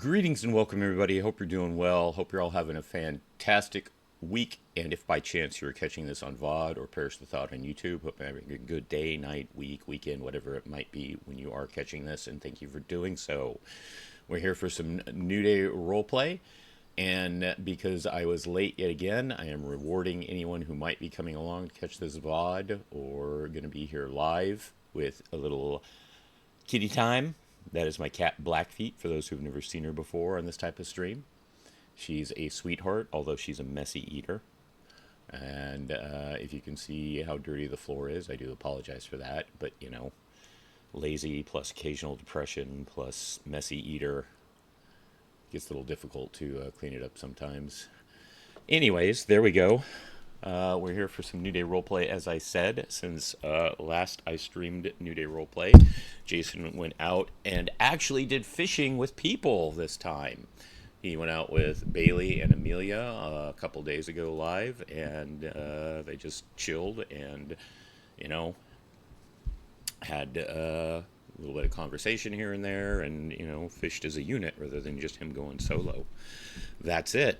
Greetings and welcome, everybody. Hope you're doing well. Hope you're all having a fantastic week. And if by chance you're catching this on VOD or Perish the Thought on YouTube, hope you're having a good day, night, week, weekend, whatever it might be when you are catching this. And thank you for doing so. We're here for some New Day roleplay. And because I was late yet again, I am rewarding anyone who might be coming along to catch this VOD or going to be here live with a little kitty time. That is my cat Blackfeet, for those who've never seen her before on this type of stream. She's a sweetheart, although she's a messy eater. And if you can see how dirty the floor is, I do apologize for that. But, you know, lazy plus occasional depression plus messy eater. Gets a little difficult to clean it up sometimes. Anyways, there we go. We're here for some New Day roleplay, as I said. Since last I streamed New Day roleplay, Jason went out and actually did fishing with people this time. He went out with Bailey and Amelia a couple days ago live, and they just chilled and, you know, had a little bit of conversation here and there, and, you know, fished as a unit rather than just him going solo. That's it.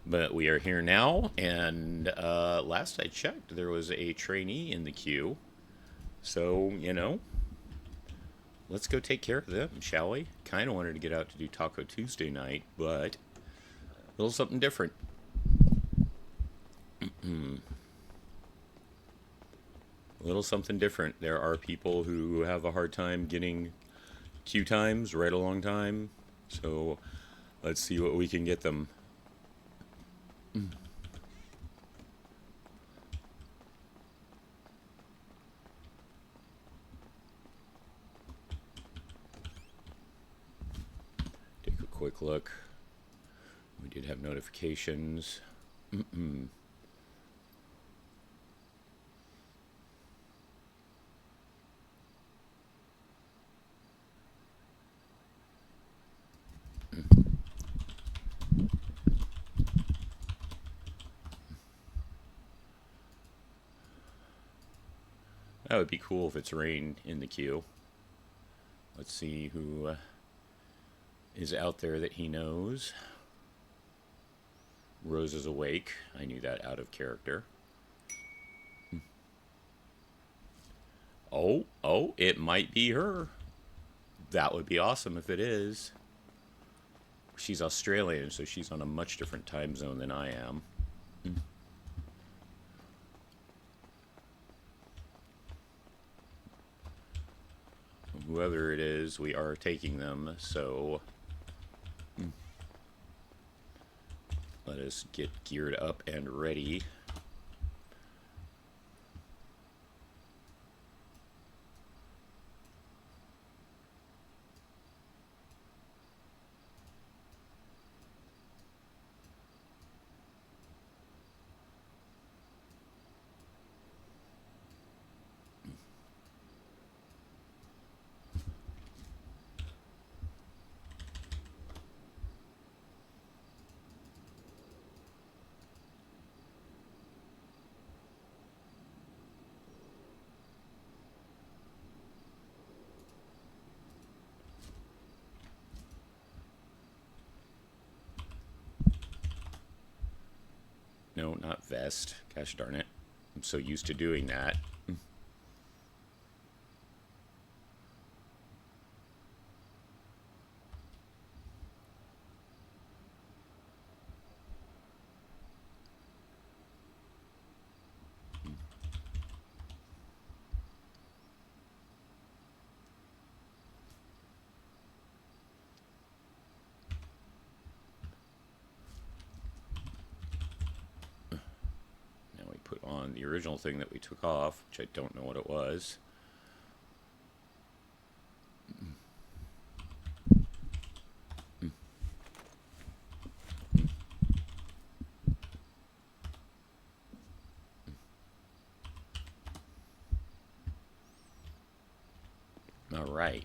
But we are here now, and last I checked, there was a trainee in the queue. So, you know, let's go take care of them, shall we? Kind of wanted to get out to do Taco Tuesday night, but a little something different. A little something different. There are people who have a hard time getting queue times right along time. So let's see what we can get them. Take a quick look. We did have notifications. That would be cool if it's rain in the queue. Let's see who is out there that he knows. Rose is awake. I knew that out of character. Oh, it might be her. That would be awesome if it is. She's Australian, so she's on a much different time zone than I am. Whoever it is, we are taking them, so let us get geared up and ready. No, not vest. Gosh darn it. I'm so used to doing that. On the original thing that we took off, which I don't know what it was. All right.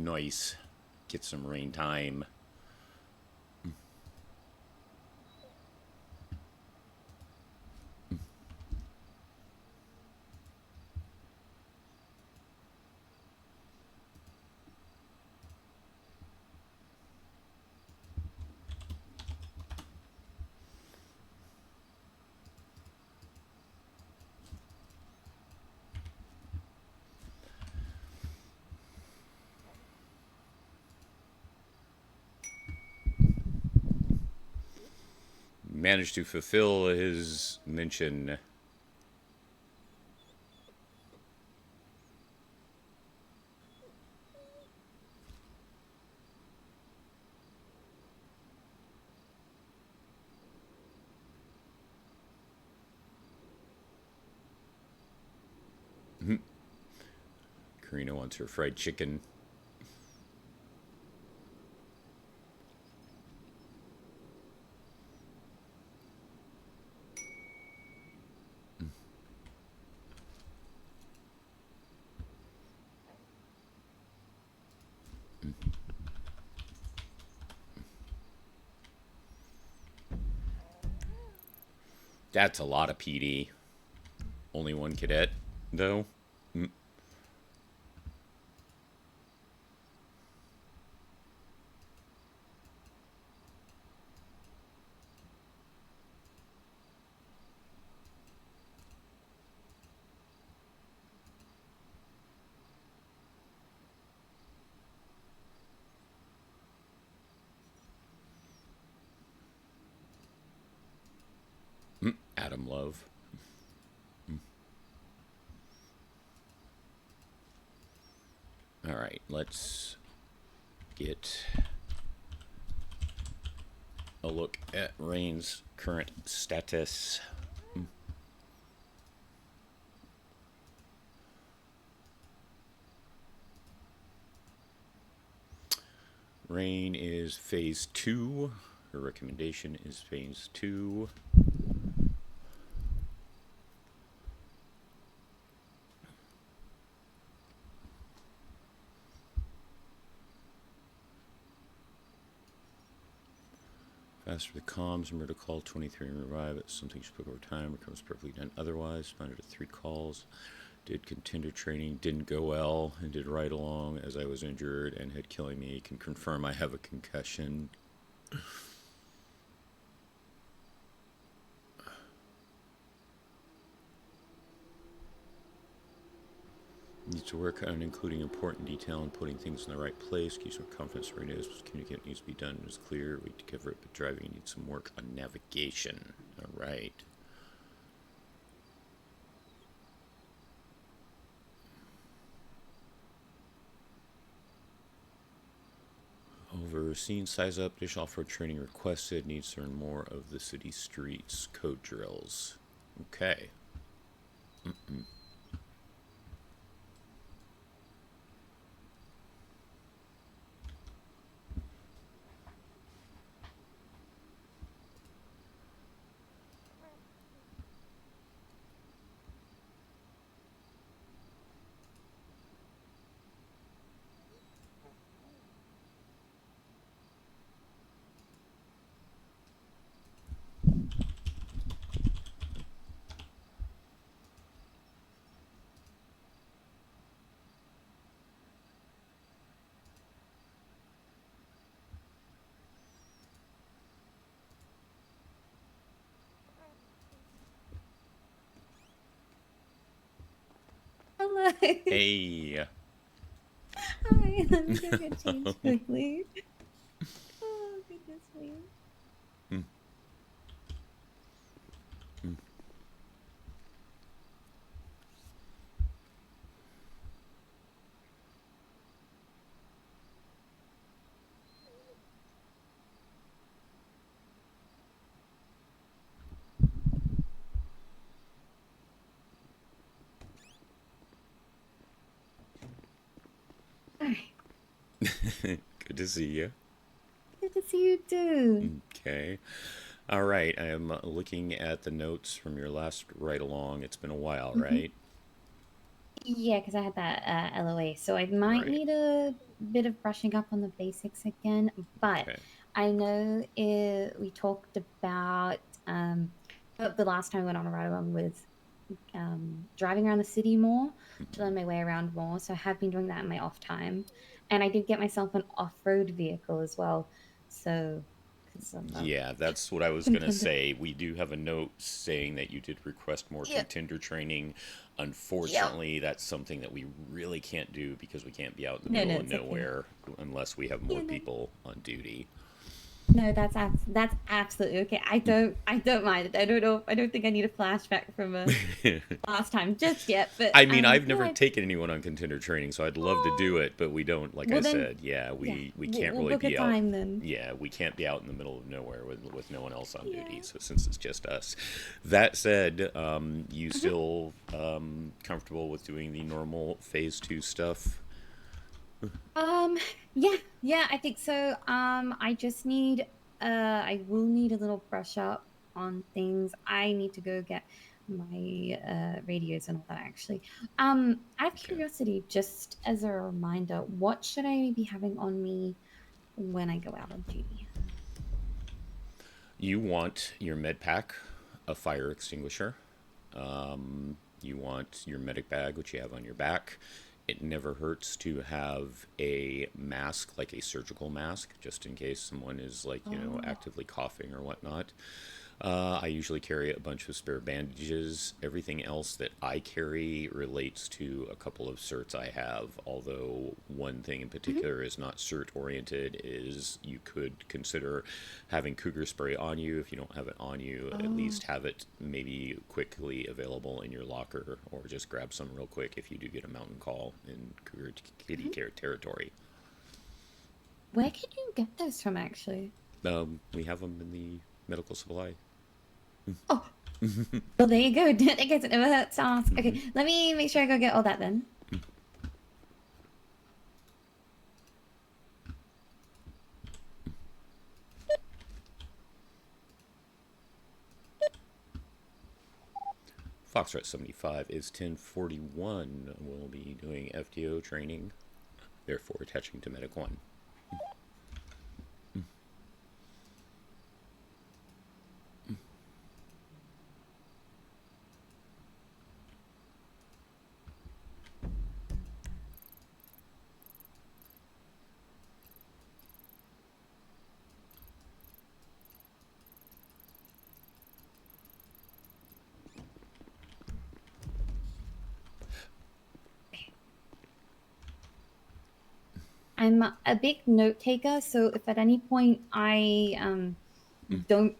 Nice. Get some rain time. Managed to fulfill his mention. Karina wants her fried chicken. That's a lot of PD. Only one cadet, though. Adam Love. All right, let's get a look at Rain's current status. Rain is phase 2. Her recommendation is phase 2. Faster the comms, murder call 23 and revive it. Something spoke over time, becomes perfectly done otherwise. Found it at 3 calls. Did contender training, didn't go well, and did right along as I was injured and had killing me. Can confirm I have a concussion. Needs to work on including important detail and putting things in the right place. Keep some confidence right is. Communicate needs to be done. It's clear. Wait to cover it, but driving needs some work on navigation. All right. Overseen size up. Additional off-road training requested. Needs to learn more of the city streets. Code drills. Okay. Hello. Hey. Hi. Let me go get changed quickly. Oh, goodness me. Hi. Good to see you. Good to see you too. Okay. All right. I am looking at the notes from your last ride along. It's been a while, right? Yeah, because I had that LOA, so I might Right. need a bit of brushing up on the basics again. But Okay. I know we talked about the last time I went on a ride along with driving around the city more to learn my way around more. So I have been doing that in my off time, and I did get myself an off-road vehicle as well. So because I'm a Yeah, that's what I was going to contender. say. We do have a note saying that you did request more Yep. contender training. Yep. Unfortunately, that's something that we really can't do because we can't be out in the No, no, middle of it's okay. nowhere unless we have more Yeah, no. people on duty. No, that's absolutely okay. I don't mind it. I don't think I need a flashback from last time just yet. But I mean, I've yeah. never taken anyone on contender training, so I'd love to do it, but we don't, like I Well then, said, yeah, yeah, we we'll, can't we'll really book a be out. time then. Yeah, we can't be out in the middle of nowhere with no one else on duty. Yeah. So since it's just us, that said, you Mhm. still comfortable with doing the normal phase 2 stuff? Um, yeah, yeah, I think so. I just need, I will need a little brush up on things. I need to go get my radios and all that actually. Out of Okay. curiosity, just as a reminder, what should I be having on me when I go out on duty? You want your med pack, a fire extinguisher. You want your medic bag, which you have on your back. It never hurts to have a mask, like a surgical mask, just in case someone is, like, Oh. actively coughing or whatnot. I usually carry a bunch of spare bandages. Everything else that I carry relates to a couple of certs I have, although one thing in Mhm. particular is not cert oriented, is you could consider having cougar spray on you. If you don't have it on you, at Oh. least have it maybe quickly available in your locker, or just grab some real quick if you do get a mountain call in cougar kitty Mhm. care territory. Where can you get those from actually? We have them in the medical supply. Oh, well, there you go. I guess it never hurts to ask. Hmm. Okay, let me make sure I go get all that then. Foxtrot 75 is 1041. We'll be doing FTO training, therefore attaching to Medic 1. I'm a big note taker, so if at any point I don't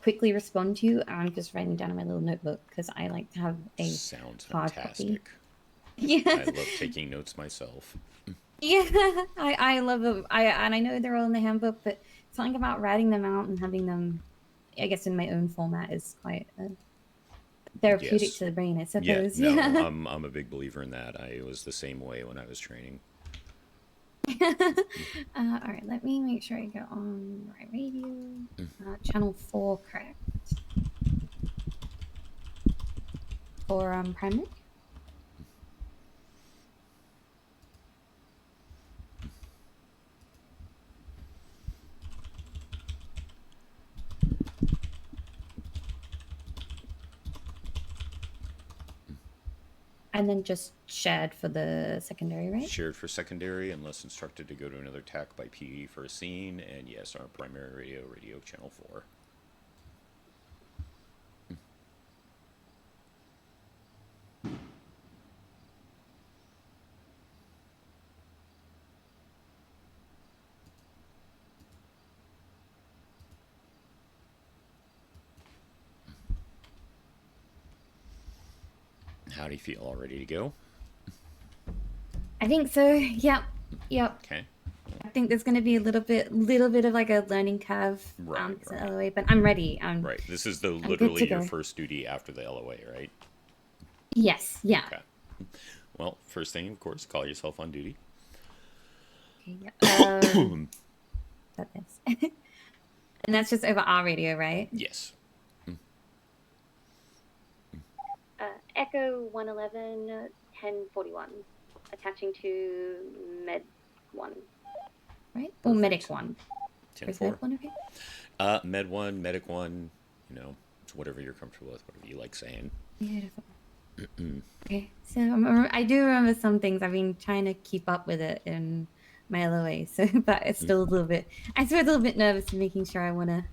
quickly respond to you, I'm just writing down in my little notebook because I like to have a Sounds hard copy. fantastic. Yeah, I love taking notes myself. yeah, I love them. I know they're all in the handbook, but something about writing them out and having them, I guess, in my own format is quite therapeutic Yes. to the brain, I Yeah, suppose. no, Yeah. I'm a big believer in that. I was the same way when I was training. All right, let me make sure I go on the right radio. Channel 4, correct. For primary. And then just shared for the secondary, right? Shared for secondary, unless instructed to go to another TAC by PE for a scene, and yes, our primary radio, radio channel 4. How do you feel? All ready to go? I think so. Yep. Yep. Okay. I think there's going to be a little bit of like a learning curve Right, because of right. LOA, but I'm ready. Right. This is the I'm good literally to your go. first duty after the LOA, right? Yes. Yeah. Okay. Well, first thing, of course, call yourself on duty. Okay. Yeah. Got this. And that's just over our radio, right? Yes. Echo 111, 1041, attaching to Med 1, right? Or Perfect. Medic 1. 10 Is Med 4. 1 okay? Med 1, Medic 1, it's whatever you're comfortable with, whatever you like saying. Beautiful. Okay, so I do remember some things. I've been trying to keep up with it in my LOA, so but it's still a little bit. I'm still a little bit nervous and making sure I want to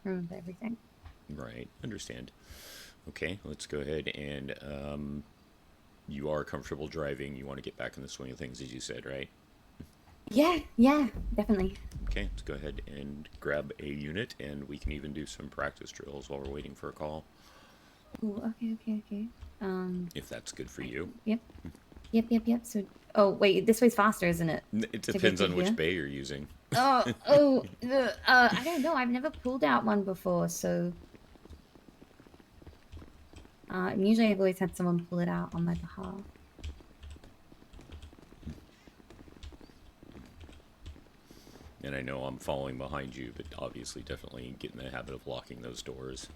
remember everything. Right, understand. Okay, let's go ahead and you are comfortable driving. You want to get back in the swing of things, as you said, right? Yeah, definitely. Okay, let's go ahead and grab a unit, and we can even do some practice drills while we're waiting for a call, Ooh, okay. if that's good for you. Yep. So, oh wait, this way's faster, isn't it? It To get depends to on which here. bay you're using. I don't know. I've never pulled out one before, so and usually I've always had someone pull it out on my behalf. And I know I'm following behind you, but obviously definitely get in the habit of locking those doors.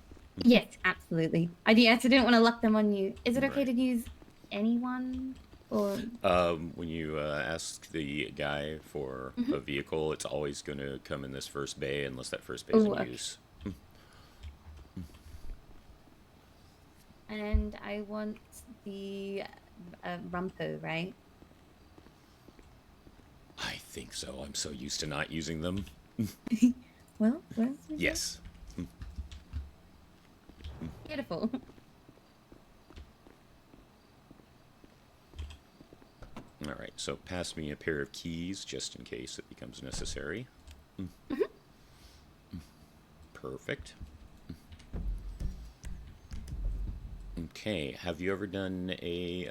Yes, absolutely. I didn't want to lock them on you. Is it okay Right. to use anyone or? When you ask the guy for a Mhm. vehicle, it's always going to come in this first bay unless that first bay is Oh, in okay. use. And I want the Rumpo, right? I think so. I'm so used to not using them. Well, Yes. beautiful. All right, so pass me a pair of keys just in case it becomes necessary. Perfect. Okay, have you ever done a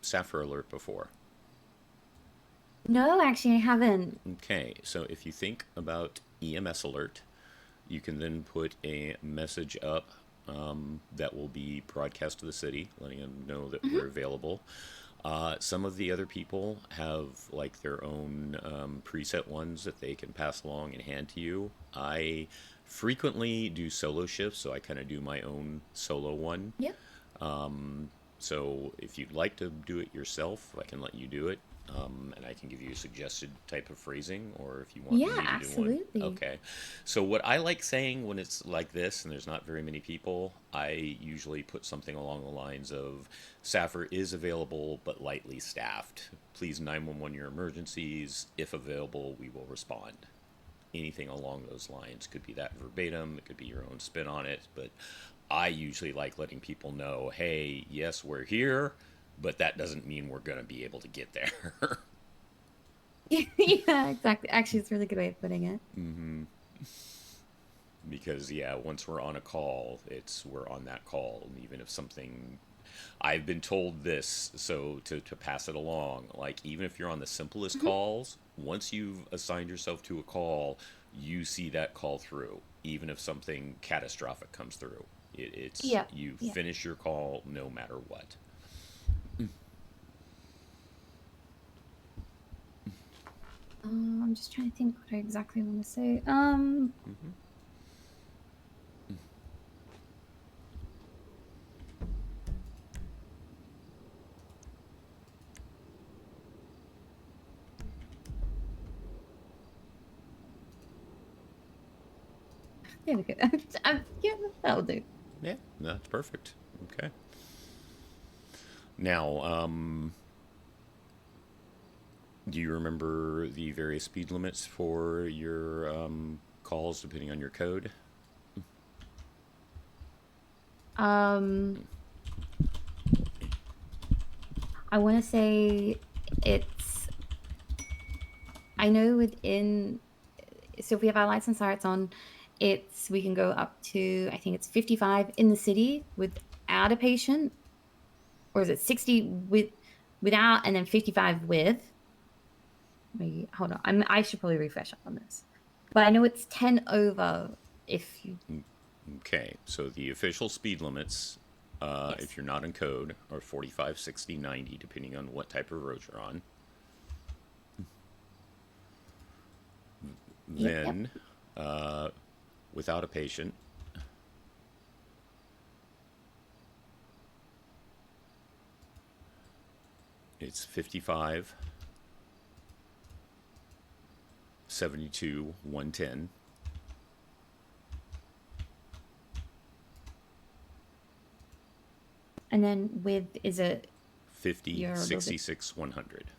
Sapphire alert before? No, actually, I haven't. Okay, so if you think about EMS alert, you can then put a message up that will be broadcast to the city, letting them know that we're available. Some of the other people have like their own preset ones that they can pass along and hand to you. I frequently do solo shifts, so I kind of do my own solo one. Yep. So if you'd like to do it yourself, I can let you do it. And I can give you a suggested type of phrasing, or if you want Yeah, me to do one. absolutely. Okay. So, what I like saying when it's like this and there's not very many people, I usually put something along the lines of Saffir is available but lightly staffed. Please 911 your emergencies. If available, we will respond. Anything along those lines. Could be that verbatim, it could be your own spin on it, but I usually like letting people know, hey, yes, we're here, but that doesn't mean we're going to be able to get there. Yeah, exactly. Actually, it's a really good way of putting it. Because, yeah, once we're on a call, we're on that call. And even if something, I've been told this, so to pass it along, like even if you're on the simplest Mhm. calls, once you've assigned yourself to a call, you see that call through, even if something catastrophic comes through. It's Yep. you Yep. finish your call no matter what. I'm just trying to think what I exactly want to say. There we go. Yeah, that'll do. Yeah, that's perfect. Okay. Now, do you remember the various speed limits for your calls depending on your code? Um, I want to say it's. I know within. So if we have our lights and sirens on, we can go up to, I think it's 55 in the city without a patient, or is it 60 without and then 55 with? Maybe hold on. I should probably refresh up on this, but I know it's 10 over if you. Okay, so the official speed limits, Yes. if you're not in code, are 45, 60, 90, depending on what type of road you're on. Yep. Then, without a patient, It's 55, 72, 110. And then width is it 50, your 66, 100.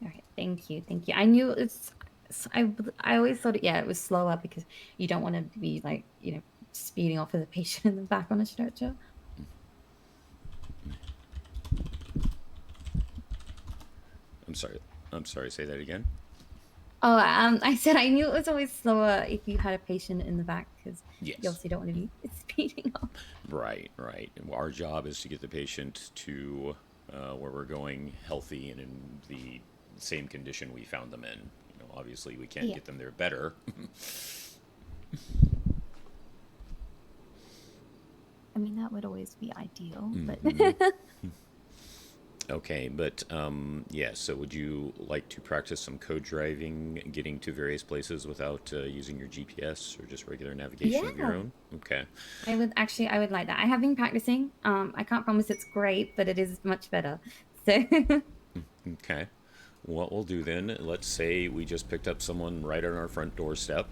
Okay, thank you, thank you. I knew I always thought it was slower because you don't want to be like, speeding off with a patient in the back on a stretcher. I'm sorry, say that again. Oh, I said I knew it was always slower if you had a patient in the back because you Yes. obviously don't want to be speeding off. Right, right. And our job is to get the patient to where we're going healthy and in the same condition we found them in. Obviously we can't Yeah. get them there better. I mean, that would always be ideal, but Okay, but yeah, so would you like to practice some code driving, getting to various places without using your GPS or just regular navigation of your yeah, own? Okay. I would like that. I have been practicing. I can't promise it's great, but it is much better. So, Okay. What we'll do then, let's say we just picked up someone right on our front doorstep,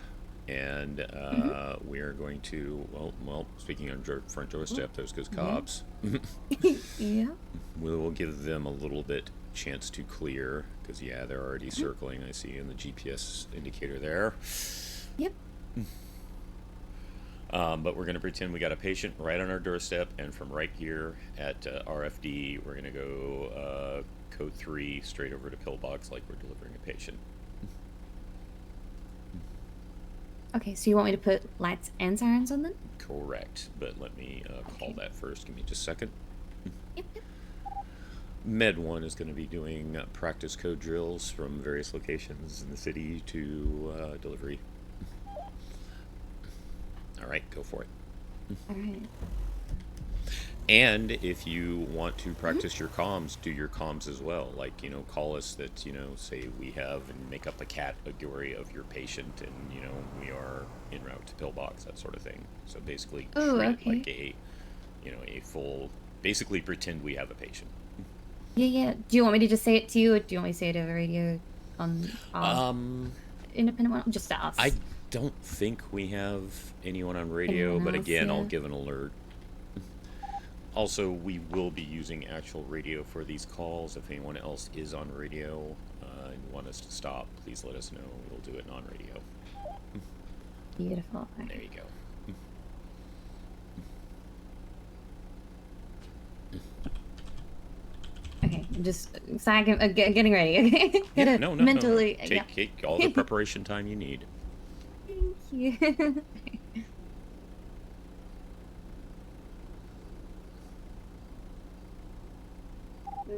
and Mhm. we are going to, speaking of front Oh, doorstep, those goes yeah, cops. yeah. We'll give them a little bit chance to clear, because, yeah, they're already Mhm. circling, I see in the GPS indicator there. Yep. But we're going to pretend we got a patient right on our doorstep, and from right here at RFD, we're going to go code 3 straight over to Pillbox like we're delivering a patient. Okay, so you want me to put lights and sirens on them? Correct, but let me call Okay. that first. Give me just a second. Yep, yep. Med 1 is going to be doing practice code drills from various locations in the city to delivery. All right, go for it. All right. And if you want to Mhm. practice your comms, do your comms as well. Like, call us that, say we have and make up the category of your patient and, we are en route to Pillbox, that sort of thing. So basically Oh, treat it like okay. a full, basically pretend we have a patient. Yeah, yeah. Do you want me to just say it to you, or do you want me to say it over radio on our Um, independent one? Just to I us. don't think we have anyone on radio, Anyone but else? again, I'll Yeah. give an alert. Also, we will be using actual radio for these calls. If anyone else is on radio and want us to stop, please let us know. We'll do it on radio. Beautiful. There Okay. you go. Okay. I'm just sagging, getting ready. Okay. Yeah, Gotta no, no, no, no. mentally. Yeah. Take all the preparation time you need. Thank you.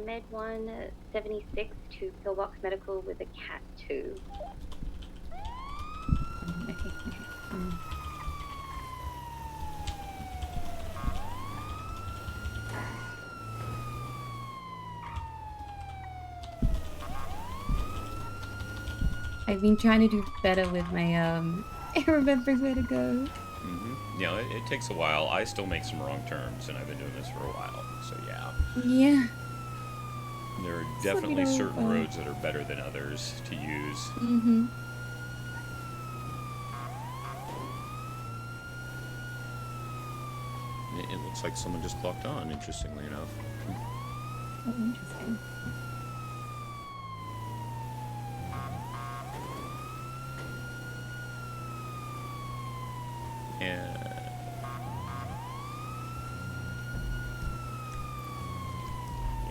Med 176 to Pillbox Medical with a Cat 2. Okay. Okay. I've been trying to do better with my remembering where to go. It takes a while. I still make some wrong turns, and I've been doing this for a while. So, yeah. Yeah. There are Just let me definitely know certain roads that are better than others to use. Mm-hmm. It looks like someone just clocked on, interestingly enough. Oh, interesting.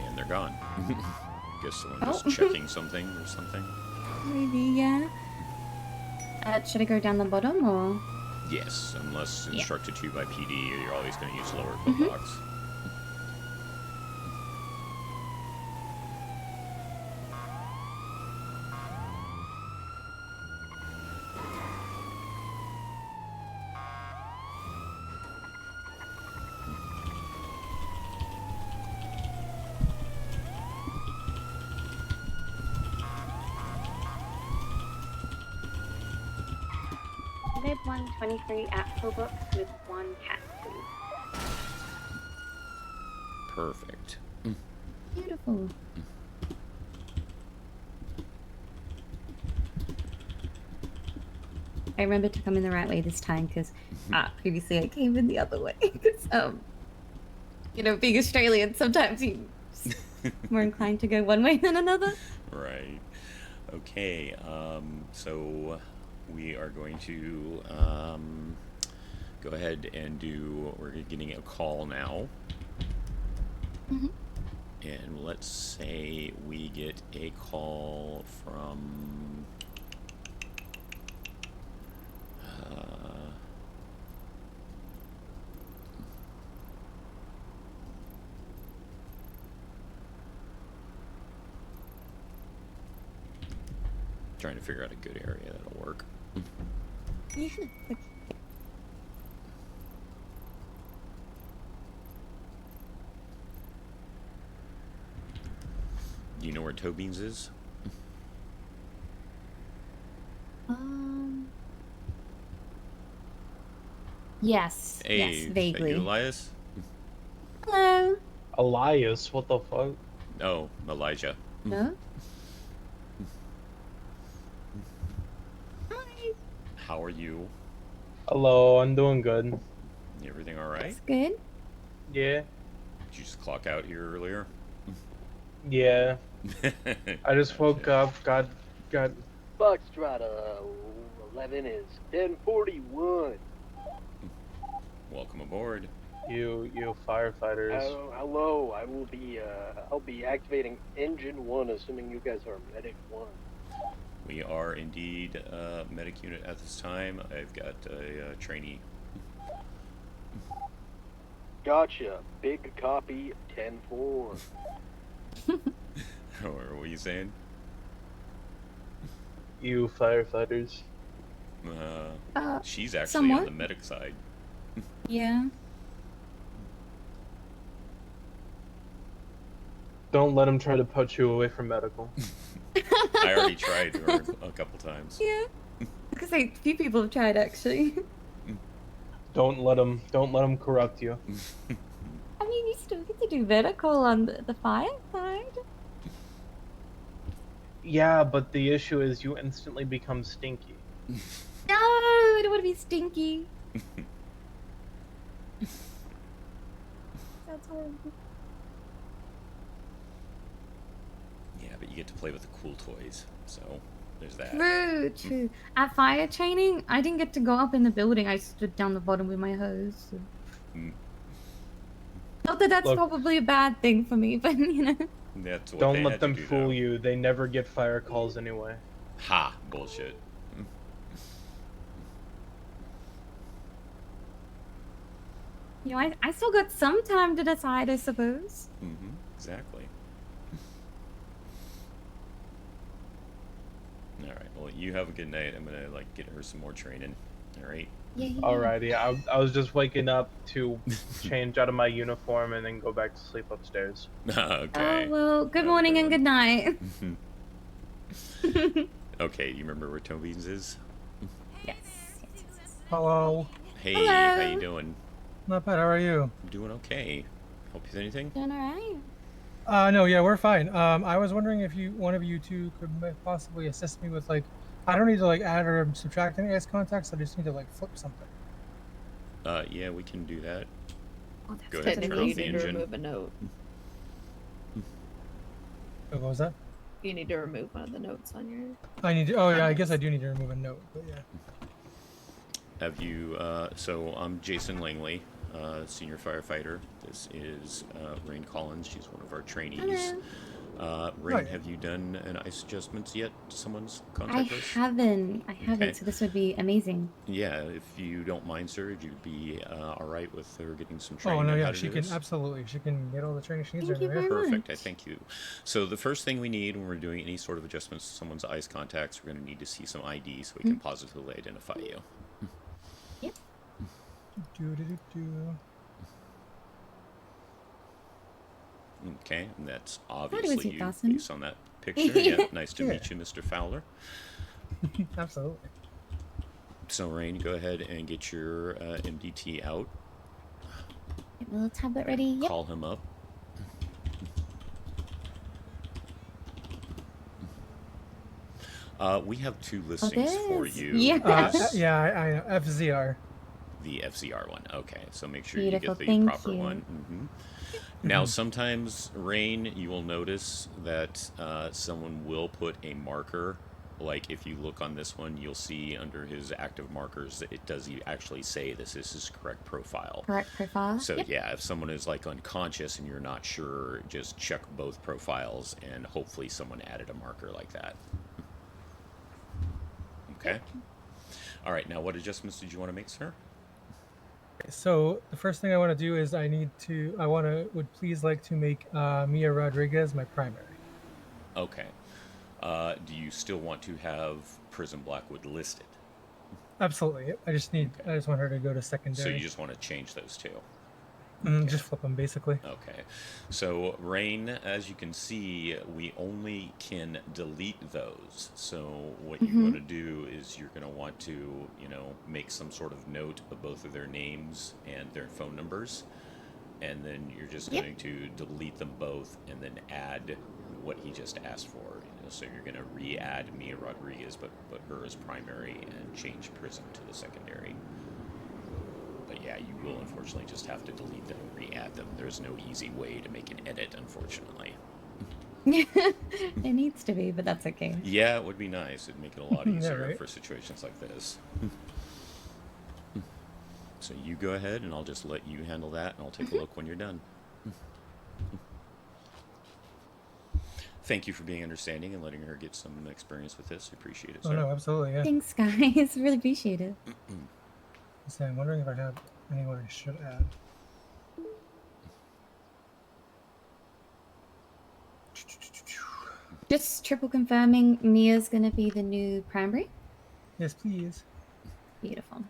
And they're gone. Guess someone Oh, just checking something or something. maybe, yeah. Should I go down the bottom or? Yes, unless Yeah. instructed to by PD, you're always going to use lower code Mm-hmm. box. Med 123 at Pillbox with one Cat 2. Perfect. Beautiful. I remember to come in the right way this time because previously I came in the other way. Because being Australian, sometimes you more inclined to go one way than another. Right. Okay. So we are going to go ahead and do. We're getting a call now. Mm-hmm. And let's say we get a call from trying to figure out a good area that'll work. Yeah. Do you know where Toe Beans is? Yes. Hey, Yes, is that vaguely. you, Elias? Hello. Elias, what the fuck? Oh, Elijah. No. Hi. How are you? Hello, I'm doing good. Everything all right? That's good. Yeah, Did you just clock out here earlier? yeah. I just woke up, got. Foxtrot 11 is 10:41. Welcome aboard. You firefighters. Hello, I'll be activating engine 1, assuming you guys are medic 1. We are indeed medic unit at this time. I've got a trainee. Gotcha. Big copy 10-4. What were you saying? You firefighters. She's actually somewhat. on the medic side. Yeah. Don't let him try to poach you away from medical. I already tried her a couple times. Yeah. Because a few people have tried actually. Don't let him corrupt you. I mean, you still get to do medical on the fire side. Yeah, but the issue is you instantly become stinky. No, I don't want to be stinky. That's horrible. Yeah, but you get to play with the cool toys, so there's that. True. At fire training, I didn't get to go up in the building. I stood down the bottom with my hose. So. Not that that's Look, probably a bad thing for me, but That's what don't they let had them to do, fool though. you. They never get fire calls anyway. Ha! Bullshit. I still got some time to decide, I suppose. Exactly. All right. Well, you have a good night. I'm gonna get her some more training. All right. Yeah. Alrighty, I was just waking up to change out of my uniform and then go back to sleep upstairs. Okay. Oh, well, good morning and good night. Okay. You remember where Toe Beans is? Yes. Hello. Hey, Hello. how you doing? Not bad. How are you? I'm doing okay. Help you with anything? Doing alright. No, yeah, we're fine. I was wondering if one of you two could possibly assist me with I don't need to add or subtract any S contacts. I just need to flip something. Yeah, we can do that. Oh, that's Go ahead and turn good. off the You need to engine. remove a note. What was that? You need to remove one of the notes on your... I need to. Oh yeah, I guess I do need to remove a note. But yeah. Have you? So I'm Jason Langley, senior firefighter. This is Rain Collins. She's one of our trainees. Hello. Rain, Right. have you done an ice adjustments yet to someone's I contact list? haven't. Okay. So this would be amazing. Yeah, if you don't mind, sir, would you be all right with her getting some Oh training no, on yeah, how to she do can this? absolutely. She can get all the training she needs. Thank you right very now. Perfect. I much. thank you. So the first thing we need when we're doing any sort of adjustments to someone's eyes contacts, we're going to need to see some ID so we can positively identify you. Do. Okay, and that's it obviously was you, you Dawson. based on that picture. Yeah, nice to Yeah. meet you, Mr. Fowler. Absolutely. So, Rain, go ahead and get your MDT out. Get my little tablet ready. Yep. Call him up. We have two Oh, listings for there's- you. Yeah. There's Yeah, I FZR. the FCR one. Okay, so make sure Beautiful, you get the thank proper you. one. Now, sometimes, Rain, you will notice that someone will put a marker. Like, if you look on this one, you'll see under his active markers that it does actually say this is his correct profile. Correct profile. So, Yep. yeah, if someone is, like, unconscious and you're not sure, just check both profiles, and hopefully someone added a marker like that. Okay? All right, now what adjustments did you want to make, sir? So the first thing I want to do is would please like to make Mia Rodriguez my primary. Okay. Do you still want to have Prism Blackwood listed? Absolutely. I just want her to go to secondary. So you just want to change those two? Just flip them basically. Okay. So, Rain, as you can see, we only can delete those. So what you're going to do is you're going to want to, make some sort of note of both of their names and their phone numbers. And then you're just going to delete them both and then add what he just asked for. So you're going to re-add Mia Rodriguez, but put her as primary and change Prism to the secondary. But yeah, you will unfortunately just have to delete them and re-add them. There's no easy way to make an edit, unfortunately. It needs to be, but that's okay. Yeah, it would be nice. It'd make it a lot easier right? for situations like this. So you go ahead, and I'll just let you handle that, and I'll take a look when you're done. Thank you for being understanding and letting her get some experience with this. I appreciate it, sir. Oh no, absolutely, yeah. Thanks, guys. Really appreciate it. So I'm wondering if I have anyone I should add. Just triple confirming, Mia's gonna be the new primary. Yes, please. Beautiful.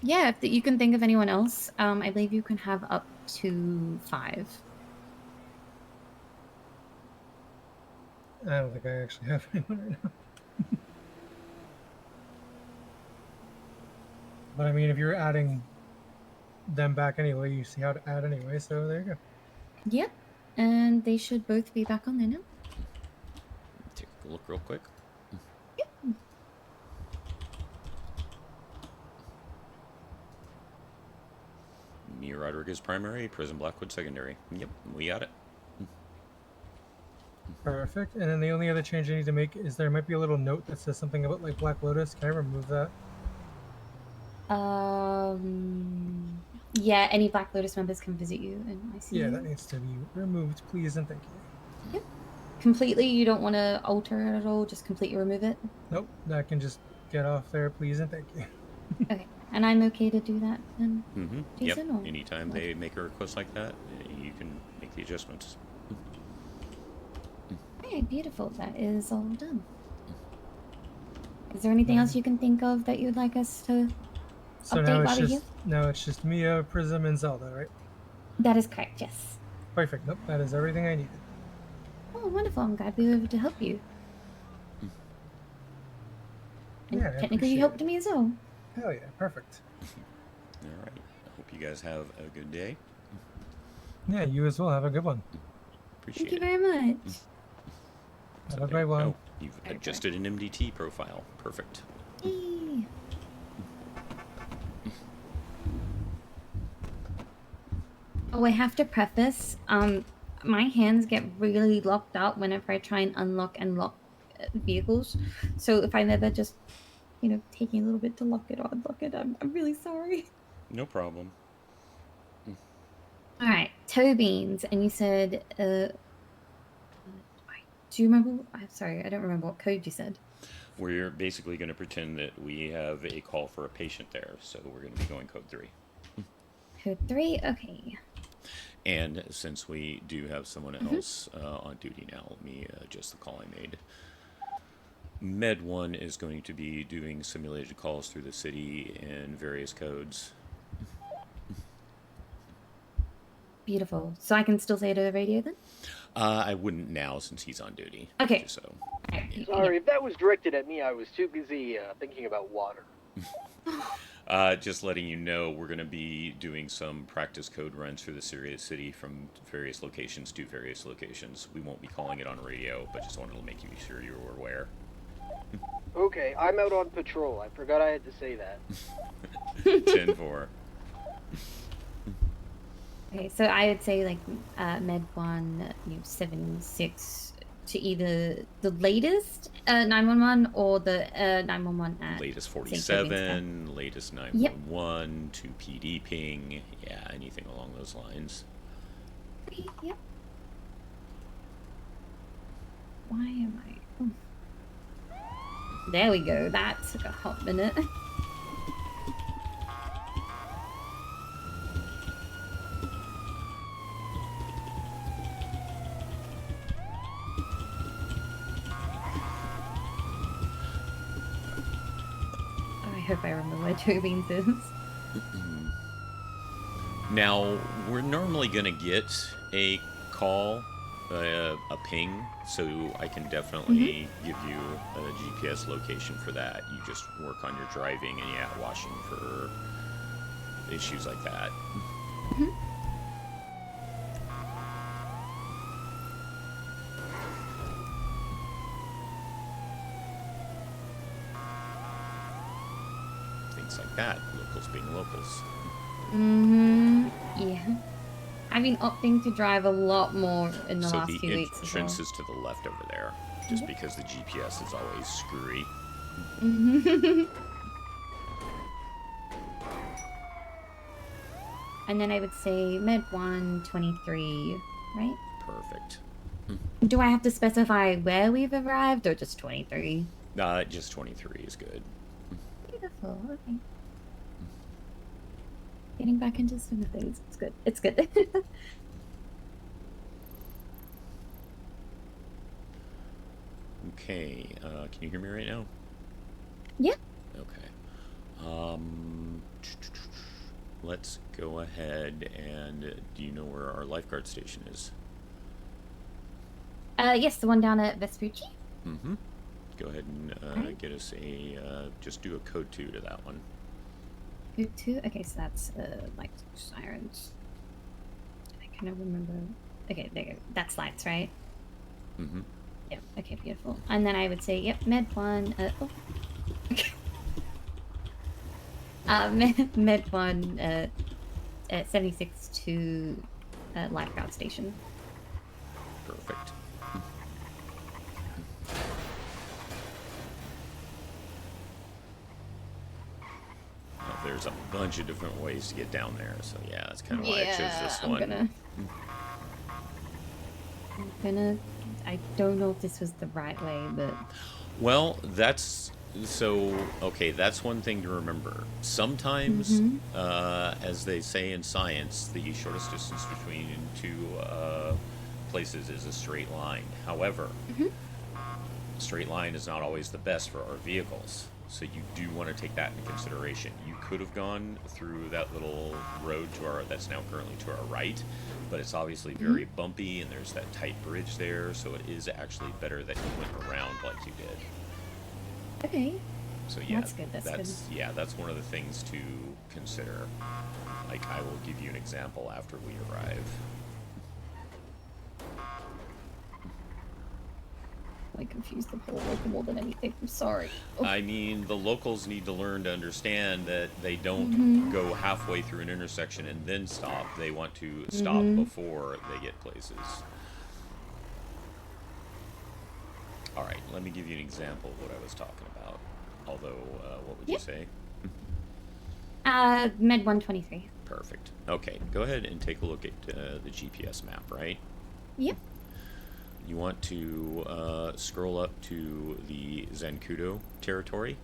Yeah, if you can think of anyone else, I believe you can have up to 5. I don't think I actually have anyone right now. But I mean, if you're adding them back anyway, you see how to add anyway, so there you go. Yep, and they should both be back on there now. Take a look real quick. Yep. Mia Rodriguez primary, Prism Blackwood secondary. Yep, we got it. Perfect. And then the only other change I need to make is there might be a little note that says something about like Black Lotus. Can I remove that? Yeah, any Black Lotus members can visit you in ICU. Yeah, that needs to be removed, please and thank you. Yep. Completely, you don't want to alter it at all, just completely remove it? Nope, that can just get off there, please and thank you. Okay, and I'm okay to do that then? Yep, Jason, or- anytime they make a request like that, you can make the adjustments. Okay, beautiful. That is all done. Is there anything else you can think of that you'd like us to So update now it's while we're just it's just Mia, Prism, and Zelda, right? That is correct, yes. Perfect. Nope, that is everything I needed. Oh, wonderful. I'm glad we were able to help you. And Yeah, I technically appreciate you helped it. me as well. Hell yeah, perfect. All right. I hope you guys have a good day. Yeah, you as well. Have a good one. Appreciate Thank you it. very much. Have So a great one. Oh, you've adjusted an MDT profile. Perfect. Yay. Oh, I have to preface, my hands get really locked out whenever I try and unlock and lock vehicles. So if I'm ever just, taking a little bit to lock it or unlock it, I'm really sorry. No problem. All right, toe beans, and you said, do you remember? I'm sorry, I don't remember what code you said. We're basically going to pretend that we have a call for a patient there, so we're going to be going code 3. Code 3, okay. And since we do have someone else on duty now, let me adjust the call I made. Med 1 is going to be doing simulated calls through the city in various codes. Beautiful. So I can still say it over the radio then? I wouldn't now since he's on duty. Okay. Just so. Sorry, if that was directed at me, I was too busy thinking about water. Just letting you know, we're going to be doing some practice code runs for the Serious City from various locations to various locations. We won't be calling it on radio, but just wanted to make sure you were aware. Okay, I'm out on patrol. I forgot I had to say that. 10-4. Okay, so I would say like Med 1, 76 to either the latest 911 or the 911 at Latest St. 47, latest 911, to PD ping, yeah, anything along those lines. Okay, yep. Why am I? Oh. There we go. That took a hot minute. I hope I remember where Joe Beans is. Now, we're normally going to get a call, a ping, so I can definitely give you a GPS location for that. You just work on your driving and, yeah, watching for issues like that. Things like that, locals being locals. Yeah. I've been opting to drive a lot more in the So last the 2 weeks as well. entrance is to the left over there, just because the GPS is always screwy. And then I would say Med 1, 23, right? Perfect. Do I have to specify where we've arrived or just 23? Just 23 is good. Beautiful, okay. Getting back into swing of things. It's good. It's good. Okay, can you hear me right now? Yeah. Okay. Let's go ahead and do you know where our lifeguard station is? Yes, the one down at Vespucci. Mm-hmm. Go ahead and Alright. get us a, just do a code 2 to that one. Code 2? Okay, so that's, like, sirens. I kind of remember. Okay, there you go. That's lights, right? Mm-hmm. Yeah, okay, beautiful. And then I would say, yep, Med 1, Med 1, at 76 to, lifeguard station. Perfect. Well, there's a bunch of different ways to get down there, so yeah, that's kind of why I chose this one. I don't know if this was the right way, but... Well, that's... So, okay, that's one thing to remember. Sometimes, as they say in science, the shortest distance between two places is a straight line. However, a straight line is not always the best for our vehicles. So you do want to take that into consideration. You could have gone through that little road to our that's now currently to our right, but it's obviously very bumpy and there's that tight bridge there, so it is actually better that you went around like you did. Okay. So yeah, That's good, that's good. yeah, that's one of the things to consider. Like, I will give you an example after we arrive. I confused the whole local more than anything. I'm sorry. Oh. I mean, the locals need to learn to understand that they don't go halfway through an intersection and then stop. They want to stop before they get places. All right, let me give you an example of what I was talking about. Although, what would you say? Med 123. Perfect. Okay, go ahead and take a look at the GPS map, right? Yep. You want to scroll up to the Zancudo territory.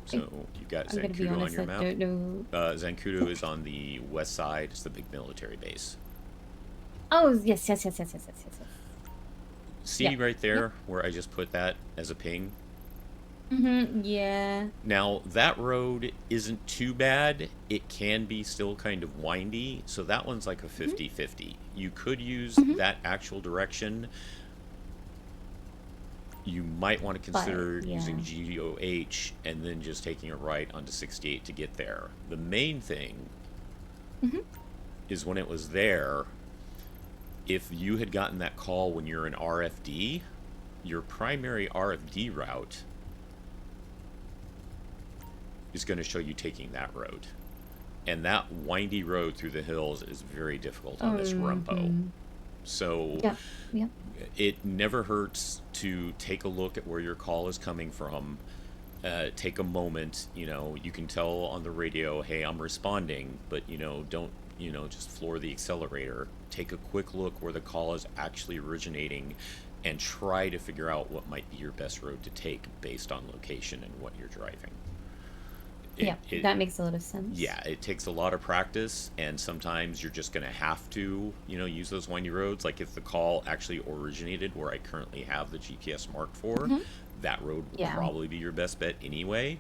So you've got Zancudo on your map. I don't know. Zancudo is on the west side. It's the big military base. Oh, yes. See right there where I just put that as a ping? Yeah. Now, that road isn't too bad. It can be still kind of windy, so that one's like a 50-50. You could use that actual direction, you might want to consider yeah. using GOH and then just taking a right onto 68 to get there. The main thing is when it was there, if you had gotten that call when you're in RFD, your primary RFD route is going to show you taking that road. And that windy road through the hills is very difficult on this rumpo. So Yeah. it never hurts to take a look at where your call is coming from. Take a moment, you can tell on the radio, hey, I'm responding, but, don't, just floor the accelerator. Take a quick look where the call is actually originating and try to figure out what might be your best road to take based on location and what you're driving. That makes a lot of sense. Yeah, it takes a lot of practice, and sometimes you're just going to have to, use those windy roads. Like if the call actually originated where I currently have the GPS marked for, that road would probably be your best bet anyway.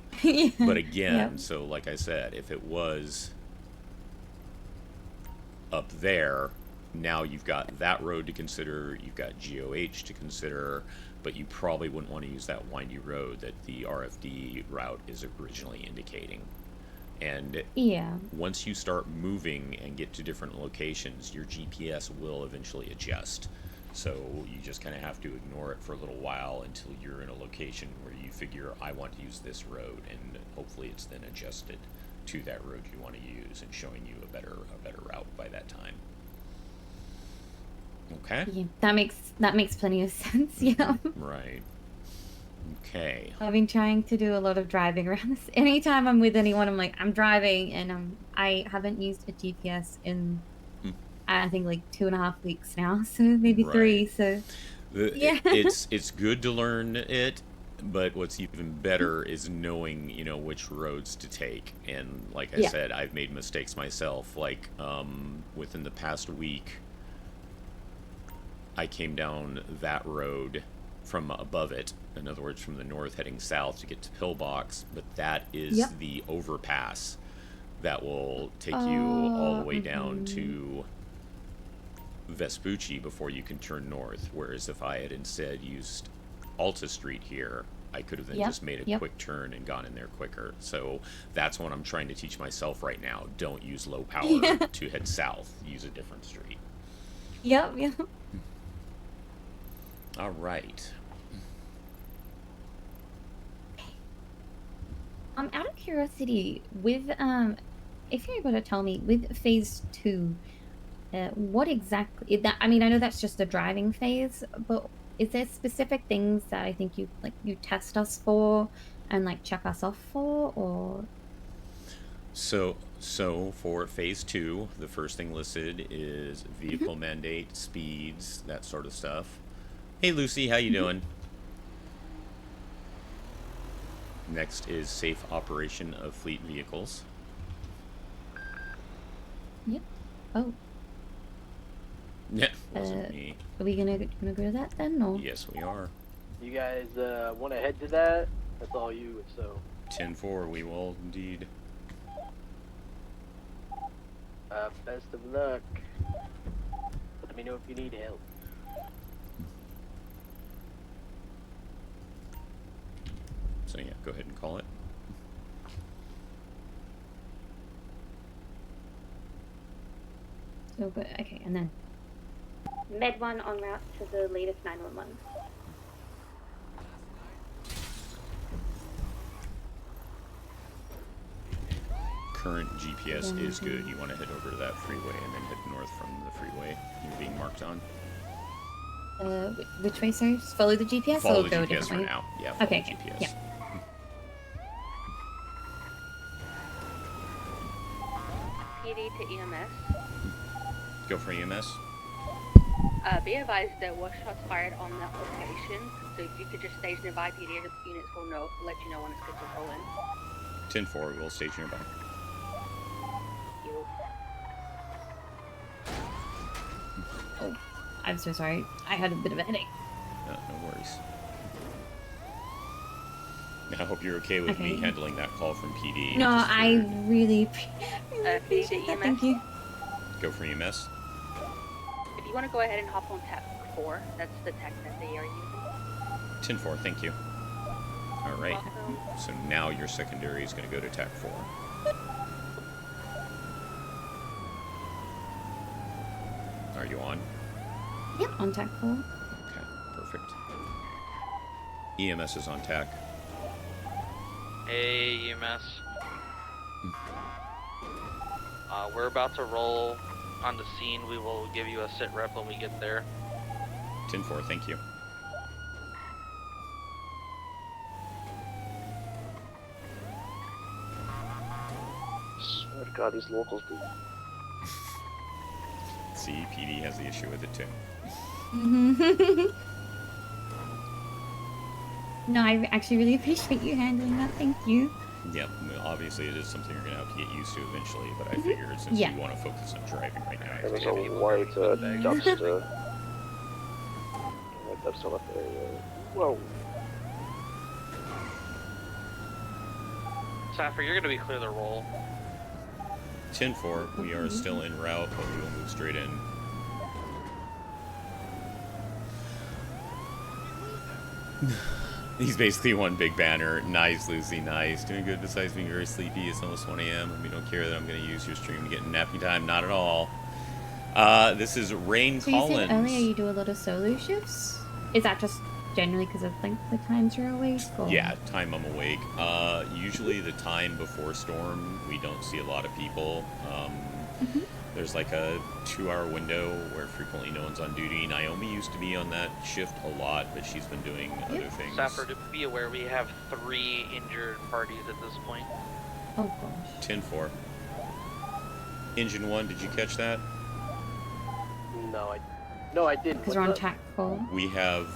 But again, so like I said, if it was up there, now you've got that road to consider, you've got GOH to consider, but you probably wouldn't want to use that windy road that the RFD route is originally indicating. And once you start moving and get to different locations, your GPS will eventually adjust. So you just kind of have to ignore it for a little while until you're in a location where you figure, I want to use this road, and hopefully it's then adjusted to that road you want to use and showing you a better route by that time. Okay. Yeah, that makes plenty of sense. Yeah. Right. Okay. I've been trying to do a lot of driving around this. Anytime I'm with anyone, I'm like, I'm driving, and I haven't used a GPS in I think like 2.5 weeks now, so maybe 3. So it's good to learn it, but what's even better is knowing which roads to take. And like I said, I've made mistakes myself. Like within the past week, I came down that road from above it, in other words from the north heading south to get to Pillbox, but that is the overpass that will take you all the way down to Vespucci before you can turn north. Whereas if I had instead used Alta Street here, I could have then just made a quick turn and gone in there quicker. So that's what I'm trying to teach myself right now. Don't use low power to head south. Use a different street. Yep. All right. Out of curiosity, with if you're able to tell me, with phase 2, what exactly that? I mean, I know that's just a driving phase, but is there specific things that I think you test us for and check us off for, or? So for phase 2, the first thing listed is vehicle mandate, speeds, that sort of stuff. Hey Lucy, how you doing? Next is safe operation of fleet vehicles. Yep. Oh. Yeah, wasn't me. Are we gonna go to that then, or? Yes, we are. You guys want to head to that? That's all you. So 10-4, we will indeed. Best of luck. Let me know if you need help. So yeah, go ahead and call it. So good. Okay, and then Med 1 en route to the latest 911. Current GPS is good. You want to head over to that freeway and then head north from the freeway you're being marked on. Which way, sorry? Just follow the GPS? Follow or the go a GPS different for way? now. Yeah, follow Okay, the GPS. yeah. PD to EMS. Go for EMS. Be advised there was shots fired on that location, so if you could just stage nearby, PD units will let you know when it's good to roll in. 10-4, we'll stage nearby. Oh, I'm so sorry. I had a bit of a headache. No worries. I hope you're okay with me handling that call from PD. No, I really PD to EMS. Thank you. Go for EMS. If you want to go ahead and hop on tech 4, that's the tech that they are using. 10-4, thank you. All right. So now your secondary is going to go to TAC 4. Are you on? Yep, on TAC 4. Okay, perfect. EMS is on TAC. Hey, EMS. We're about to roll on the scene. We will give you a sit rep when we get there. 10-4, thank you. Swear to God, these locals do. CEPD has the issue with it too. No, I actually really appreciate you handling that. Thank you. Yep, well, obviously it is something you're going to have to get used to eventually, but I figured since you want to focus on driving right now, There was I a think white dumpster. White dumpster up there. Whoa. Saffer, you're going to be clear the roll. 10-4, we are still en route, but we will move straight in. He's basically one big banner. Nice, Lucy, nice. Doing good besides being very sleepy. It's almost 1 a.m. and we don't care that I'm going to use your stream to get napping time. Not at all. This is Rain So Collins. you said earlier you do a lot of solo shifts? Is that just generally because of like the times you're awake? Or? Yeah, time I'm awake. Usually the time before storm, we don't see a lot of people. There's like a 2-hour window where frequently no one's on duty. Naomi used to be on that shift a lot, but she's been doing other things. Saffer, to be aware, we have 3 injured parties at this point. Oh gosh. 10-4. Engine 1, did you catch that? No, I didn't. Because we're on TAC 4. We have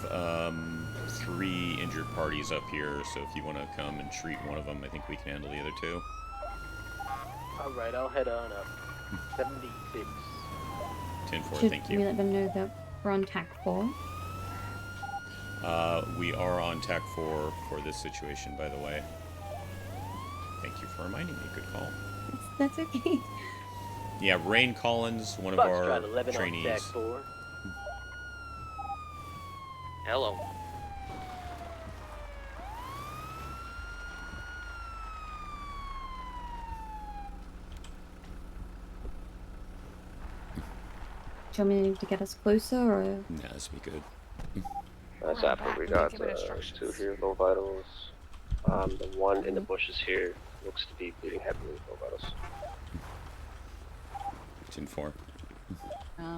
3 injured parties up here, so if you want to come and treat one of them, I think we can handle the other 2. Alright, I'll head on up. 76. 10-4, Should thank we you. let them know that we're on TAC 4? We are on TAC 4 for this situation, by the way. Thank you for reminding me. Good call. That's okay. Yeah, Rain Collins, one of Foxtrot our 11 on trainees. TAC 4. Hello. Do you want me to get us closer or? Nah, this would be good. That's after we got 2 here, low vitals. The one in the bushes here looks to be bleeding heavily with low vitals. 10-4.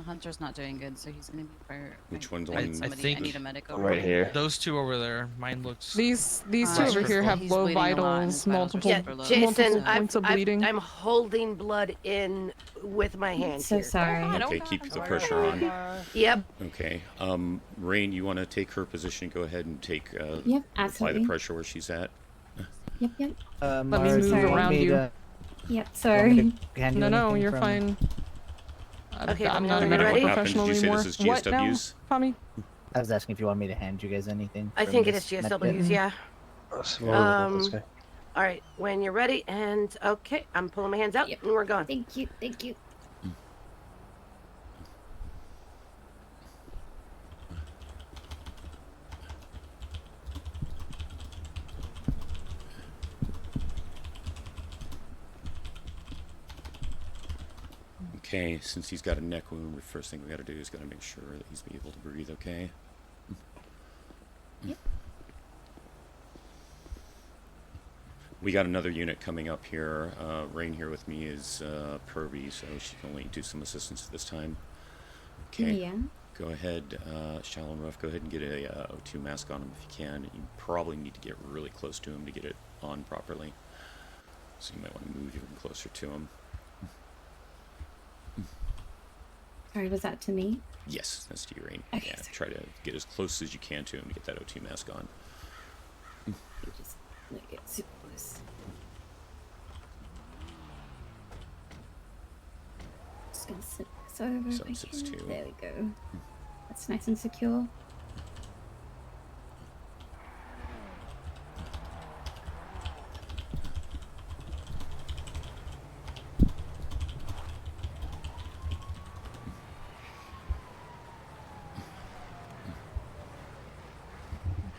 Hunter's not doing good, so he's gonna be for. Which one's I, one? somebody, I need a medic over Right here. Those 2 over there. Mine looks. These two over here have he's low bleeding a lot, and vitals, his vitals are multiple, super low. multiple Jason, points of bleeding. I'm holding blood in with my hand So here. sorry. Okay, keep the pressure on. Yep. Okay. Rain, you want to take her position? Go ahead and take Yep, apply absolutely. the pressure where she's at. Yep. Let me Mars, move you want around me you. to- Yep, you want me sorry. to hand you No, anything you're from- fine. Okay, I'm are not a you medical ready? What happened? professional Did you say anymore. this is What now, GSWs? Tommy? I was asking if you want me to hand you guys anything. I from think it this is med GSWs, kit. yeah. This guy. Alright, when you're ready, and okay, I'm pulling my hands out, and we're going. Thank you. Okay, since he's got a neck wound, the first thing we got to do is got to make sure that he's able to breathe. Okay. Yep. We got another unit coming up here. Rain here with me is Pervy, so she can only do some assistance at this time. Okay. Yeah. Go ahead, Shallow and Rough, go ahead and get a O2 mask on him if you can. You probably need to get really close to him to get it on properly. So you might want to move even closer to him. Sorry, was that to me? Yes, that's to you, Rain. Okay, Yeah, sorry. try to get as close as you can to him to get that O2 mask on. Just let it get super close. Just gonna sit this over. if I 762. can. There we go. That's nice and secure.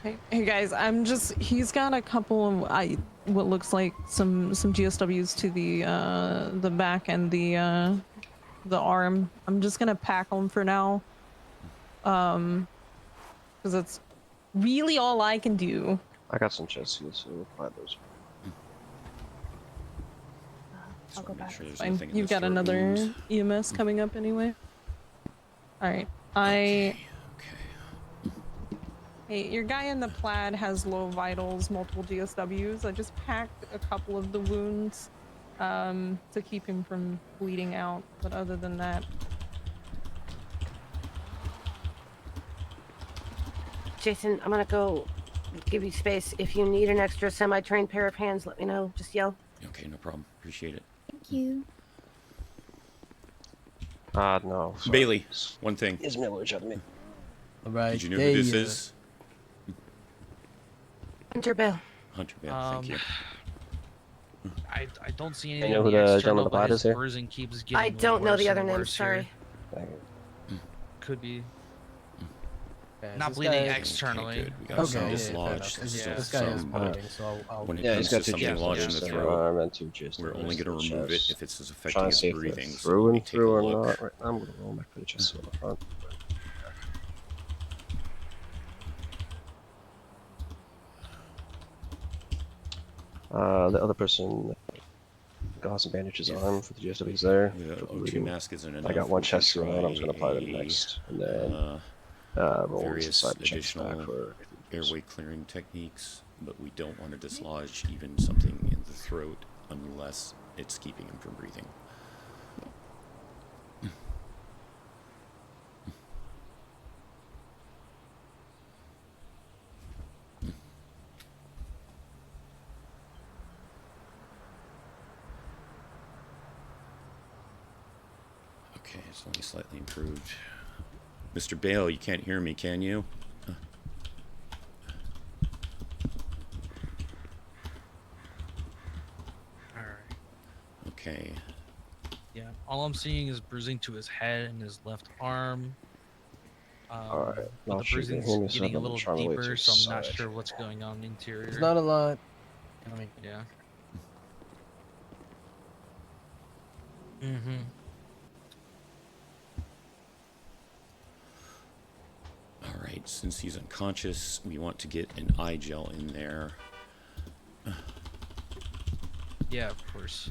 Hey guys, he's got a couple of what looks like some GSWs to the back and the arm. I'm just gonna pack them for now. Because that's really all I can do. I got some chest seals, so we'll buy those. I'll go back. Sure there's Fine. nothing in You've the got store another rooms. EMS coming up anyway. All right. Okay. Hey, your guy in the plaid has low vitals, multiple GSWs. I just packed a couple of the wounds to keep him from bleeding out. But other than that, Jason, I'm gonna go give you space. If you need an extra semi-trained pair of hands, let me know. Just yell. Okay, no problem. Appreciate it. Thank you. No. Sorry. Bailey, one thing. Is Miller at me? All right. Did you know who this is? Hunter Bell. Hunter Bell, thank you. I don't see You anything know on who the the external, gentleman with the but plaid his is here? bruising keeps getting I don't know worse the other and name. worse Sorry. here. Could be. Okay, Not this bleeding guy- externally. Okay, good. We got some Okay, dislodged. yeah, Still this guy is some, bleeding, so I'll when it Yeah, comes he's got to two something chest lodged in the seals, throat, arm and 2 chest we're only seals going to in the remove it chest. if it's Trying affecting to his see if breathing. it's So through let me and take a through or look. not. Right, I'm gonna roll back for the chest seal in the front. The other person got some bandages on for the GSWs there. The for O2 bleeding. mask isn't enough. I got one we can chest seal on. I'm just gonna apply try them a, next, and then roll into various side checks back additional for airway clearing techniques, but we don't want to dislodge even something in the throat unless it's keeping him from breathing. Okay, it's only slightly improved. Mr. Bale, you can't hear me, can you? Alright. Okay. Yeah. All I'm seeing is bruising to his head and his left arm. Alright, But I'll the shoot bruising's him, so getting a I'm little trying to wait to deeper, his so I'm not side. sure what's going on interior. It's not a lot. I mean, Yeah. Mm-hmm. All right, since he's unconscious, we want to get an eye gel in there. Yeah, of course.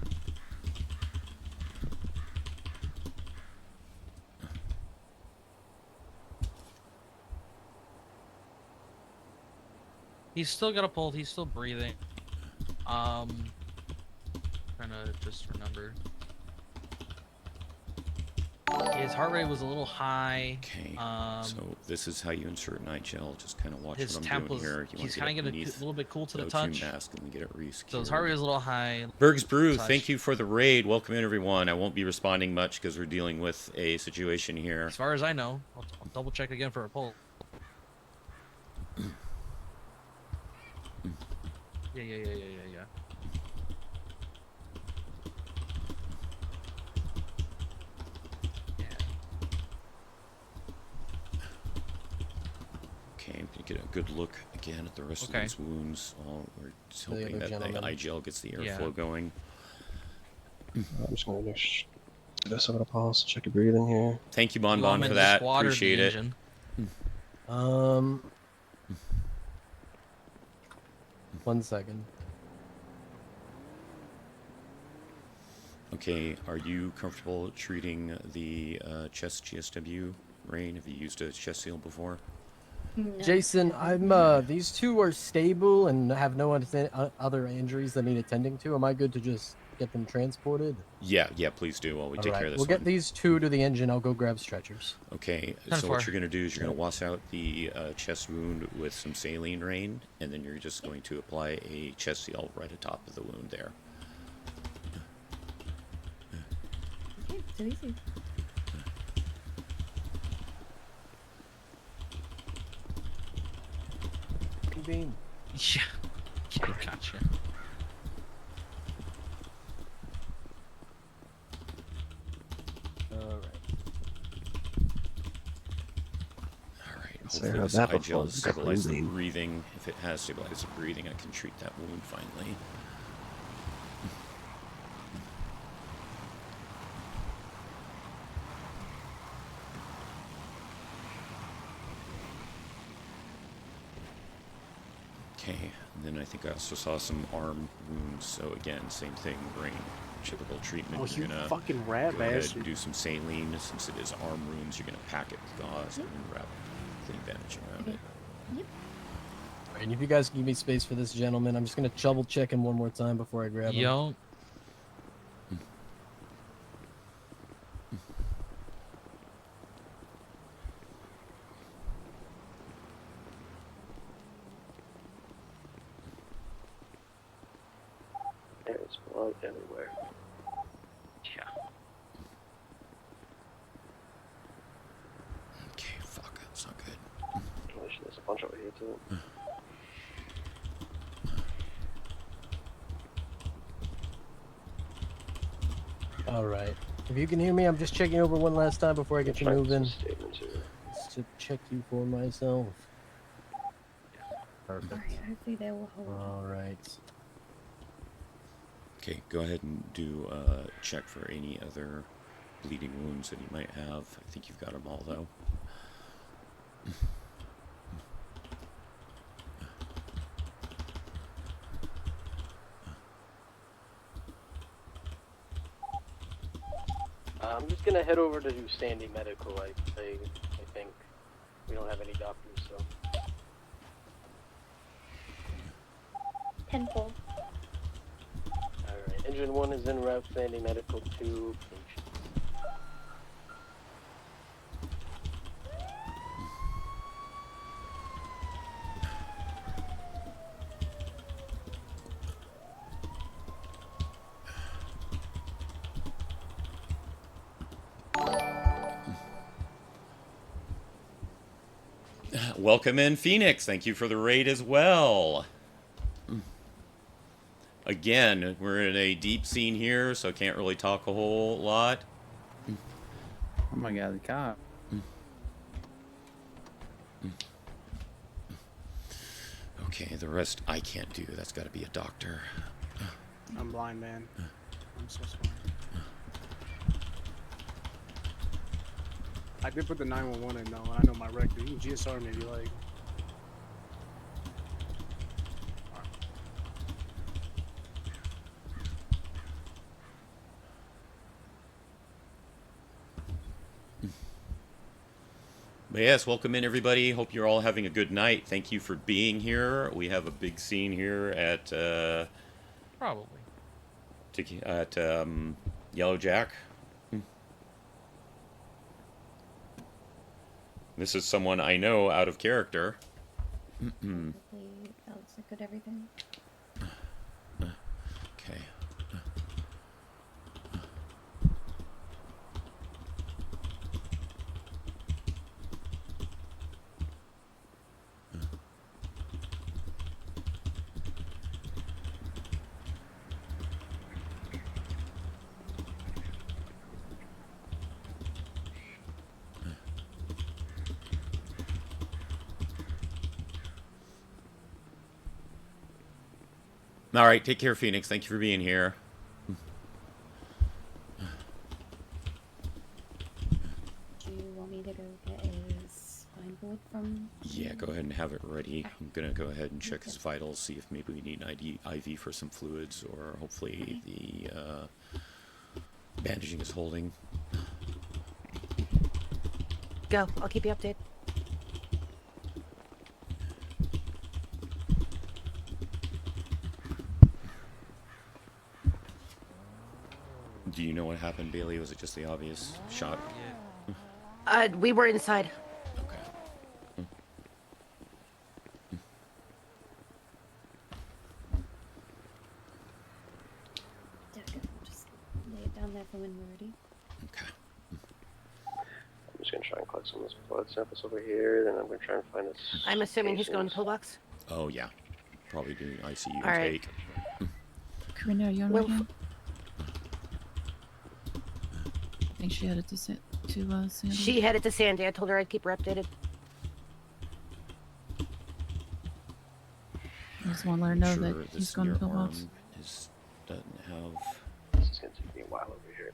He's still got a pulse. He's still breathing. Trying to just remember. His heart rate was a little high. Okay. So this is how you insert an eye gel. Just kind of watch His what I'm temp doing was. here. You He's want kind to of get getting a underneath little bit cool to the O2 touch. mask and get it re-secured. So his heart rate was a little high. Berg's Brew, touch. thank you for the raid. Welcome in, everyone. I won't be responding much because we're dealing with a situation here. As far as I know, I'll double check again for a pulse. Yeah. Okay, I'm gonna get a good look again at the rest of these wounds. We're just The hoping other that the gentleman. eye gel gets the airflow going. I'm just gonna do this. I'm gonna pause, check your breathing here. Thank you, You want Bon me for to just that. water the Appreciate it. engine? One second. Okay, are you comfortable treating the chest GSW, Rain? Have you used a chest seal before? No. Jason, I'm these two are stable and have no other injuries that need attending to. Am I good to just get them transported? Yeah, please do while we take care of this We'll one. get these two to the engine. I'll go grab stretchers. Okay, so what you're going to do is you're going to wash out the chest wound with some saline, Rain, and then you're just going to apply a chest seal right atop of the wound there. Okay, so easy. Beam. Yeah, gotcha. Hopefully hopefully heard this that eye before. gel has stabilized the Clean. breathing. If it has stabilized the breathing, I can treat that wound finally. Okay, and then I think I also saw some arm wounds. So again, same thing, brain, typical treatment. Oh, You're you gonna fucking rat go ahead bastard. and do some saline. Since it is arm wounds, you're gonna pack it with gauze and then wrap clean bandage around it. Alright, and if you guys give me space for this gentleman, I'm just gonna double check him one more time before I grab him. Yo. There's blood everywhere. Yeah. Okay, fuck, that's not good. Oh, shit, there's a bunch over here too. Alright. If you can hear me, I'm just checking over one last time before I get you Trying to moving. statements here. Just to check you for myself. Perfect. Alright, hopefully they will hold. Alright. Okay, go ahead and do a check for any other bleeding wounds that you might have. I think you've got them all, though. I'm just gonna head over to do Sandy Medical. I think we don't have any doctors, so. 10-4. Alright, engine 1 is en route, Sandy Medical 2. Welcome in, Phoenix. Thank you for the raid as well. Again, we're in a deep scene here, so can't really talk a whole lot. Oh my god, the cop. Okay, the rest I can't do. That's got to be a doctor. I'm blind, man. I'm so sorry. I did put the 911 in though, and I know my record. You can GSR me if you like. But yes, welcome in everybody. Hope you're all having a good night. Thank you for being here. We have a big scene here at Probably. Yellow Jack. This is someone I know out of character. Hopefully that looks like good everything. Okay. All right, take care, Phoenix. Thank you for being here. Do you want me to go get a spine board from? Yeah, go ahead and have it ready. I'm gonna go ahead and check his vitals, see if maybe we need an IV for some fluids, or hopefully the bandaging is holding. Go. I'll keep you updated. Do you know what happened, Bailey? Was it just the obvious shot? We were inside. Just lay it down there for when we're ready. I'm just gonna try and collect some of those blood samples over here, then I'm gonna try and find this. I'm assuming he's going to pillbox. Oh yeah, probably doing ICU All right. intake. Karina, are you on right now? I think she headed to Sandy. She headed to Sandy. I told her I'd keep her updated. just want to let her know that Sure, he's this going to near pillbox. arm doesn't have. This is gonna take me a while over here.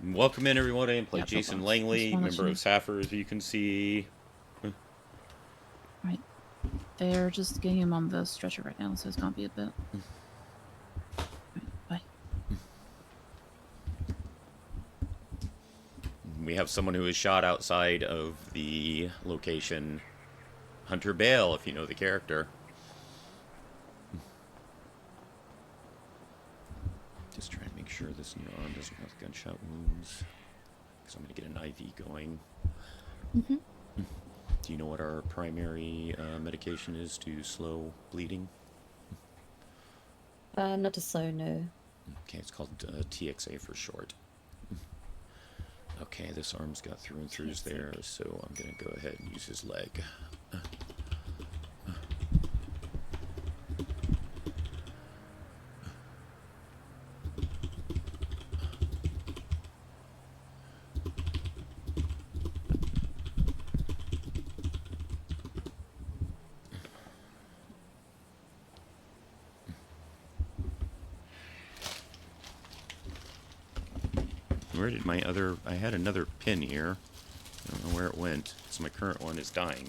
Welcome in, everyone. I play Yeah, Jason pillbox. Langley, Just wanna let member you of SAFR, as you can see. Right. They're just getting him on the stretcher right now, so it's going to be a bit. Right, bye. We have someone who was shot outside of the location. Hunter Bale, if you know the character. Just trying to make sure this new arm doesn't have gunshot wounds. Because I'm going to get an IV going. Mm-hmm. Do you know what our primary medication is to slow bleeding? Not to slow, no. Okay, it's called TXA for short. Okay, this arm's got through and throughs there, so I'm going to go ahead and use his leg. Where did my other... I had another pin here. I don't know where it went. So my current one is dying.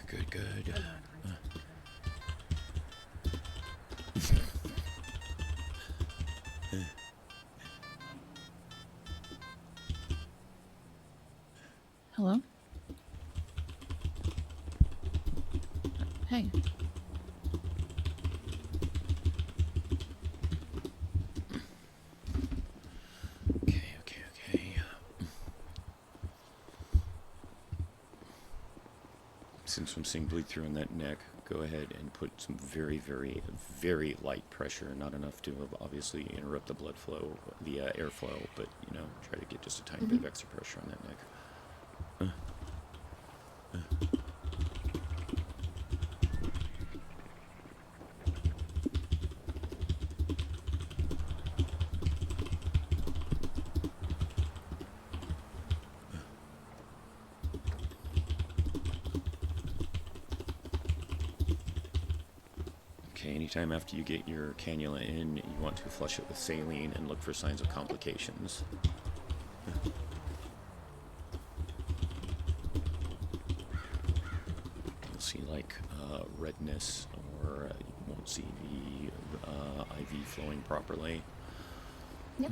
Okay, good. Hello? Hey. Okay. Since I'm seeing bleed through in that neck, go ahead and put some very, very, very light pressure. Not enough to obviously interrupt the blood flow, the airflow, but, you know, try to get just a tiny bit of extra pressure on that neck. Okay, anytime after you get your cannula in, you want to flush it with saline and look for signs of complications. You'll see like redness, or you won't see the IV flowing properly. Yep.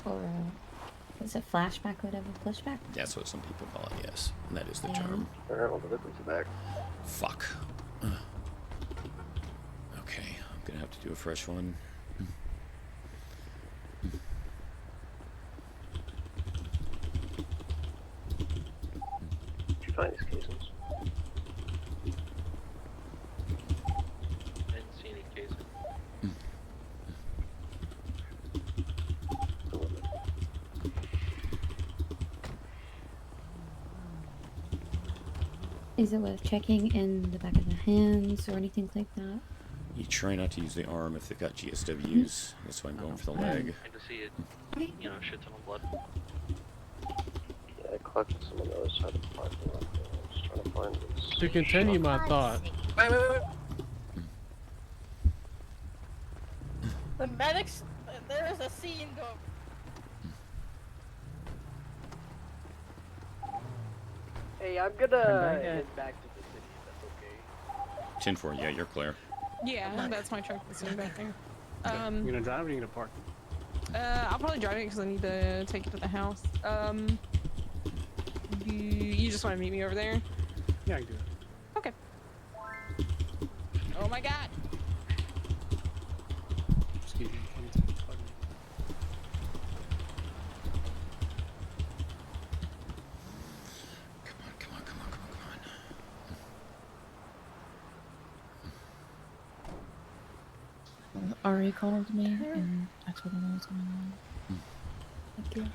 Or, is it flashback, whatever? Flashback? That's what some people call it, yes. And that is the Yeah. term. Alright, well, the liquids are back. Fuck. Okay, I'm gonna have to do a fresh one. Did you find these cases? Didn't see any cases. Is it worth checking in the back of the hands or anything like that? You try not to use the arm if they've got GSWs. That's why I'm going for the leg. I can see it, you know, shit ton of blood. Yeah, I collected some of those out of the parking lot. I'm just trying to find this. To continue my thought. Wait. The medics, there is a scene going. Hey, I'm gonna head back to the city, if that's okay. 10-4, yeah, you're clear. Yeah, that's my truck that's in back there. You gonna drive or you gonna park? I'll probably drive it because I need to take it to the house. You just want to meet me over there? Yeah, I can do it. Okay. Oh my god! Excuse me. Ari called me, and I told him what was going on. Thank you.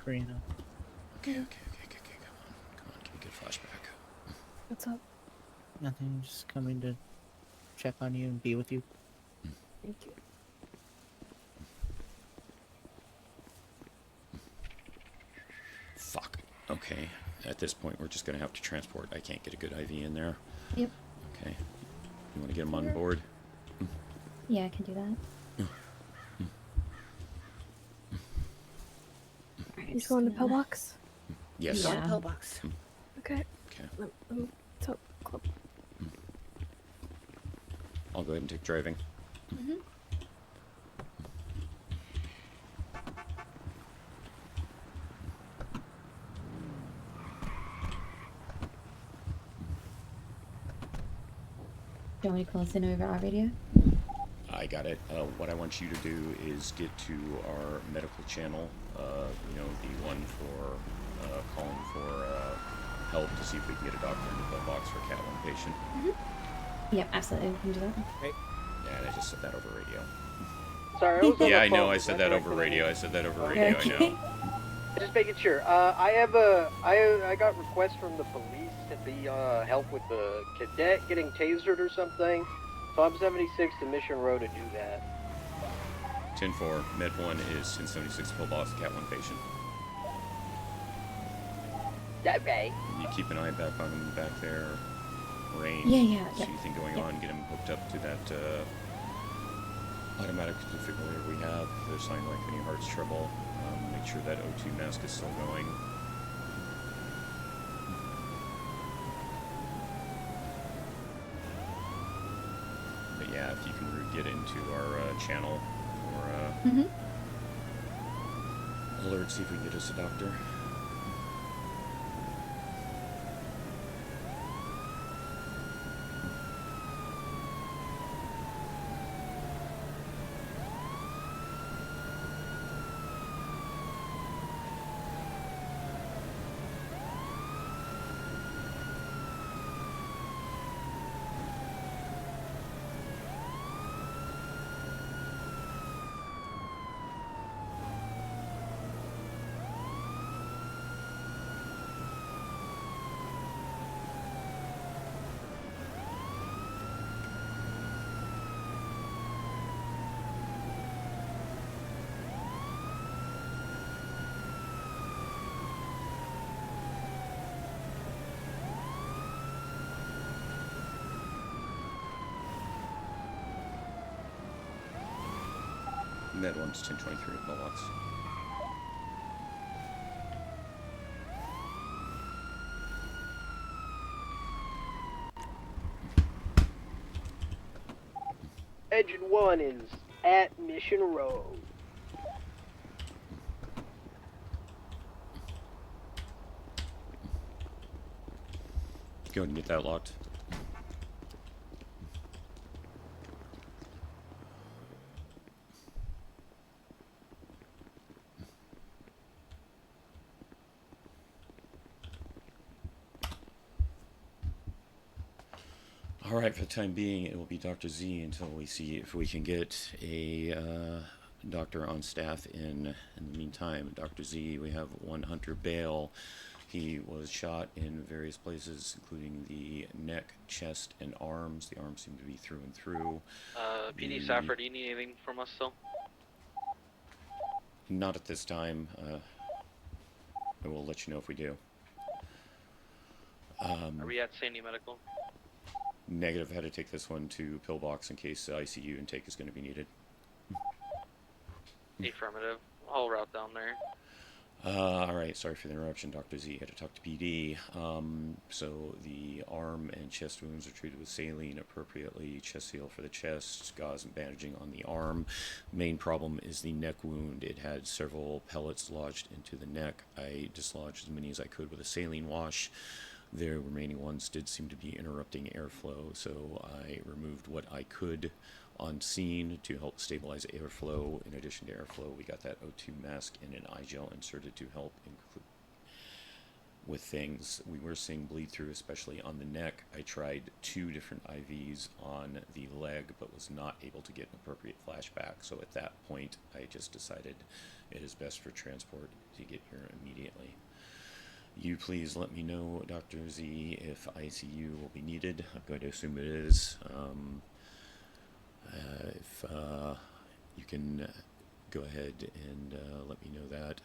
Karina. Okay, come on, give me a good flashback. What's up? Nothing, just coming to check on you and be with you. Thank you. Fuck. Okay, at this point we're just gonna have to transport. I can't get a good IV in there. Yep. Okay. You want to get him on board? Yeah, I can do that. He's going to pillbox? Yes. He's on the pillbox. Okay. Okay. So, club. I'll go ahead and take driving. Mm-hmm. Do you want me to close in over our radio? I got it. What I want you to do is get to our medical channel, you know, the one for calling for help to see if we can get a doctor in the pillbox for a Cat 1 patient. Mm-hmm. Yep, absolutely. We can do that. Great. Yeah, and I just said that over radio. Sorry, I was on Yeah, the I know. phone. I said that over radio. I said that over radio. I know. Just making sure. I got requests from the police to be help with the cadet getting tasered or something. So I'm 76 to Mission Road to do that. 10-4, Med 1 is 1076 pillbox, Cat 1 patient. Okay. You keep an eye back on him back there. Rain. Yeah. See anything going on? Get him hooked up to that automatic defibrillator we have. If there's sign like any heart's trouble, make sure that O2 mask is still going. But yeah, if you can get into our channel or alert, see if we can get us a doctor. Med 1's 1023 at Mohawks. Engine 1 is at Mission Road. Go ahead and get that locked. Alright, for the time being, it will be Dr. Z until we see if we can get a doctor on staff in the meantime. Dr. Z, we have one Hunter Bale. He was shot in various places, including the neck, chest, and arms. The arms seem to be through and through. PD Safford, do you need anything from us still? Not at this time. I will let you know if we do. Are we at Sandy Medical? Negative. Had to take this one to Pillbox in case ICU intake is going to be needed. Affirmative. I'll route down there. All right, sorry for the interruption, Dr. Z. Had to talk to PD. So the arm and chest wounds are treated with saline appropriately. Chest seal for the chest, gauze and bandaging on the arm. Main problem is the neck wound. It had several pellets lodged into the neck. I dislodged as many as I could with a saline wash. The remaining ones did seem to be interrupting airflow, so I removed what I could on scene to help stabilize airflow. In addition to airflow, we got that O2 mask and an eye gel inserted to help with things. We were seeing bleed through, especially on the neck. I tried 2 different IVs on the leg, but was not able to get an appropriate flashback. So at that point, I just decided it is best for transport to get here immediately. You please let me know, Dr. Z, if ICU will be needed. I'm going to assume it is. If you can go ahead and let me know that.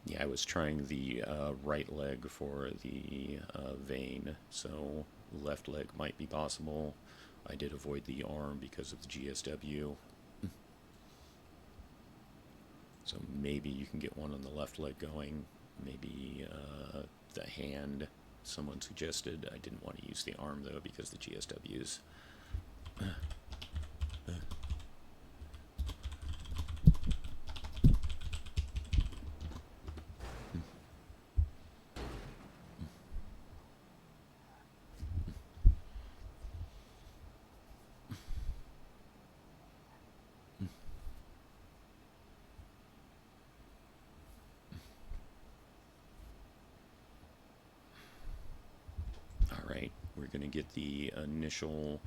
Yeah, I was trying the right leg for the vein, so left leg might be possible. I did avoid the arm because of the GSW. So maybe you can get one on the left leg going. Maybe the hand, someone suggested. I didn't want to use the arm, though, because the GSWs. We're going to get the initial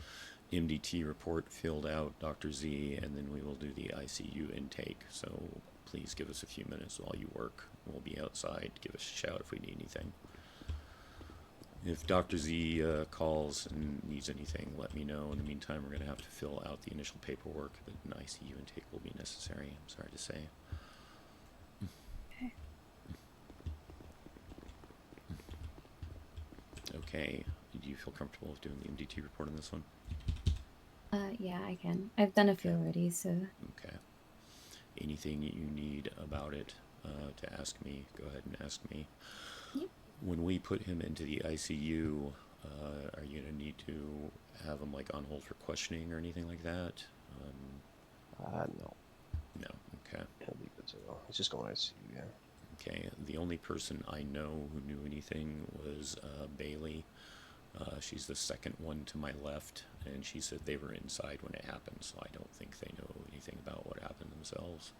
MDT report filled out, Dr. Z, and then we will do the ICU intake. So please give us a few minutes while you work. We'll be outside. Give us a shout if we need anything. If Dr. Z calls and needs anything, let me know. In the meantime, we're going to have to fill out the initial paperwork, but an ICU intake will be necessary, I'm sorry to say. Okay. Okay. Do you feel comfortable with doing the MDT report on this one? Yeah, I can. I've done a few already, so. Okay. Anything you need about it to ask me, go ahead and ask me. Yep. When we put him into the ICU, are you going to need to have him like on hold for questioning or anything like that? No. No. Okay. He'll be good to go. He's just going to ICU, yeah. Okay. The only person I know who knew anything was Bailey. She's the second one to my left, and she said they were inside when it happened, so I don't think they know anything about what happened themselves.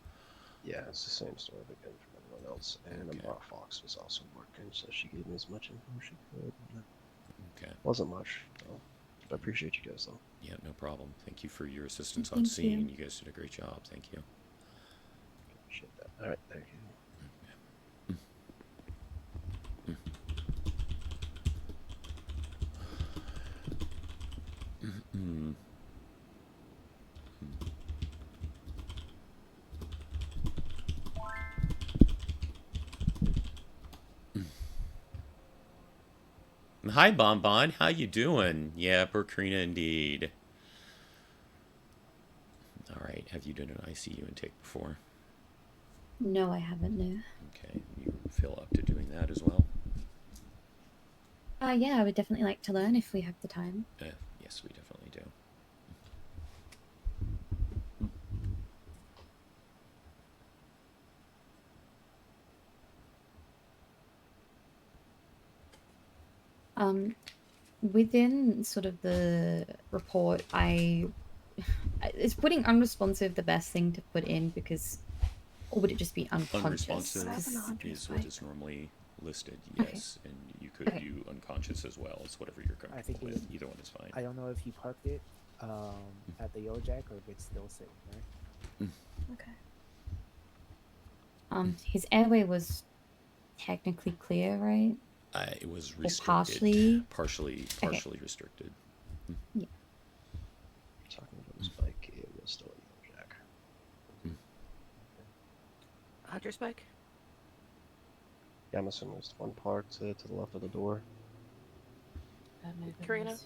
Yeah, it's the same story again from everyone else. And Okay. Amara Fox was also working, so she gave me as much info as she could. Okay. Wasn't much, so I appreciate you guys, though. Yeah, no problem. Thank you for your assistance on scene. You guys did a great job. Thank you. Appreciate that. All right, thank you. Hi, Bonbon. How you doing? Yeah, Burkrina indeed. All right. Have you done an ICU intake before? No, I haven't, no. Okay. You feel up to doing that as well? Yeah, I would definitely like to learn if we have the time. Yes, we definitely do. Within sort of the report, is putting unresponsive the best thing to put in because, or would it just be unconscious? Unresponsive is what is normally listed, yes, and you could do unconscious as well. It's whatever you're comfortable with. Either one is fine. I don't know if he parked it at the Yellow Jack or if it's still sitting there. Okay. His airway was technically clear, right? It was Or restricted. partially? Partially restricted. Yeah. Talking about his bike, it was still a Yellow Jack. Hunter's bike? Yeah, I'm assuming there's one parked to the left of the door. Karina,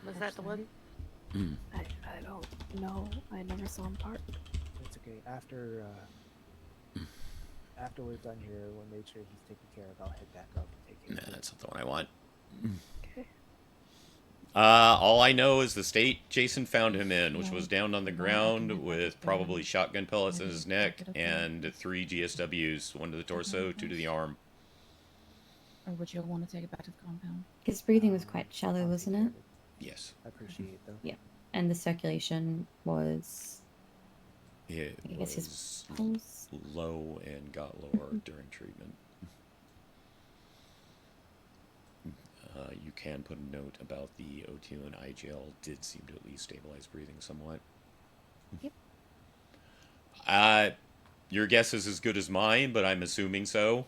was that the one? I don't know. I never saw him park. It's okay. After we're done here, we'll make sure he's taken care of. I'll head back up and take him. Nah, that's not the one I want. Okay. All I know is the state Jason found him in, which was down on the ground with probably shotgun pellets in his neck and 3 GSWs, 1 to the torso, 2 to the arm. Or would you want to take it back to the compound? His breathing was quite shallow, wasn't it? Yes. I appreciate it, though. Yeah. And the circulation was... It I guess his was pulse... low and got lower during treatment. You can put a note about the O2 and IGL did seem to at least stabilize breathing somewhat. Yep. Your guess is as good as mine, but I'm assuming so.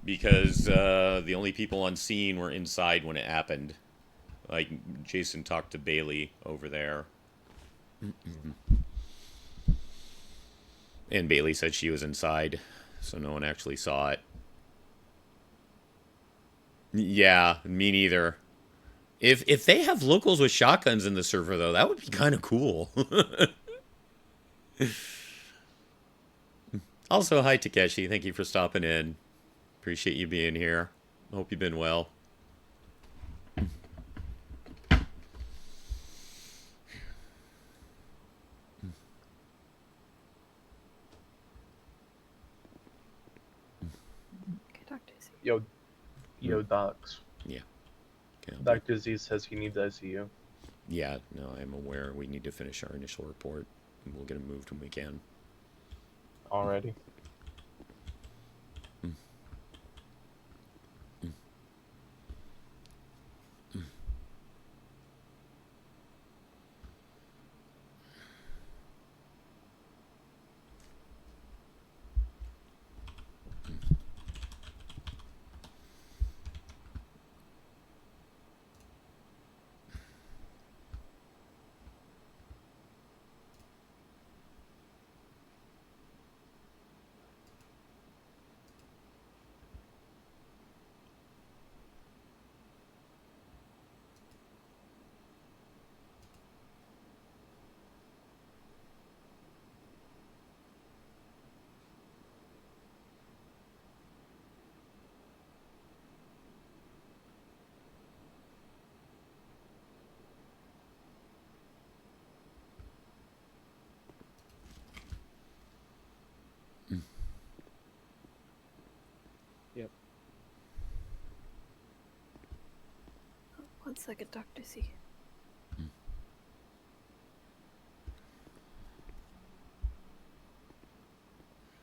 Because the only people on scene were inside when it happened. Like, Jason talked to Bailey over there. And Bailey said she was inside, so no one actually saw it. Yeah, me neither. If they have locals with shotguns in the server, though, that would be kind of cool. Also, hi Takeshi. Thank you for stopping in. Appreciate you being here. Hope you've been well. Yo, docs. Yeah. Dr. Z says he needs ICU. Yeah, no, I'm aware. We need to finish our initial report, and we'll get him moved when we can. Already. Yep. 1 second, Dr. Z.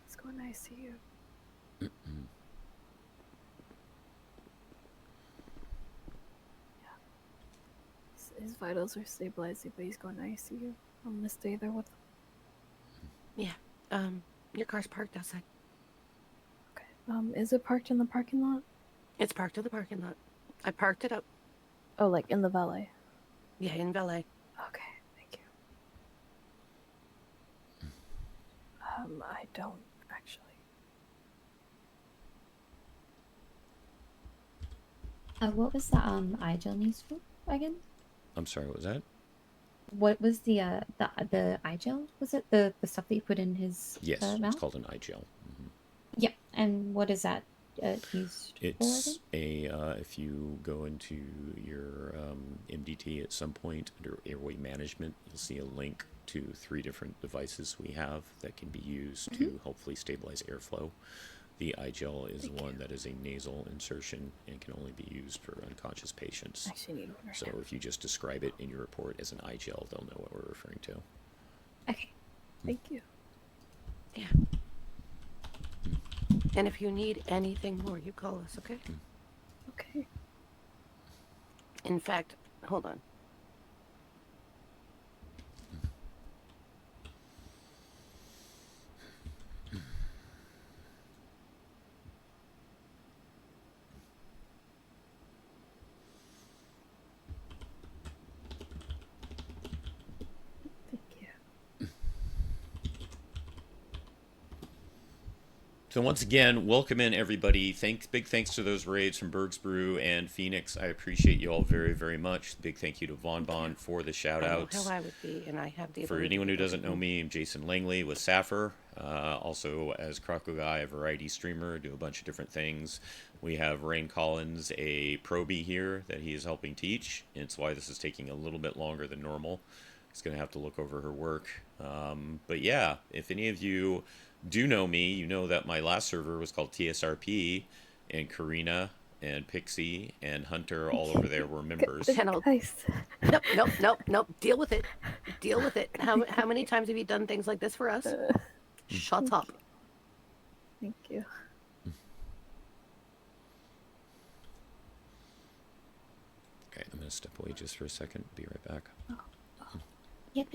He's going to ICU. His vitals are stabilizing, but he's going to ICU. I'm gonna stay there with him. Yeah. Your car's parked outside. Okay. Is it parked in the parking lot? It's parked in the parking lot. I parked it up. Oh, like in the valet. Yeah, in valet. Okay, thank you. I don't actually. What was the iGel news for again? I'm sorry, what was that? What was the iGel? Was it the stuff that you put in his Yes, mouth? it's called an iGel. Yep. And what is that used It's for? if you go into your MDT at some point under airway management, you'll see a link to 3 different devices we have that can be used to hopefully stabilize airflow. The iGel is one that is a nasal insertion and can only be used for unconscious patients. Actually need one right So now. if you just describe it in your report as an iGel, they'll know what we're referring to. Okay. Thank you. Yeah. And if you need anything more, you call us, okay? Okay. In fact, hold on. Thank you. So once again, welcome in everybody. Big thanks to those raids from Berg's Brew and Phoenix. I appreciate you all very, very much. Big thank you to Von Bon for the shout I know outs. how I would be, and I have the For ability anyone to who do doesn't know me, I'm Jason Langley with Sappher. Also as Croco Guy, a variety streamer, do a bunch of different things. We have Rain Collins, a probie here that he is helping teach. It's why this is taking a little bit longer than normal. He's going to have to look over her work. But yeah, if any of you do know me, you know that my last server was called TSRP, and Karina and Pixie and Hunter all over there were members. Nope. Deal with it. Deal with it. How many times have you done things like this for us? Shut up. Thank you. Okay, I'm going to step away just for a second. Be right back. Yep.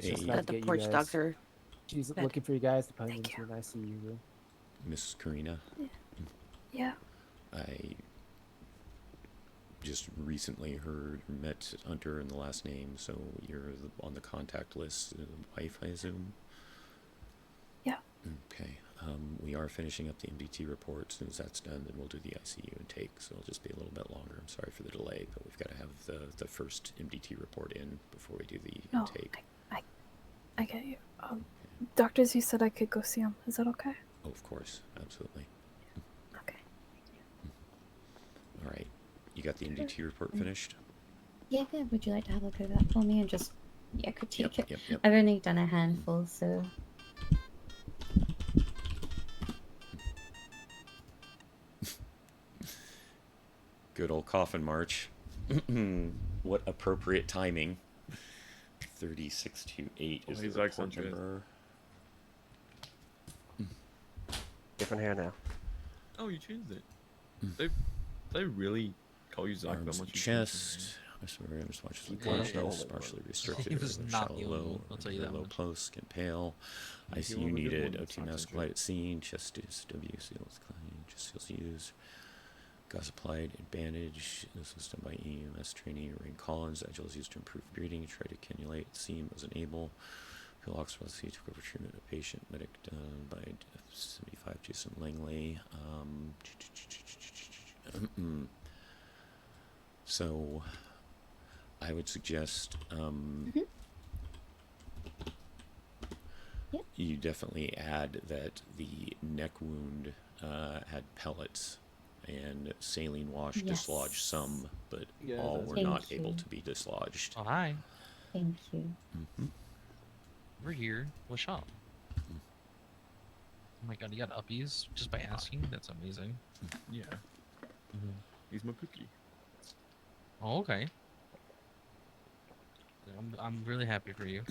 She's Hey. about to The get porch you guys. doctor. She's looking for you guys to put into an ICU room. Miss Karina. Yeah. I just recently met Hunter in the last name, so you're on the contact list. Wife, I assume? Yeah. Okay. We are finishing up the MDT report. As soon as that's done, then we'll do the ICU intake, so it'll just be a little bit longer. I'm sorry for the delay, but we've got to have the first MDT report in before we do the intake. I get you. Doctors, you said I could go see him. Is that okay? Oh, of course. Absolutely. Okay. All right. You got the MDT report finished? Yeah, good. Would you like to have a look over that for me and just critique it? Yep. I've only done a handful, so. Good old coffin march. What appropriate timing. 36 to 8 is the report number. Different hair now. Oh, you changed it. They really call you Zach that Arms much. and chest. Partially restricted. He was not the shallow only low. one, I'll tell you that Low much. close, skin pale. You ICU love a good needed. one, O2 mask applied at scene. Chest is W seals clean. Chest seals used. Gauze applied and bandage. This was done by EMS trainee Rain Collins. Agile is used to improve breathing. Tried to cannulate. Seam was unable. Phil Oxford took over treatment of patient. Medic done by 75 Jason Langley. So I would suggest you definitely add that the neck wound had pellets and saline wash dislodged some, but all were not able to be dislodged. Oh, hi. Thank you. We're here. What's up? Oh my god, you got uppies just by asking? That's amazing. Yeah. He's my cookie. Oh, okay. I'm really happy for you.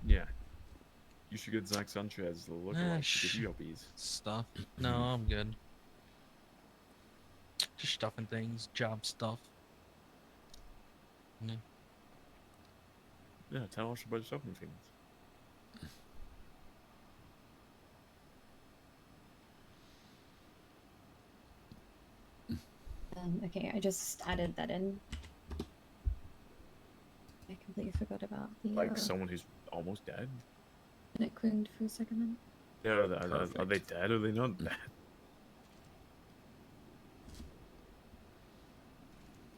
Yeah. You should get Zach Sanchez, the lookalike, to give you uppies. Stuff. No, I'm good. Just stuffing things, job stuff. Yeah, tell us about stuffing things. Okay, I just added that in. I completely forgot about the Like someone who's almost dead? neck wound for a second. Yeah, are they dead or are they not dead?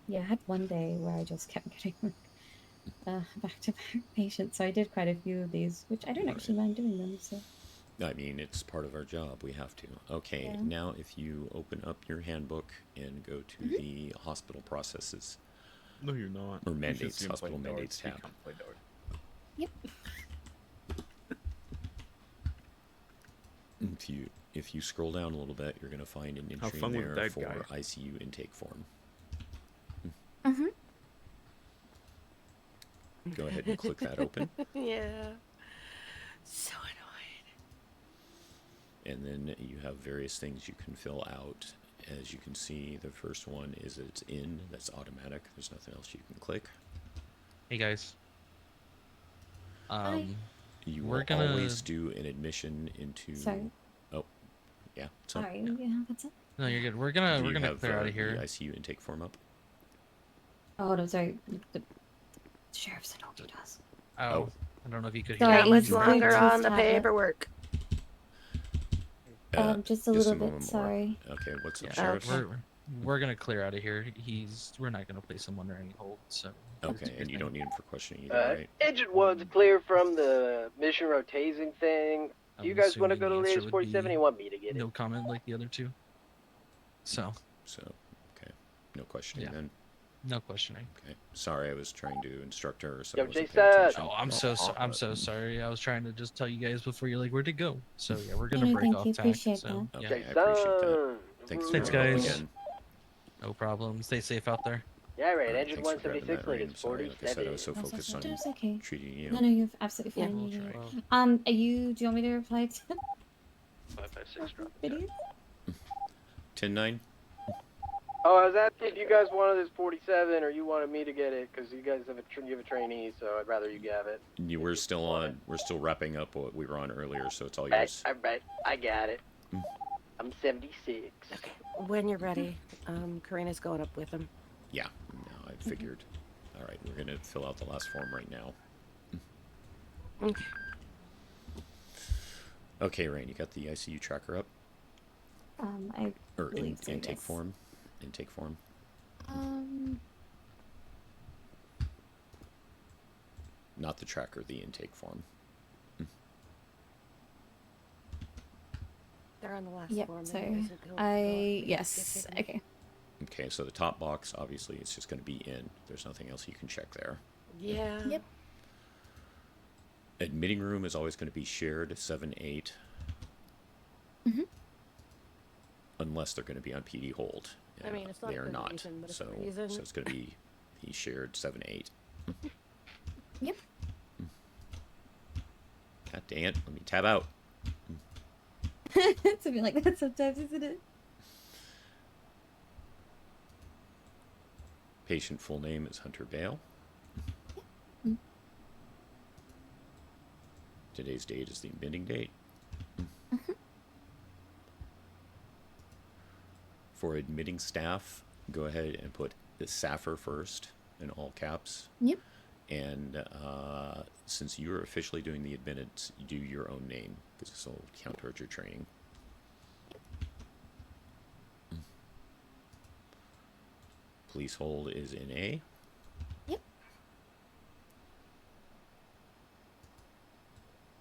Yeah, I had one day where I just kept getting back-to-back patients, so I did quite a few of these, which I don't actually mind doing them. So. I mean, it's part of our job. We have to. Okay, Yeah. now if you open up your handbook and go to the hospital processes. No, you're not. Or You should mandates, see him hospital play mandates darts. He tab. can't play darts. Yep. If you scroll down a little bit, you're going to find an Have entry fun in with there that for guy. ICU intake form. Go ahead and click that open. Yeah. So annoying. And then you have various things you can fill out. As you can see, the first one is that it's in. That's automatic. There's nothing else you can click. Hey guys. You we're will gonna always do an admission into. Sorry. Oh, yeah. So Sorry, yeah, that's it. No, you're good. We're do gonna you have, clear out of here. the ICU intake form up. Oh, no, sorry. The sheriff's in he does. Oh, I don't know if you could Sorry, hear me. Much longer on the paperwork. Just a little bit. Sorry. Okay, what's up, Yeah, Sheriff? we're gonna clear out of here. We're not gonna place him under any hold. So. Okay, and you don't need him for questioning either, right? Engine 1's clear from the mission rotating thing. Do you I'm guys want to assuming go to the answer Layers would 47 or be you want me to get it? No comment like the other two. So. Okay, no questioning then. No questioning. Okay, sorry, I was trying to instruct her, so I Yo, wasn't Jason! paying attention. Oh, I'm so sorry. I was trying to just tell you guys before you're like, where'd it go? So yeah, we're No, gonna no, break thank off you. tack. Appreciate So that. yeah. Okay, I appreciate that. Thanks for Thanks, your help guys. again. No problem. Stay safe out there. Yeah, right. Alright, Engine thanks for grabbing 176 that, Rain. Lincoln's Sorry, like I said, I was so That's focused on It's okay. treating you. No, no, you're absolutely Yeah, fine. we'll You try. do. Do you want me to reply to 556 drop. videos? 10-9? Oh, I was asking if you guys wanted this 47 or you wanted me to get it, because you guys have a trainee, so I'd rather you have it. We're still wrapping up what we were on earlier, so it's all Right, yours. alright, I got it. I'm 76. Okay, when you're ready, Karina's going up with him. Yeah, no, I figured. Alright, we're gonna fill out the last form right now. Okay. Okay, Rain, you got the ICU tracker up? I Or believe so, intake yes. form? Intake form? Not the tracker, the intake form. They're on the last Yep. form. So yes. Okay. Okay, so the top box, obviously, it's just going to be in. There's nothing else you can check there. Yeah. Yep. Admitting room is always going to be shared 7-8. Unless they're going to be on PD hold. I mean, it's not they a are good not. reason, but it's a So reason. it's going to be shared 7-8. Yep. God dang it! Let me tab out. It's something like that sometimes, isn't it? Patient full name is Hunter Bale. Today's date is the admitting date. For admitting staff, go ahead and put the SAFR first in all caps. Yep. And since you're officially doing the admittance, you do your own name because this will count towards your training. Police hold is in A. Yep.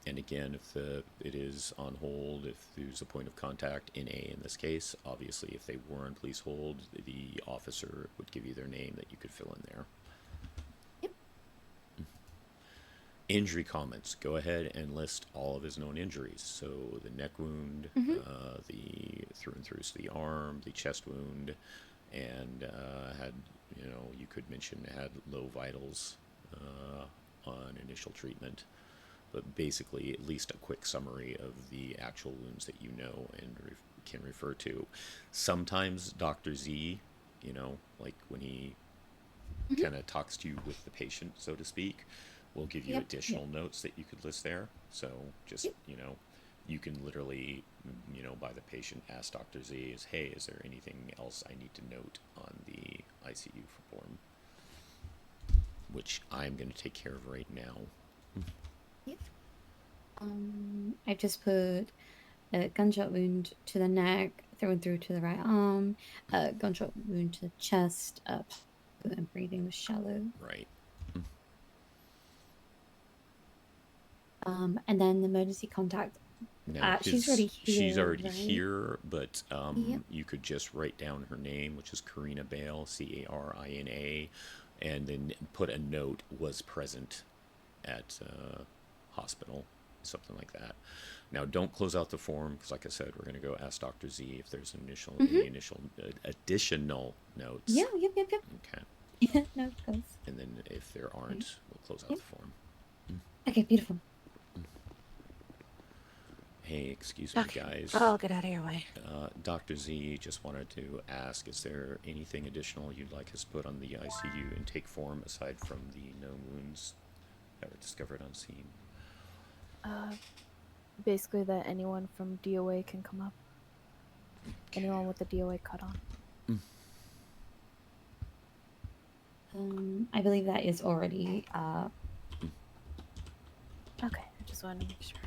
And again, if it is on hold, if there's a point of contact in A in this case, obviously if they were on police hold, the officer would give you their name that you could fill in there. Yep. Injury comments. Go ahead and list all of his known injuries. So the neck wound, the through and through to the arm, the chest wound, and had, you could mention had low vitals on initial treatment. But basically, at least a quick summary of the actual wounds that you know and can refer to. Sometimes Dr. Z, like when he kind of talks to you with the patient, so to speak, will give you additional notes that you could list there. So just, you can literally, by the patient, ask Dr. Z is, hey, is there anything else I need to note on the ICU form? Which I'm going to take care of right now. Yep. I just put a gunshot wound to the neck, through and through to the right arm, a gunshot wound to the chest, and breathing was shallow. Right. And then the emergency contact. Now, she's already here. She's already right? here, but Yep. you could just write down her name, which is Karina Bale, Carina, and then put a note, was present at hospital, something like that. Now, don't close out the form, because like I said, we're going to go ask Dr. Z if there's any additional notes. Yep. Okay. Yeah, no, of course. And then if there aren't, we'll close out the form. Okay, beautiful. Hey, excuse me, guys. I'll get out of your way. Dr. Z just wanted to ask, is there anything additional you'd like us to put on the ICU intake form aside from the known wounds that were discovered on scene? Basically that anyone from DOA can come up. Anyone with the DOA cut on. I believe that is already Okay, I just wanted to make sure.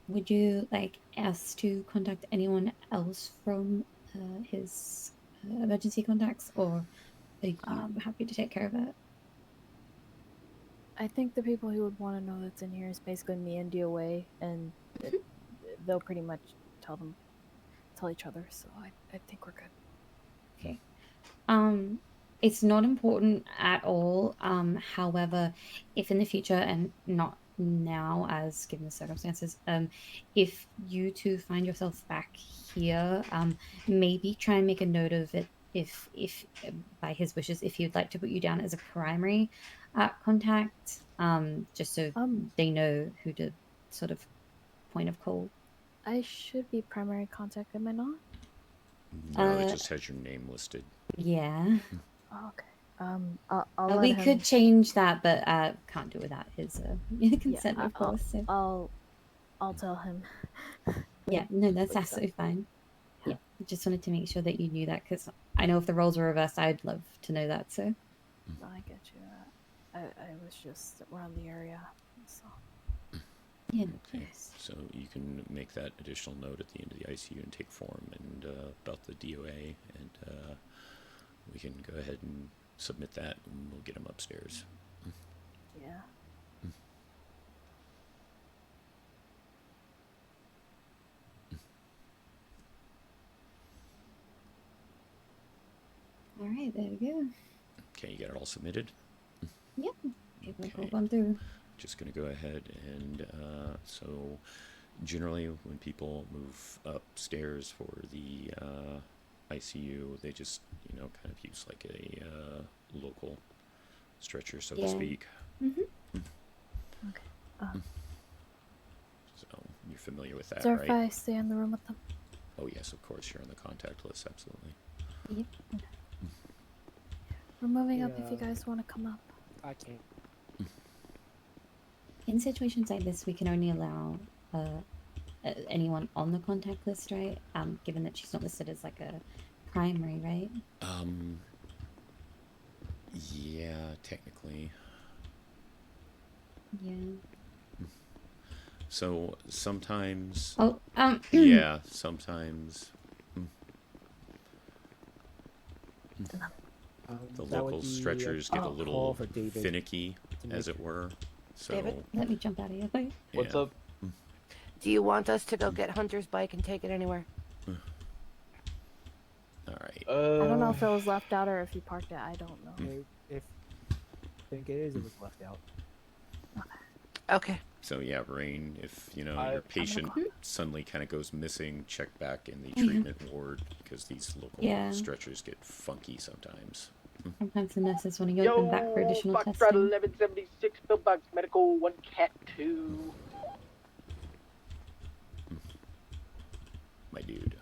would you like us to contact anyone else from his emergency contacts, or are you happy to take care of it? I think the people who would want to know that's in here is basically me and DOA, and they'll pretty much tell each other. So I think we're good. Okay. It's not important at all. However, if in the future, and not now as given the circumstances, if you two find yourself back here, maybe try and make a note of it if by his wishes, if he'd like to put you down as a primary contact, just so they know who to sort of point of call. I should be primary contact, am I not? No, it just has your name listed. Yeah. Oh, okay. I'll let We him... could change that, but can't do it without his consent, yeah, of course. So. I'll tell him. Yeah, no, that's absolutely fine. Yeah, I just wanted to make sure that you knew that, because I know if the roles were reversed, I'd love to know that. So. No, I get you. I was just around the area, so. Yeah. Okay, so you can make that additional note at the end of the ICU and take form and about the DOA, and we can go ahead and submit that, and we'll get them upstairs. Yeah. All right, there we go. Okay, you got it all submitted? Yep. Okay. We'll run through. Just going to go ahead and so generally when people move upstairs for the ICU, they just, you know, kind of use like a local stretcher, so to speak. Okay. So you're familiar with that, Is there right? if I stay in the room with them? Oh yes, of course, you're on the contact list, absolutely. Yep. We're moving up if you guys want to come up. I can't. In situations like this, we can only allow anyone on the contact list, right? Given that she's not listed as like a primary, right? Yeah, technically. Yeah. So sometimes. Oh, yeah, sometimes. The local stretchers get a little finicky, as it were. So. David? Let me jump out of here. What's up? Do you want us to go get Hunter's bike and take it anywhere? All right. I don't know if it was left out or if he parked it. I don't know. If I think it is, it was left out. Okay. So yeah, Rain, if you know I'm your patient suddenly kind of goes missing, check back in the treatment ward, because these local stretchers get funky sometimes. Sometimes the nurses want to yank them back for additional Foxtrot testing. 1176, Pillbox Medical, 1 Cat 2. My dude.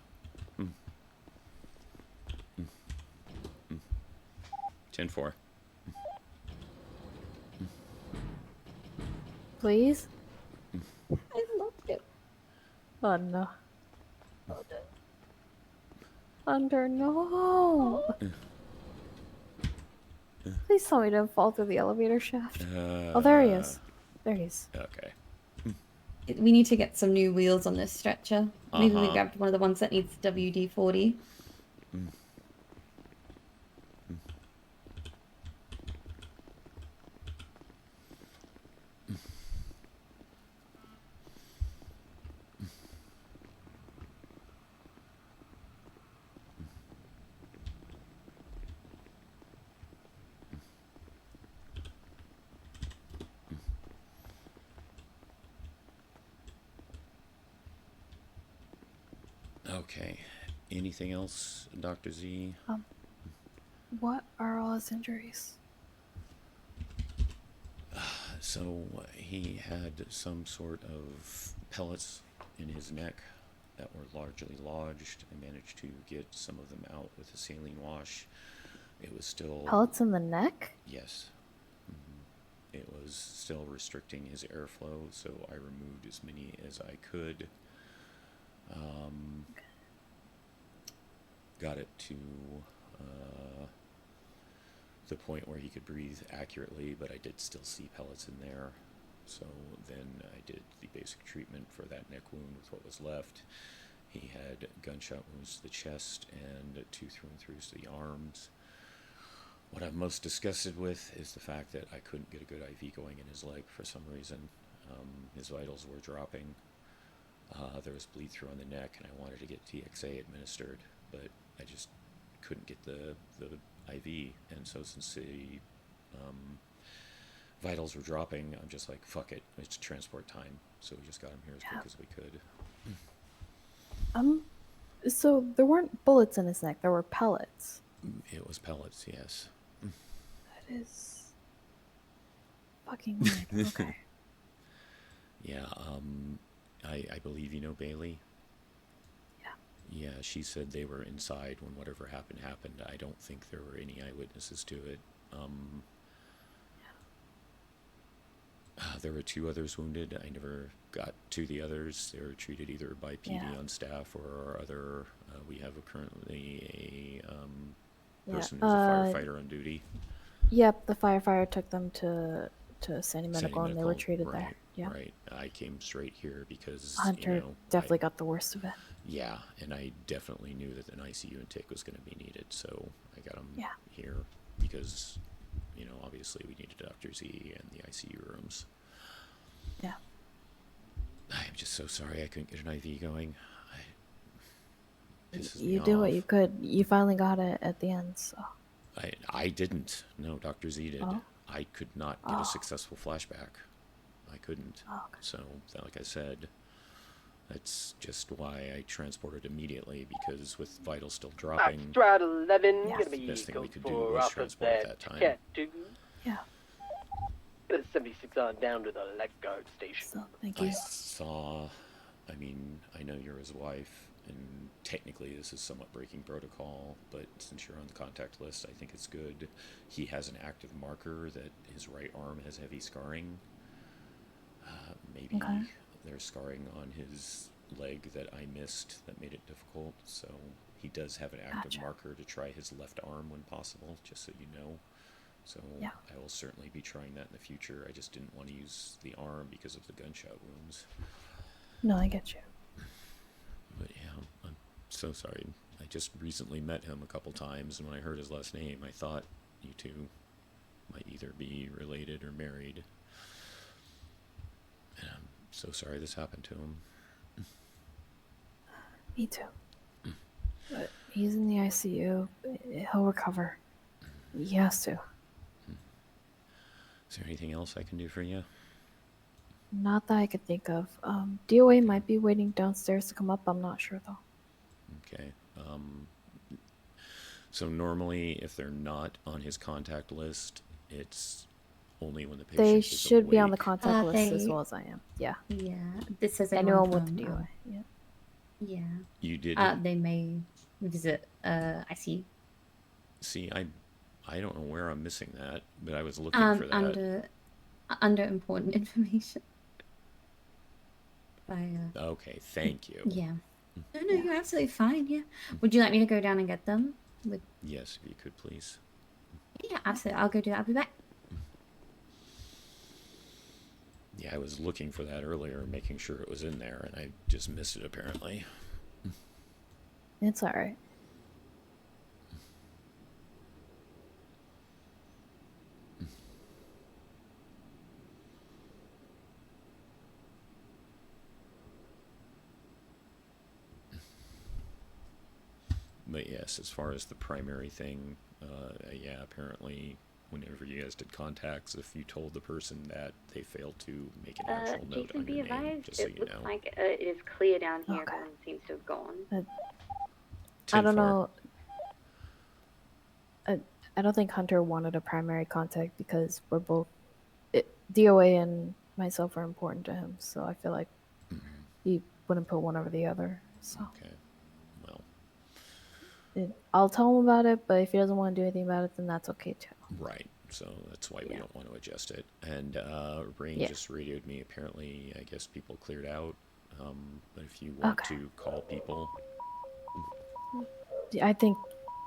10-4. Please? I loved it. Oh no. Hunter, no! Please tell me to fall through the elevator shaft. Oh, there he is. There he is. Okay. We need to get some new wheels on this stretcher. Maybe we grabbed one of the ones that needs WD-40. Okay. Anything else, Dr. Z? What are all his injuries? So he had some sort of pellets in his neck that were largely lodged. I managed to get some of them out with a saline wash. It was still... Pellets in the neck? Yes. It was still restricting his airflow, so I removed as many as I could. Got it to the point where he could breathe accurately, but I did still see pellets in there. So then I did the basic treatment for that neck wound with what was left. He had gunshot wounds to the chest and 2 through-and-throughs to the arms. What I'm most disgusted with is the fact that I couldn't get a good IV going in his leg for some reason. His vitals were dropping. There was bleed through on the neck, and I wanted to get TXA administered, but I just couldn't get the IV. And so since the vitals were dropping, I'm just like, fuck it, it's transport time. So we just got him here as quick as we could. So there weren't bullets in his neck. There were pellets. It was pellets, yes. That is fucking weird. Okay. Yeah, I believe you know Bailey? Yeah. Yeah, she said they were inside when whatever happened. I don't think there were any eyewitnesses to it. There were 2 others wounded. I never got to the others. They were treated either by PD on staff or other. We have currently a person who's a firefighter on duty. Yep, the firefighter took them to Sandy Medical, and they were treated right, there. Yeah. Right. I came straight here because Hunter definitely got the worst of it. Yeah, and I definitely knew that an ICU intake was going to be needed, so I got him here because, obviously we needed Dr. Z and the ICU rooms. Yeah. I'm just so sorry I couldn't get an IV going. You did what you could. You finally got it at the end, so. I didn't. No, Dr. Z did. Oh. I could not get a successful flashback. I couldn't. Oh, okay. So, like I said, that's just why I transported immediately, because with vitals still dropping, Stride 11, Yeah. gonna be the best thing we could do for was off of transport at that time. Cat 2. Yeah. Get a 76 on down to the leg guard station. So, thank you. I know you're his wife, and technically this is somewhat breaking protocol, but since you're on the contact list, I think it's good. He has an active marker that his right arm has heavy scarring. Maybe there's scarring on his leg that I missed that made it difficult, so he does have an active marker to try his left arm when possible, just so you know. So I will certainly be trying that in the future. I just didn't want to use the arm because of the gunshot wounds. No, I get you. But yeah, I'm so sorry. I just recently met him a couple times, and when I heard his last name, I thought you two might either be related or married. And I'm so sorry this happened to him. Me too. But he's in the ICU. He'll recover. He has to. Is there anything else I can do for you? Not that I could think of. DOA might be waiting downstairs to come up. I'm not sure though. Okay. So normally, if they're not on his contact list, it's only when the patient They is should be on the awake. contact list as well as I am. Yeah. Yeah. This is anyone with the DOA. Yeah. Yeah. You did. They may visit ICU. See, I don't know where I'm missing that, but I was looking for that. Under important information. Okay, thank you. Yeah. No, you're absolutely fine. Yeah. Would you like me to go down and get them? Yes, if you could, please. Yeah, absolutely. I'll go do that. I'll be back. Yeah, I was looking for that earlier, making sure it was in there, and I just missed it apparently. It's alright. But yes, as far as the primary thing, yeah, apparently whenever you guys did contacts, if you told the person that, they failed to make an actual note on your name, just so it you looks know. like it is clear down here. No one seems to have gone. I don't know. I don't think Hunter wanted a primary contact because we're both DOA and myself are important to him, so I feel like he wouldn't put one over the other. So okay, well, I'll tell him about it, but if he doesn't want to do anything about it, then that's okay too. Right. So that's why we don't want to adjust it. And Rain just radioed me. Apparently, I guess people cleared out. But if you want to call people, I think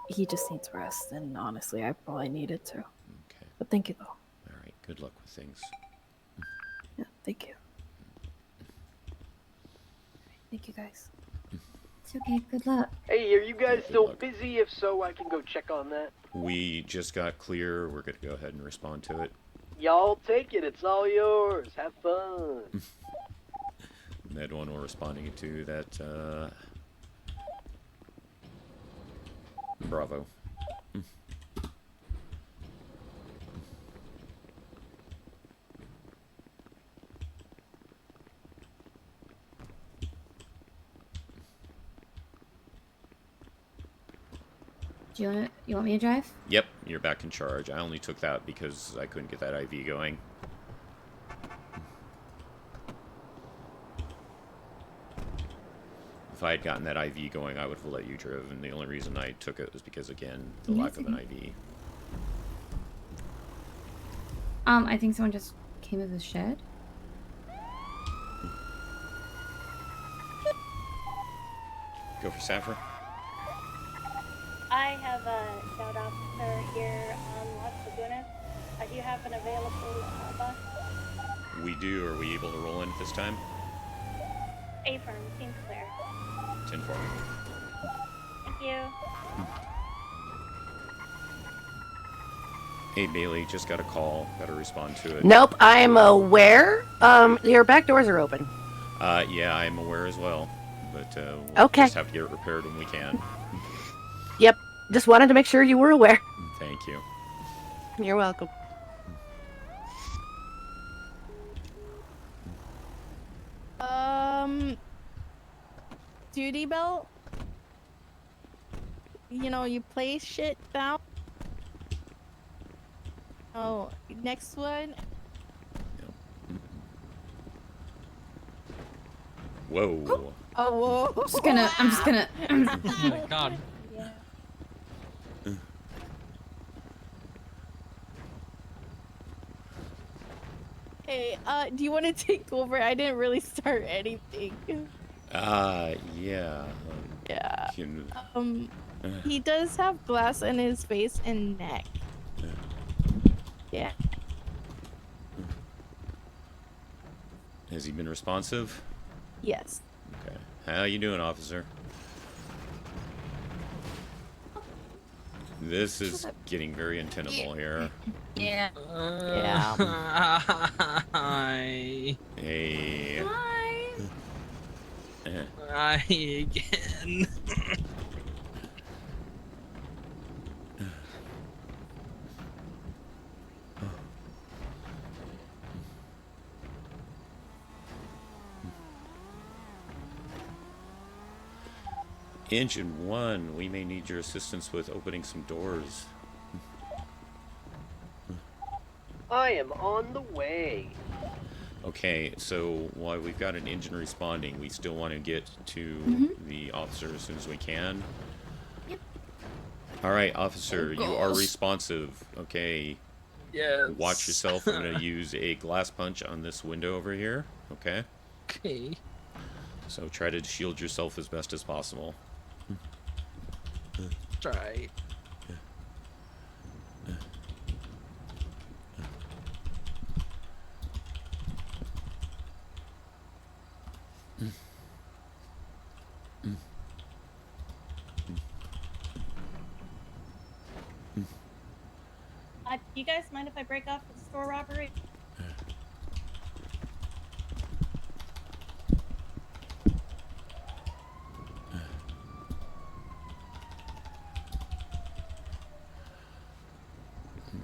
he just needs rest, and honestly, I probably needed to. Okay. But thank you though. All right. Good luck with things. Yeah. Thank you. Thank you, guys. It's okay. Good luck. Hey, are you guys Good still luck. busy? If so, I can go check on that. We just got clear. We're going to go ahead and respond to it. Y'all take it. It's all yours. Have fun. Med 1 we're responding to that, Bravo. Do you want me to drive? Yep, you're back in charge. I only took that because I couldn't get that IV going. If I had gotten that IV going, I would have let you drive, and the only reason I took it was because, again, the lack of an IV. I think someone just came in the shed. Go for Saffron. I have a scout officer here on Las Lagunas. Do you have an available bus? We do. Are we able to roll in at this time? A-firm, seems clear. 10-4. Thank you. Hey, Bailey, just got a call. Got to respond to it. Nope, I'm aware. Your back doors are open. Yeah, I'm aware as well. But we'll Okay. just have to get it repaired when we can. Yep, just wanted to make sure you were aware. Thank you. You're welcome. Duty belt. You know, you place shit down. Oh, next one. Whoa. Oh, whoa. I'm just gonna. Oh my god. Hey, do you want to take over? I didn't really start anything. Yeah. Yeah. Can, He does have glass in his face and neck. Yeah. has he been responsive? Yes. Okay. How you doing, officer? This is getting very untenable here. Yeah. Hi. Hey. Hi. Hi again. Engine 1, we may need your assistance with opening some doors. I am on the way. Okay, so while we've got an engine responding, we still want to get to the officer as soon as we can. Yep. Alright, officer, you are responsive. Okay. Yes. Watch yourself. I'm going to use a glass punch on this window over here. Okay? Okay. So try to shield yourself as best as possible. Try. Do you guys mind if I break off the store robbery?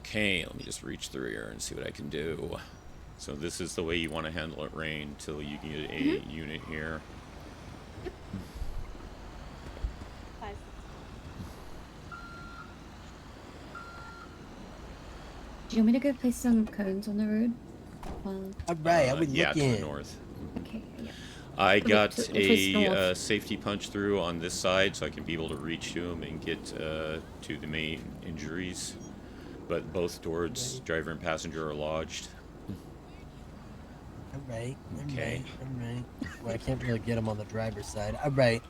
Okay, let me just reach through here and see what I can do. So this is the way you want to handle it, Rain, until you get a unit here. Do you want me to go place some cones on the road? Alright, I was Yeah, to looking. the north. Okay, yeah. I got face north. a safety punch through on this side, so I can be able to reach to him and get to the main injuries. But both doors, driver and passenger, are lodged. Alright, Okay. alright. Well, I can't really get him on the driver's side. Alright.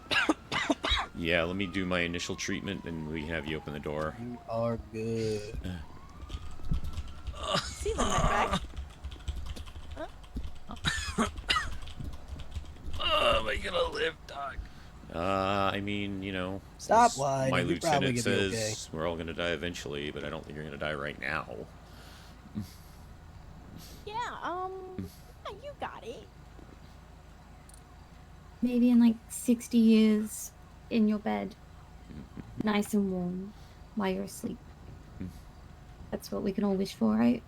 Yeah, let me do my initial treatment, and we can have you open the door. You are good. See them right back. gonna live, Doc? I mean, you know, Stop as whining, my you're probably lieutenant gonna be says we're all gonna die eventually, but I don't think you're gonna die right now. Yeah, yeah, you got it. Maybe in like 60 years in your bed, nice and warm while you're asleep. That's what we can all wish for, right?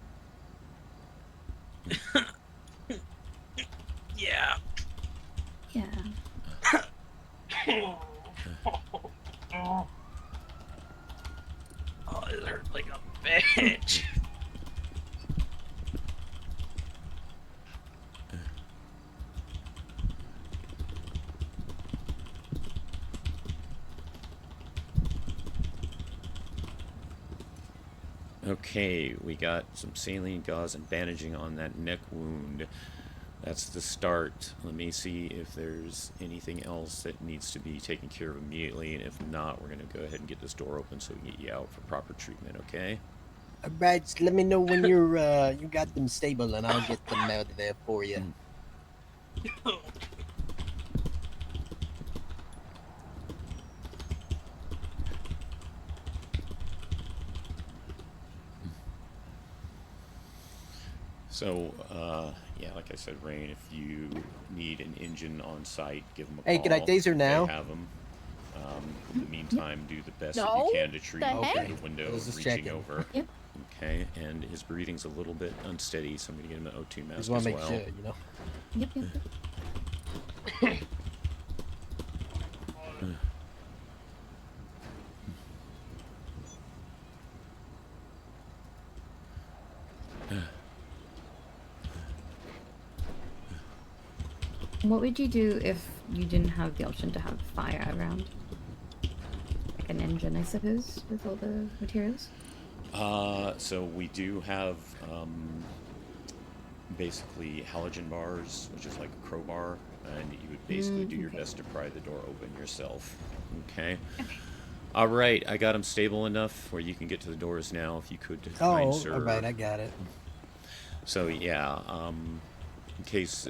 Yeah. Yeah. Oh, it hurt like a bitch. Okay, we got some saline gauze and bandaging on that neck wound. That's the start. Let me see if there's anything else that needs to be taken care of immediately, and if not, we're gonna go ahead and get this door open so we can get you out for proper treatment, okay? Alright, just let me know when you're you got them stable and I'll get them out of there for you. So, yeah, like I said, Rain, if you need an engine on site, give them a call. Hey, can I taser now? They have them. In the meantime, do the best that No, you can to treat the him heck? through the window, I was just reaching checking. over. Yep. Okay, and his breathing's a little bit unsteady, so I'm going to get him an O2 mask Just want as to make well. sure, you know. Yep, yep, yep. What would you do if you didn't have the option to have fire around? Like an engine, I suppose, with all the materials? So we do have basically halogen bars, which is like a crowbar, and you would basically do your okay. best to pry the door open yourself. Okay. All right, I got him stable enough where you can get to the doors now. If you could, kind Oh, sir. alright, I got it. So yeah, in case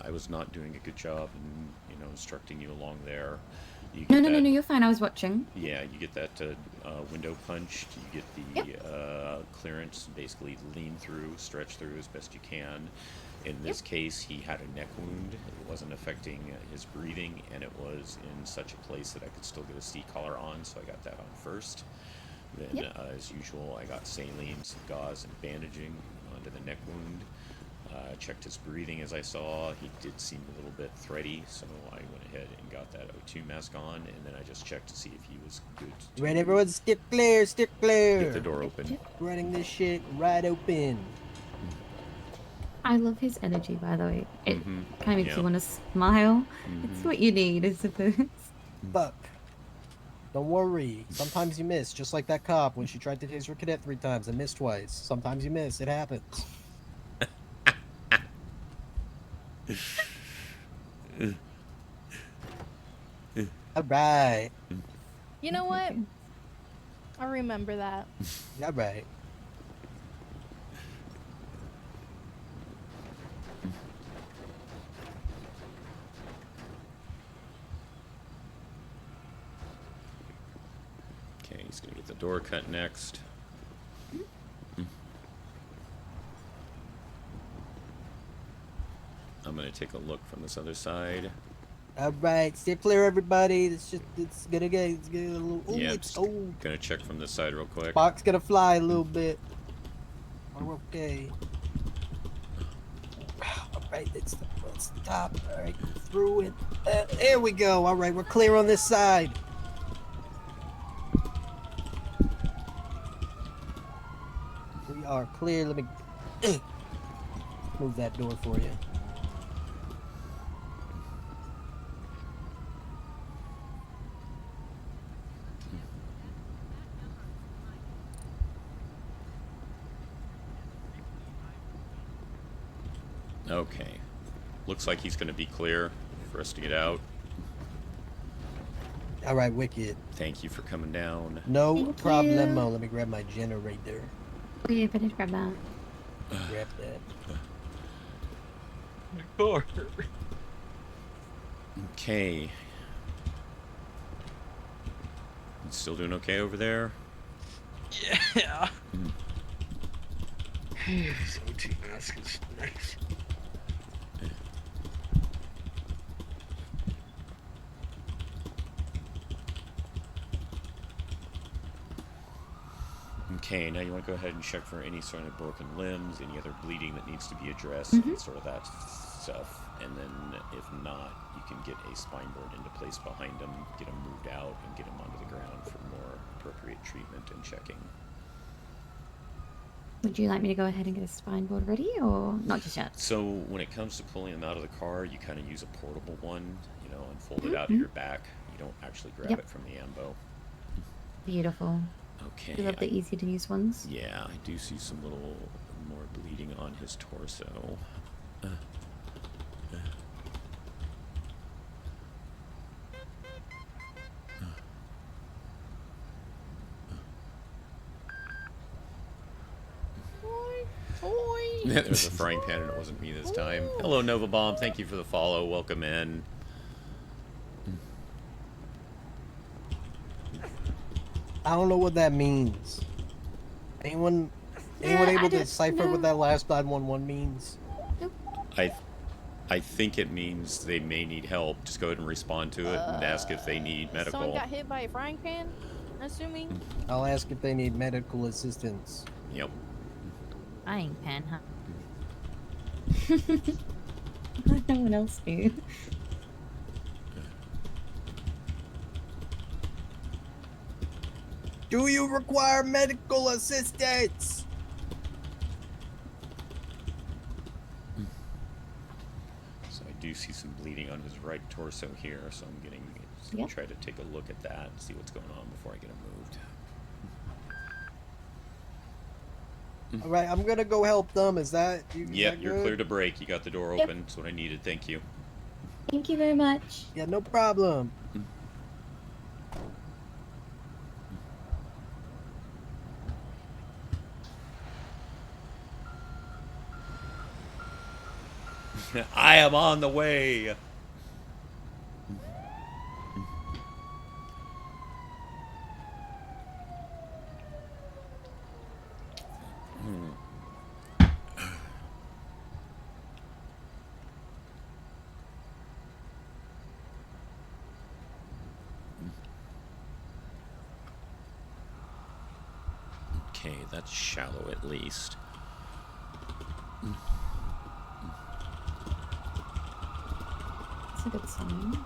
I was not doing a good job in, you know, instructing you along there, you get No, you're fine. I was watching. Yeah, you get that window punched. You get the clearance, basically lean through, stretch through as best you can. In this case, he had a neck wound. It wasn't affecting his breathing, and it was in such a place that I could still get a seat collar on, so I got that on first. Then, as usual, I got saline, some gauze, and bandaging onto the neck wound. Checked his breathing as I saw. He did seem a little bit thready, so I went ahead and got that O2 mask on, and then I just checked to see if he was good to Right, everyone, stick clear, stick clear. get the door open. Running this shit right open. I love his energy, by the way. It kind of makes Yeah. you want to smile. It's what you need, I suppose. Fuck. Don't worry. Sometimes you miss, just like that cop when she tried to taser a cadet 3 times and missed twice. Sometimes you miss. It happens. Alright. You know what? I'll remember that. Alright. Okay, he's gonna get the door cut next. I'm gonna take a look from this other side. Alright, stay clear, everybody. It's gonna get a little. Ooh, Yeah, it's just gonna check from this side real quick. Spark's gonna fly a little bit. We're okay. Alright, let's stop. Alright, through it. There we go. Alright, we're clear on this side. We are clear. Let me move that door for you. Okay. Looks like he's gonna be clear for us to get out. Alright, wicked. Thank you for coming down. No Thank problemo. you. Let me grab my generator. Yeah, better grab that. Grab that. My car. Okay. You still doing okay over there? Yeah. This OT mask is nice. Okay, now you want to go ahead and check for any sort of broken limbs, any other bleeding that needs to be addressed, Mhm. sort of that stuff. And then, if not, you can get a spine board into place behind them, get them moved out, and get them onto the ground for more appropriate treatment and checking. Would you like me to go ahead and get a spine board ready, or not just yet? So, when it comes to pulling them out of the car, you kind of use a portable one, you know, and fold it out of your back. You don't actually grab Yep. it from the ambo. Beautiful. Okay. You love the easy to use ones. Yeah, I do see some little more bleeding on his torso. There was a frying pan and it wasn't me this time. Hello, Nova Bomb. Thank you for the follow. Welcome in. I don't know what that means. Anyone able to decipher what that last 911 means? I think it means they may need help. Just go ahead and respond to it and ask if they need medical. Someone got hit by a frying pan, assuming. I'll ask if they need medical assistance. Yep. Frying pan, huh? No one else knew. Do you require medical assistance? So I do see some bleeding on his right torso here, so I'm getting Yep. try to take a look at that and see what's going on before I get him moved. All right, I'm gonna go help them. Is that you? Yep, you're clear to break. You got the door Yep. open. That's what I needed. Thank you. Thank you very much. Yeah, no problem. I am on the way. Okay, that's shallow at least. That's a good sign.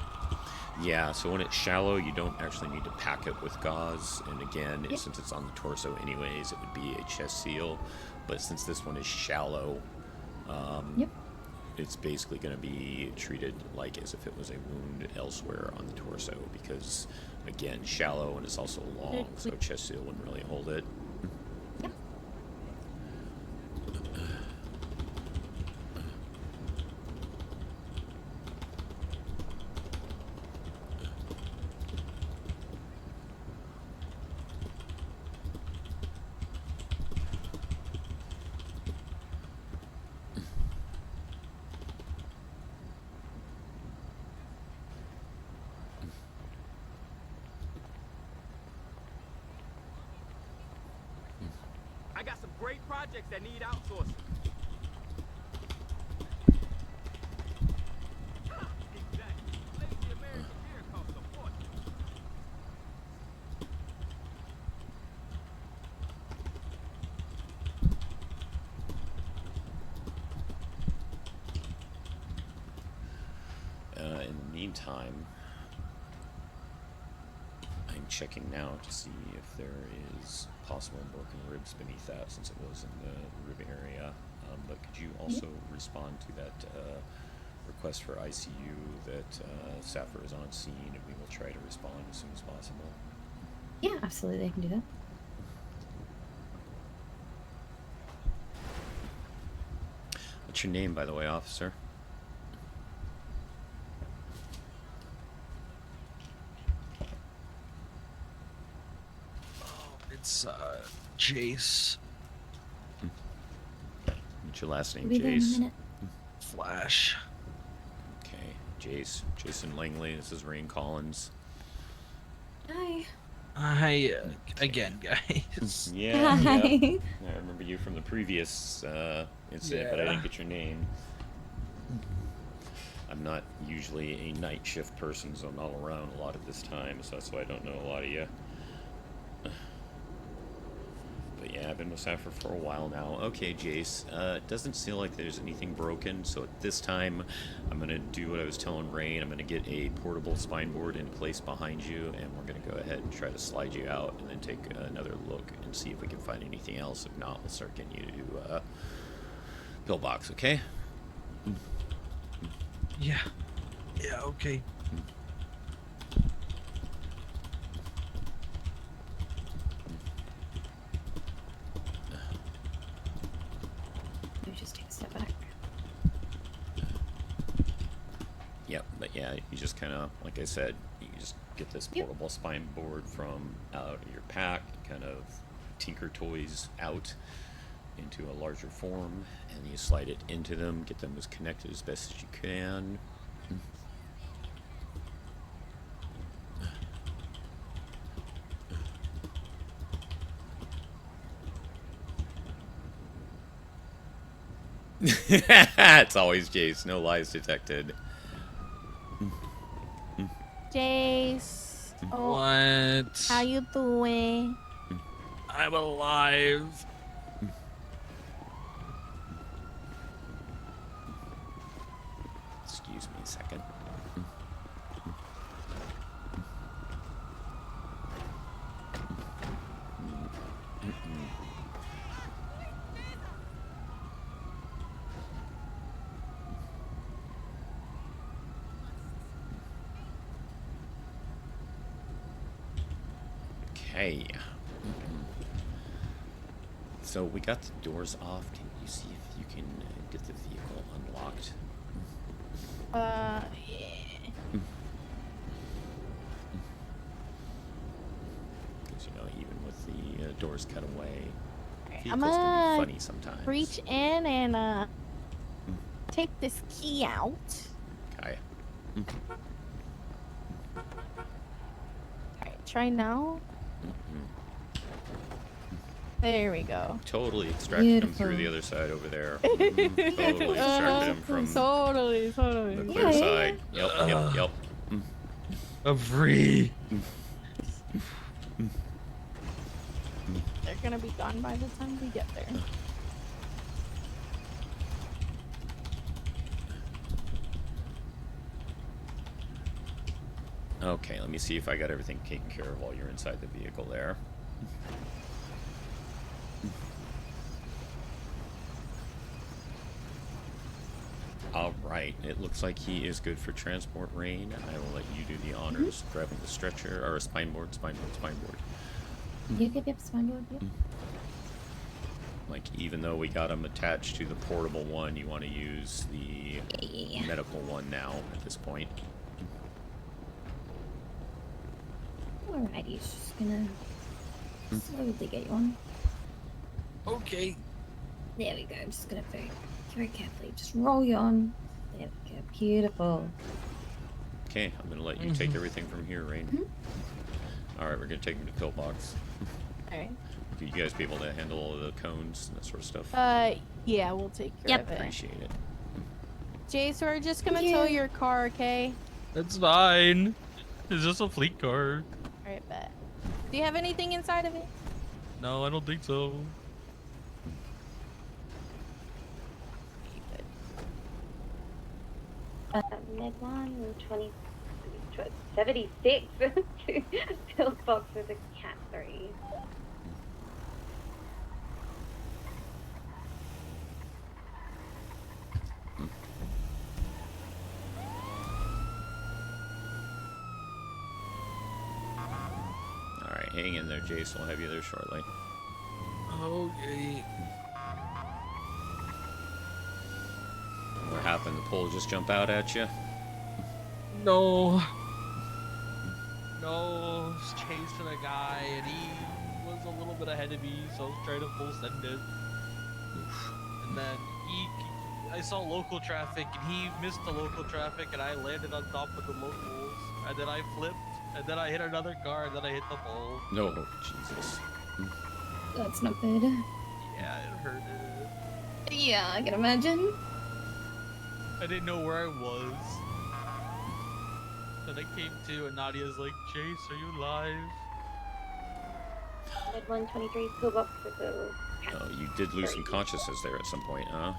Yeah, so when it's shallow, you don't actually need to pack it with gauze. And again, Yep. since it's on the torso anyways, it would be a chest seal. But since this one is shallow, Yep. it's basically going to be treated like as if it was a wound elsewhere on the torso. Because, again, shallow and it's also long, so a chest seal wouldn't really hold it. I got some great projects that need outsourcing. Exactly. Lazy American beer costs a fortune. In the meantime, I'm checking now to see if there is possible broken ribs beneath that, since it was in the rib area. But could you also respond to that request for ICU that Sappher is on scene, and we will try to respond as soon as possible? Yeah, absolutely. I can do that. What's your name, by the way, officer? It's Jace. What's your last name, We'll be there in a Jace? minute. Flash. Okay, Jason Langley. This is Rain Collins. Hi. Hi again, guys. Yeah, Hi. yeah. I remember you from the previous incident, but I didn't get your name. I'm not usually a night shift person, so I'm not around a lot at this time, so that's why I don't know a lot of you. But yeah, I've been with Sapphire for a while now. Okay, Jace, it doesn't seem like there's anything broken, so at this time, I'm going to do what I was telling Rain. I'm going to get a portable spine board in place behind you, and we're going to go ahead and try to slide you out, and then take another look and see if we can find anything else. If not, we'll start getting you to pillbox, okay? Yeah. Yeah, okay. Let me just take a step back. Yep, but yeah, you just kind of, like I said, you just get this portable spine board from out of your pack, kind of tinker toys out into a larger form, and you slide it into them, get them as connected as best as you can. It's always Jace, no lies detected. Jace. Oh, What? how you doing? I'm alive. Excuse me a second. Okay. So we got the doors off. Can you see if you can get the vehicle unlocked? Yeah. Because, you know, even with the doors cut away, I'm vehicles can be gonna funny sometimes. reach in and take this key out. Okay. Alright, try now. There we go. Totally extracted him through the other side over there. Totally extracted him from Totally. the clear side. Yep. I'm free. They're gonna be gone by the time we get there. Okay, let me see if I got everything taken care of while you're inside the vehicle there. Alright, it looks like he is good for transport, Rain. I will let you do the honors driving the stretcher, or a spine board. Yep, spine board, yep. Like, even though we got him attached to the portable one, you want to use the medical one now at this point. Alrighty, just gonna slowly get you on. Okay. There we go. I'm just gonna very carefully just roll you on. There we go. Beautiful. Okay, I'm gonna let you take everything from here, Rain. Alright, we're gonna take him to pillbox. Alright. You guys be able to handle all the cones and that sort of stuff? Yeah, we'll take care of it. Appreciate it. Jace, we're just gonna tow your car, okay? That's fine. It's just a fleet car. Alright, bet. Do you have anything inside of it? No, I don't think so. Med 1, 76 pillbox with a cat 3. Alright, hang in there, Jason. We'll have you there shortly. Okay. What happened? The pole just jump out at you? No. No, I was chasing a guy and he was a little bit ahead of me, so I was trying to full send it. And then I saw local traffic, and he missed the local traffic, and I landed on top of the locals, and then I flipped, and then I hit another car, and then I hit the pole. No, Jesus. That's not good. Yeah, it hurted. Yeah, I can imagine. I didn't know where I was. Then I came to, and Nadia's like, Jace, are you alive? Med 123 toolbox for the. Oh, you did lose some consciousness there at some point, huh?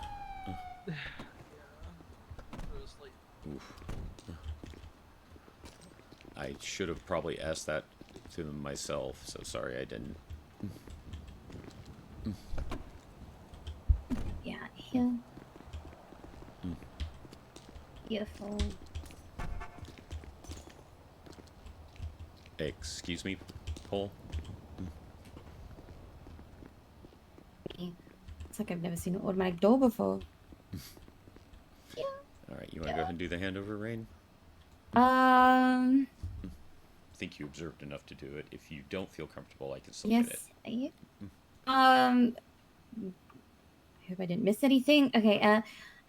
Oof. I should have probably asked that to them myself, so sorry I didn't. Yeah, heal. Beautiful. Excuse me, Paul? It's like I've never seen an automatic door before. Alright, you want to go ahead and do the handover, Rain? Um. I think you observed enough to do it. If you don't feel comfortable, I can still Yes. get it. I hope I didn't miss anything. Okay.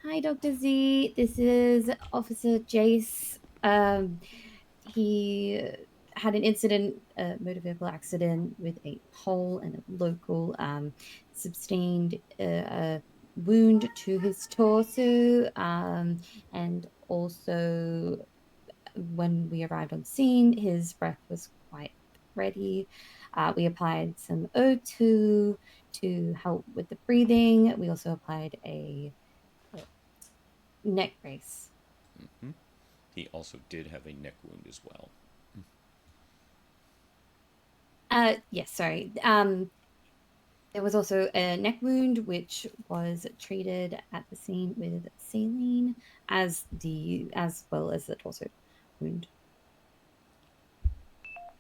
Hi, Dr. Z. This is Officer Jace. He had an incident, motor vehicle accident with a pole and a local. Sustained a wound to his torso, and also when we arrived on scene, his breath was quite ready. We applied some O2 to help with the breathing. We also applied a neck brace. He also did have a neck wound as well. Yes, sorry. There was also a neck wound which was treated at the scene with saline, as well as the torso wound.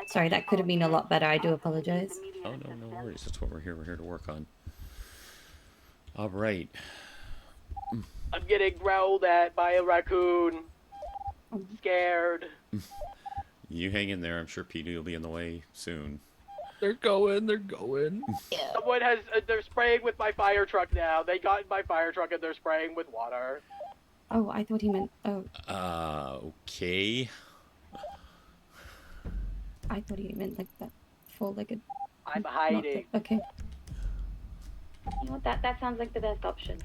Sorry, that could have been a lot better. I do apologize. Oh, no worries. That's what we're here. We're here to work on. All right. I'm getting growled at by a raccoon. Scared. You hang in there. I'm sure PD will be in the way soon. They're going. Someone has, they're spraying with my fire truck now. They got in my fire truck and they're spraying with water. Oh, I thought he meant, Okay. I thought he meant like that four-legged. I'm hiding. Okay. You know what? That sounds like the best option.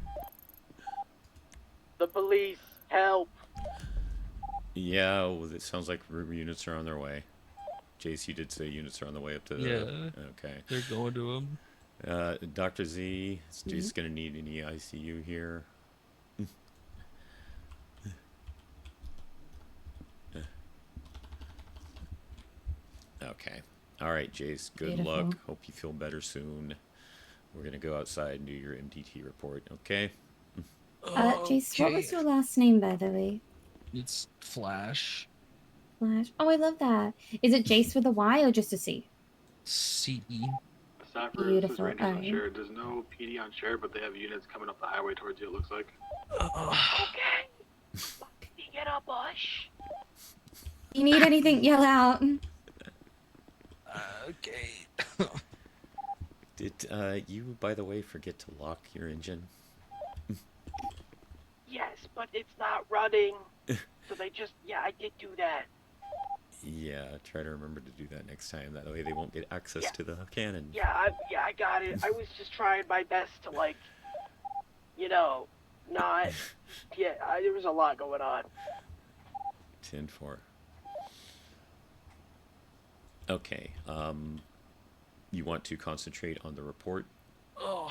The police, help. Yeah, well, it sounds like units are on their way. Jace, you did say units are on the way up to the... Yeah. Okay. They're going to him. Dr. Z, is Jace going to need any ICU here? Okay. All right, Jace, good Beautiful. luck. Hope you feel better soon. We're going to go outside and do your MDT report, okay? Jace, what was your last name, by the way? It's Flash. Flash. Oh, I love that. Is it Jace with a Y or just a C? CE. Beautiful. Rangers on shared. There's no PD on shared, but they have units coming up the highway towards you, it looks like. Okay. Get a bush. You need anything, yell out. Okay. Did you, by the way, forget to lock your engine? Yes, but it's not running. So they just, yeah, I did do that. Yeah, try to remember to do that next time. That way they won't get access to the cannon. Yeah, I got it. I was just trying my best to, like, you know, not. Yeah, there was a lot going on. 10-4. Okay. You want to concentrate on the report? Oh.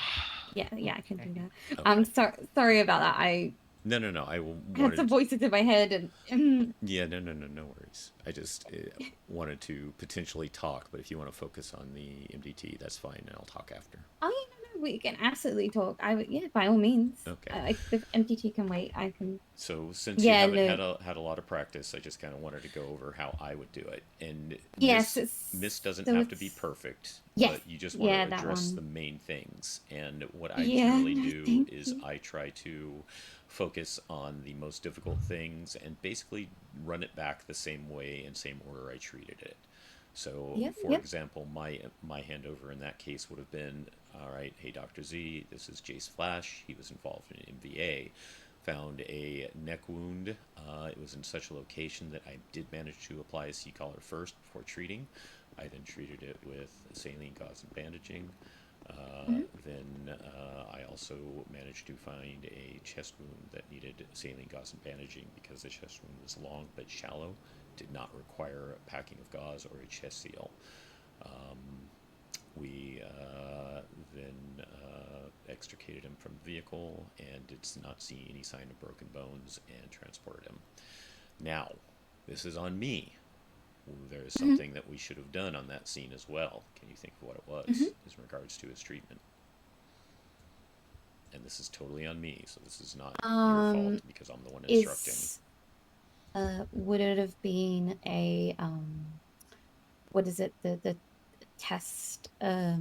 Yeah, I can do that. Okay. I'm sorry about that. I No. I had some voices in my head and. Yeah, no worries. I just wanted to potentially talk, but if you want to focus on the MDT, that's fine, and I'll talk after. Oh yeah, no, we can absolutely talk. Yeah, by all means. Okay. If MDT can wait, I can. So since you haven't had a lot of practice, I just kind of wanted to go over how I would do it. And yes, Miss doesn't so have to be perfect, yes, but you just want to address the main things. And what I generally do is I try to focus on the most difficult things and basically run it back the same way and same order I treated it. So, Yep, for yep. example, my handover in that case would have been, all right, hey, Dr. Z, this is Jace Flash. He was involved in MVA. Found a neck wound. It was in such a location that I did manage to apply a C-collar first before treating. I then treated it with saline, gauze, and bandaging. Then I also managed to find a chest wound that needed saline, gauze, and bandaging because the chest wound was long but shallow, did not require a packing of gauze or a chest seal. We then extricated him from the vehicle and did not see any sign of broken bones and transported him. Now, this is on me. There is something that we should have done on that scene as well. Can you think of what it was in regards to his treatment? And this is totally on me, so this is not your fault because I'm the one instructing. Would it have been a what is it, the test, I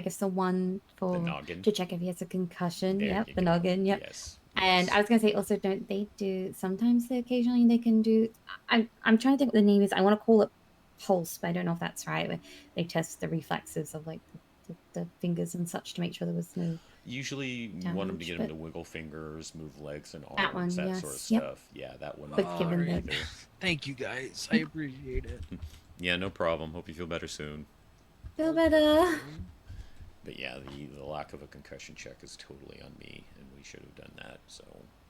guess the one for noggin. to check if he has a concussion? There Yep, you the go. noggin. Yep. Yes. And I was gonna say also, don't they do sometimes? Occasionally they can do. I'm trying to think what the name is. I want to call it pulse, but I don't know if that's right. Where they test the reflexes of like the fingers and such to make sure there was no. Usually you want them to damage, get him but- to wiggle fingers, move legs and That arms, one, that sort of yes, yep. stuff. Yeah, that one. Quick given either. that. Thank you guys. I appreciate it. Yeah, no problem. Hope you feel better soon. Feel better. But yeah, the lack of a concussion check is totally on me, and we should have done that. So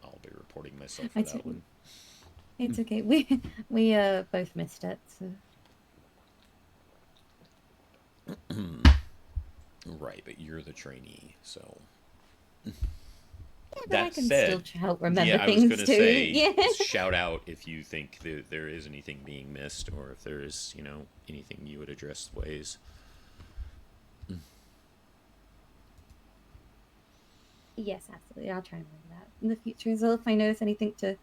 I'll be reporting myself for It's- that one. It's okay. We both missed it. So. Right, but you're the trainee, so. Yeah, but That I can said, still help remember yeah, I was things gonna too. say, Yeah. shout out if you think there is anything being missed, or if there is, anything you would address ways. Yes, absolutely. I'll try and remember that in the future as well. If I notice anything, to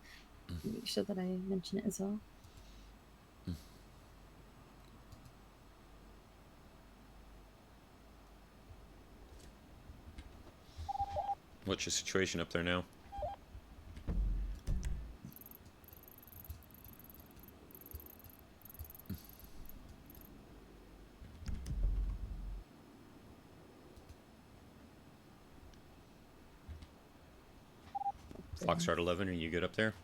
make sure that I mention it as well. What's your situation up there now? Foxtrot 11, are you good up there?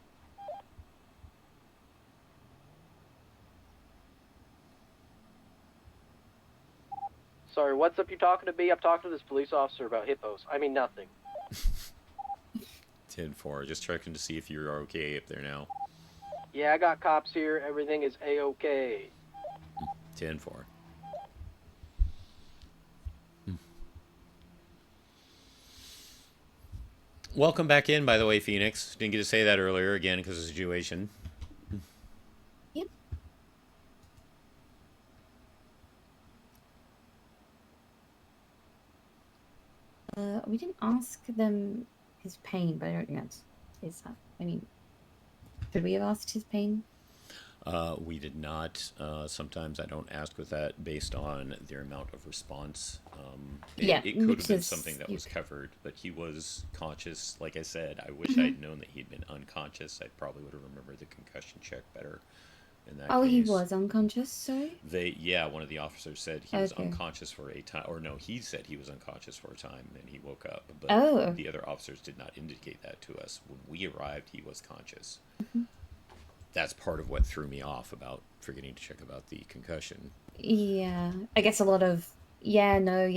Sorry, what's up? You talking to me? I'm talking to this police officer about hippos. I mean nothing. 10-4, just checking to see if you're okay up there now. Yeah, I got cops here. Everything is A-okay. 10-4. Welcome back in, by the way, Phoenix. Didn't get to say that earlier, again, because of the situation. Yep. We didn't ask them his pain, but I don't think that's is that. I mean, could we have asked his pain? We did not. Sometimes I don't ask with that based on their amount of response. Yeah, it could which have been is- something that you was covered, but he was conscious. Like I said, I wish I'd known that he'd been unconscious. I probably would have remembered the concussion check better. In that Oh, case. he was unconscious. Sorry. One of the officers said he was Okay. unconscious for a time, or no, he said he was unconscious for a time and he woke up. But Oh. the other officers did not indicate that to us. When we arrived, he was conscious. That's part of what threw me off about forgetting to check about the concussion. Yeah, I guess a lot of yeah, no,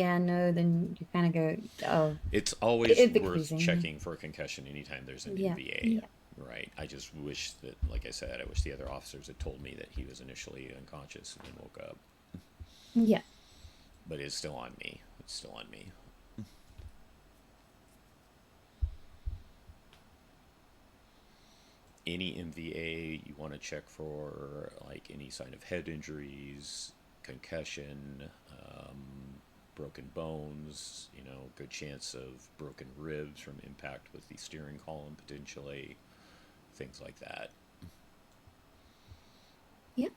then you kind of go, oh. It's always It'd be worth confusing. checking for a concussion anytime there's an Yeah, NVA. yeah. Right. I just wish that, like I said, I wish the other officers had told me that he was initially unconscious and then woke up. Yeah. But it's still on me. It's still on me. Any MVA you want to check for, like any sign of head injuries, concussion, broken bones, good chance of broken ribs from impact with the steering column potentially, things like that. Yep.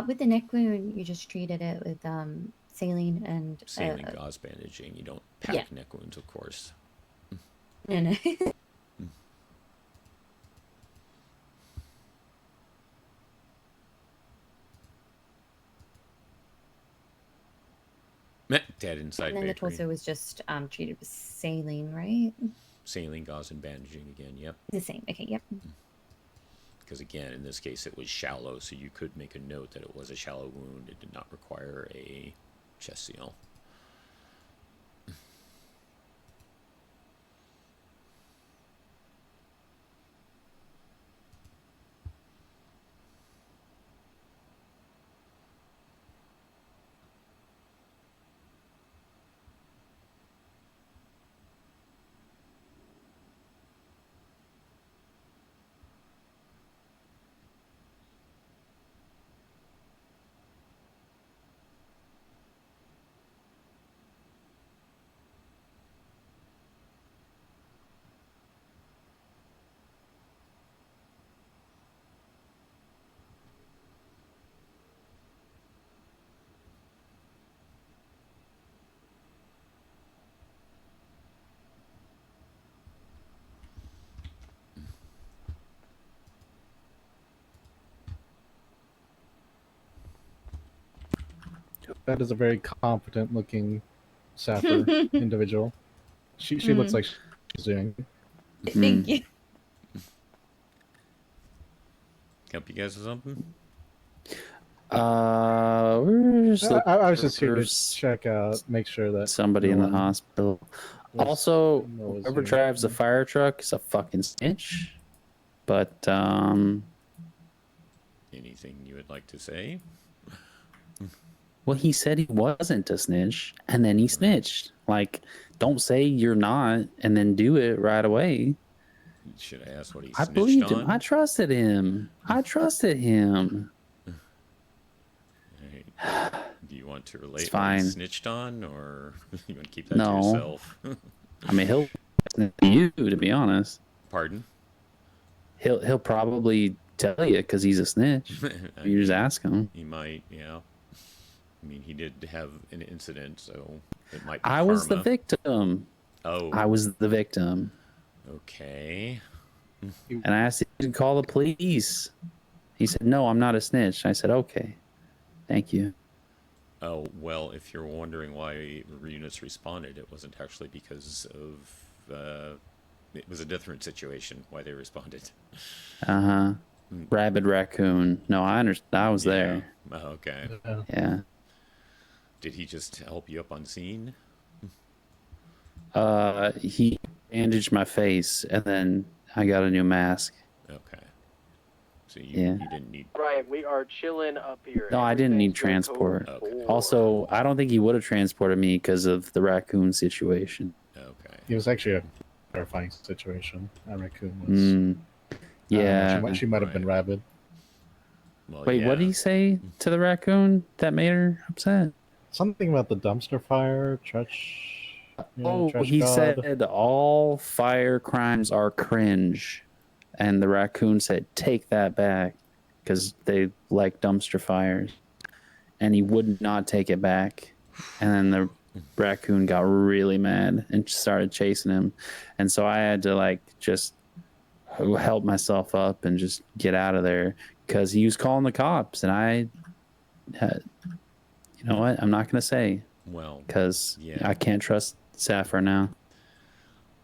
With the neck wound, you just treated it with saline and Saline gauze bandaging. You don't pack yeah. neck wounds, of course. No. Dead inside And then the bakery. torso was just treated with saline, right? Saline, gauze, and bandaging again. Yep. The same. Okay. Yep. Because again, in this case, it was shallow, so you could make a note that it was a shallow wound. It did not require a chest seal. That is a very competent looking sapper individual. She looks like she's doing. Thank you. Help you guys with something? We're just I was just here to check out, make sure that somebody in the hospital. Also, was whoever here. drives the fire truck is a fucking snitch. But Anything you would like to say? well, he said he wasn't a snitch, and then he snitched. Like, don't say you're not, and then do it right away. Should I ask what he I snitched believed on? him. I trusted him. I trusted him. Alright. Do you want to relate It's what he fine. snitched on, or you want to keep that No. to yourself? I mean, he'll snitch to you, to be honest. Pardon? He'll probably tell you because he's a snitch. You just ask him. He might, yeah. I mean, he did have an incident, so it might be I was the karma. victim. Oh. I was the victim. Okay. And I asked him to call the police. He said, no, I'm not a snitch. I said, okay. Thank you. Oh, well, if you're wondering why units responded, it wasn't actually because of... it was a different situation why they responded. Uh-huh. Rabid raccoon. No, I understand. I was there. Oh, okay. Yeah. Did he just help you up on scene? He bandaged my face, and then I got a new mask. Okay. So Yeah. you didn't need... Ryan, we are chilling up here. No, I didn't need Everything's good code transport. four. Also, I don't think he would have transported me because of the raccoon situation. Okay. It was actually a terrifying situation. That raccoon was. Yeah. She might have been rabid. Well, Wait, what did he say to the raccoon that made her upset? Something about the dumpster fire, trash. Oh, trash he god. said all fire crimes are cringe. And the raccoon said, take that back. Because they like dumpster fires. And he would not take it back. And then the raccoon got really mad and started chasing him. And so I had to like just help myself up and just get out of there. Because he was calling the cops. And I had, you know what? I'm not going to say. Well, because yeah. I can't trust Saffron now.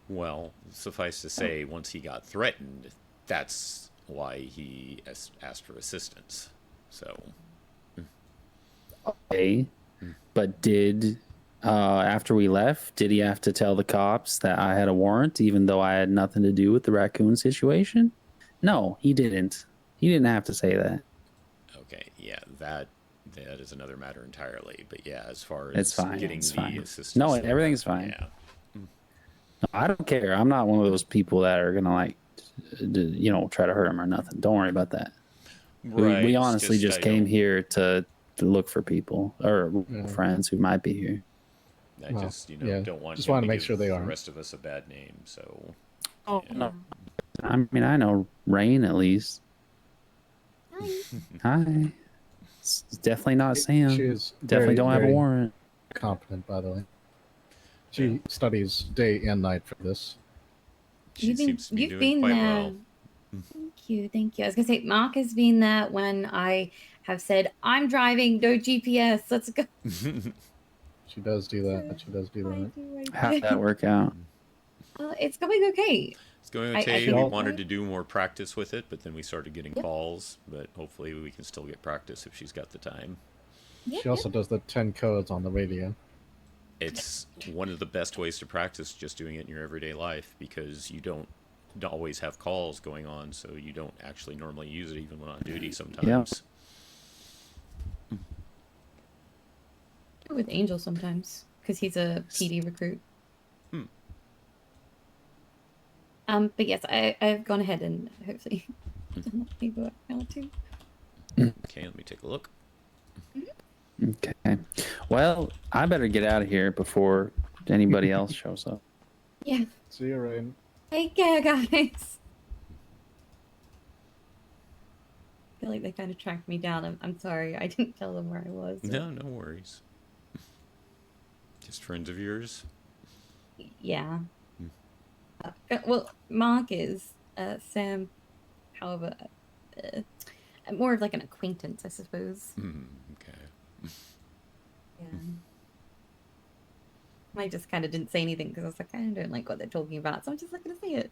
Well, suffice to say, once he got threatened, that's why he asked for assistance. So... Okay. But did, after we left, did he have to tell the cops that I had a warrant, even though I had nothing to do with the raccoon situation? No, he didn't. He didn't have to say that. Okay, yeah, that is another matter entirely. But yeah, as far as It's fine. getting It's the fine. assistance... No, that- everything's fine. Yeah. No, I don't care. I'm not one of those people that are going to, like, try to hurt him or nothing. Don't worry about that. Right, We it's honestly just I came don't- here to look for people or friends who might be here. I Well, just, yeah, don't want just him wanna to make give sure they the aren't. rest of us a bad name, so... Oh, no. I mean, I know Rain at least. Hi. It's definitely not Sam. She is Definitely very, don't have a very warrant. Competent, by the way. She studies day and night for this. She seems to be doing quite there. well. Thank you. I was gonna say Mark has been there when I have said I'm driving, no GPS. Let's go. She does do that. She does do that. How'd that work out? It's going okay. It's going I okay. think We it's wanted right. to do more practice with it, but then we started getting calls. But hopefully we can still get practice if she's got the time. She also does the 10 codes on the radio. It's one of the best ways to practice just doing it in your everyday life because you don't always have calls going on, so you don't actually normally use it even when on duty sometimes. With Angel sometimes because he's a PD recruit. But yes, I've gone ahead and hopefully done that paperwork now too. Okay, let me take a look. Okay. Well, I better get out of here before anybody else shows up. Yeah. See you, Rain. Take care, guys. I feel like they kind of tracked me down. I'm sorry. I didn't tell them where I was. No worries. Just friends of yours? Yeah. Well, Mark is. Sam, however, more of like an acquaintance, I suppose. Okay. Yeah. I just kind of didn't say anything because I was like, I don't like what they're talking about, so I'm just not going to say it.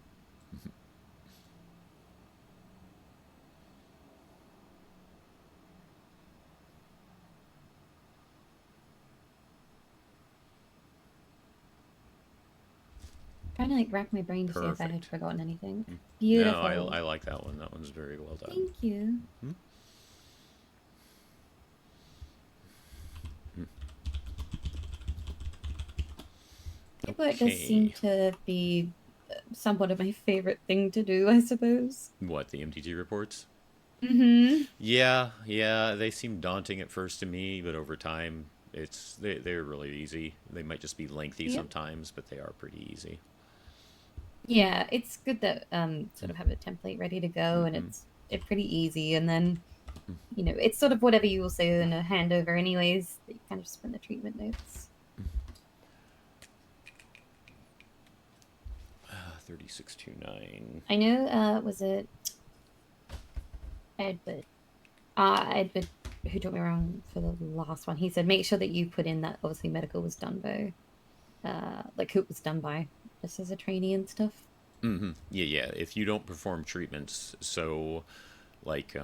Trying to like rack my brain to see if I had forgotten anything. Beautiful. No, I like that one. That one's very well done. Thank you. Paperwork does seem to be somewhat of my favorite thing to do, I suppose. What, the MTT reports? Mm-hmm. Yeah, they seem daunting at first to me, but over time, they're really easy. They might just be lengthy sometimes, but they are pretty easy. Yeah, it's good that sort of have a template ready to go, and it's pretty easy. And then, it's sort of whatever you will say in a handover, anyways. You kind of just put in the treatment notes. 3629. I know. Was it Edward? Edward, who took me around for the last one. He said, make sure that you put in that obviously medical was done by, like who it was done by, just as a trainee and stuff. Yeah. If you don't perform treatments, so like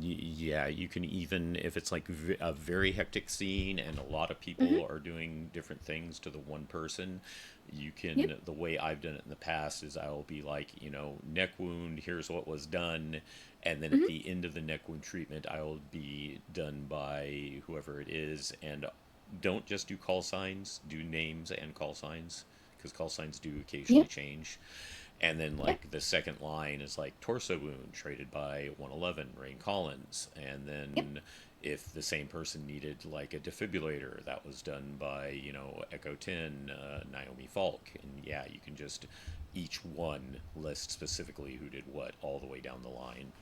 you can, even if it's like a very hectic scene and a lot of people are doing different things to the one person, you can, the way I've done it in the past is I will be like, neck wound, here's what was done, and then at the end of the neck wound treatment I will be done by whoever it is. And don't just do call signs, do names and call signs, because call signs do occasionally change. And then like the second line is like torso wound treated by 111 Rain Collins, and then if the same person needed like a defibrillator, that was done by Echo 10 Naomi Falk. And you can just each one list specifically who did what all the way down the line,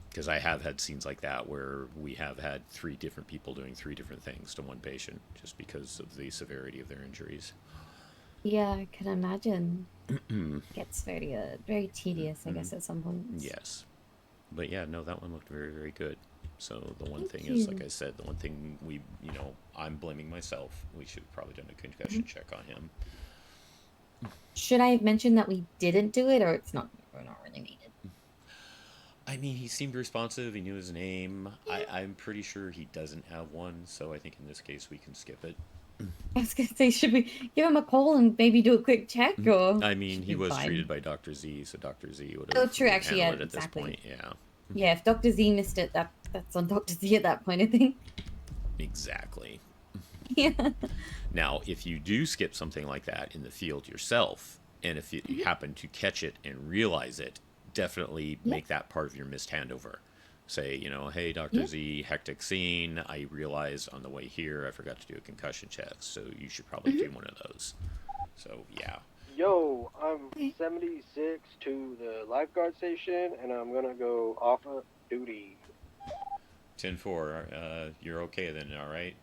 because I have had scenes like that where we have had 3 different people doing 3 different things to one patient just because of the severity of their injuries. Yeah, I can imagine. Gets very very tedious, I guess, at some point. Yes. But that one looked very, very good. So the one thing is, like I said, the one thing we, I'm blaming myself. We should have probably done a concussion check on him. Should I have mentioned that we didn't do it, or it's not really needed? I mean, he seemed responsive. He knew his name. I'm pretty sure he doesn't have one, so I think in this case we can skip it. I was going to say, should we give him a call and maybe do a quick check? Or I mean, he was treated by Dr. Z, so Dr. Z would Oh, have true, actually, handled yeah, it at this point. Yeah, if Dr. Z missed it, that's on Dr. Z at that point, I think. Exactly. Yeah. Now, if you do skip something like that in the field yourself, and if you happen to catch it and realize it, definitely make that part of your missed handover. Say, hey, Dr. Z, hectic scene. I realized on the way here I forgot to do a concussion check, so you should probably do one of those. So, yeah. Yo, I'm 76 to the lifeguard station, and I'm gonna go off of duty. 10-4, you're okay then, all right?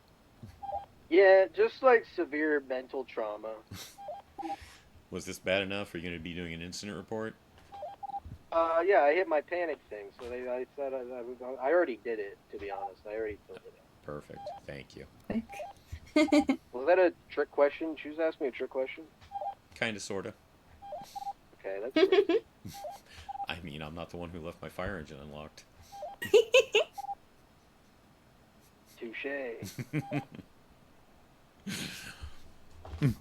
Yeah, just like severe mental trauma. Was this bad enough? Are you going to be doing an incident report? Yeah, I hit my panic thing, so I said I already did it, to be honest. I already filled it out. Perfect. Thank you. Was that a trick question? She was asking me a trick question? Kind of, sort of. Okay, that's great. I mean, I'm not the one who left my fire engine unlocked. Touche.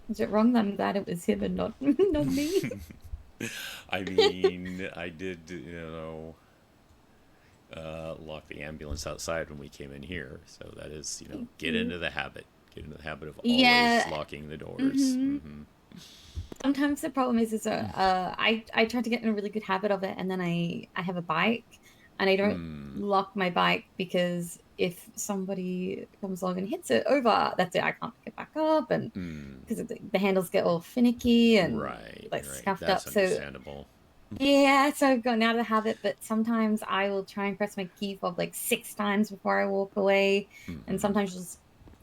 Is it wrong that I'm glad it was him and not me? I mean, I did, lock the ambulance outside when we came in here. So that is, get into the habit. Get into the habit of always locking the doors. Sometimes the problem is I try to get in a really good habit of it, and then I have a bike, and I don't lock my bike because if somebody comes along and hits it over, that's it. I can't pick it back up, and because the handles get all finicky and scuffed That's up. So understandable. yeah, so I've gotten out of the habit, but sometimes I will try and press my key fob like 6 times before I walk away, and sometimes you'll just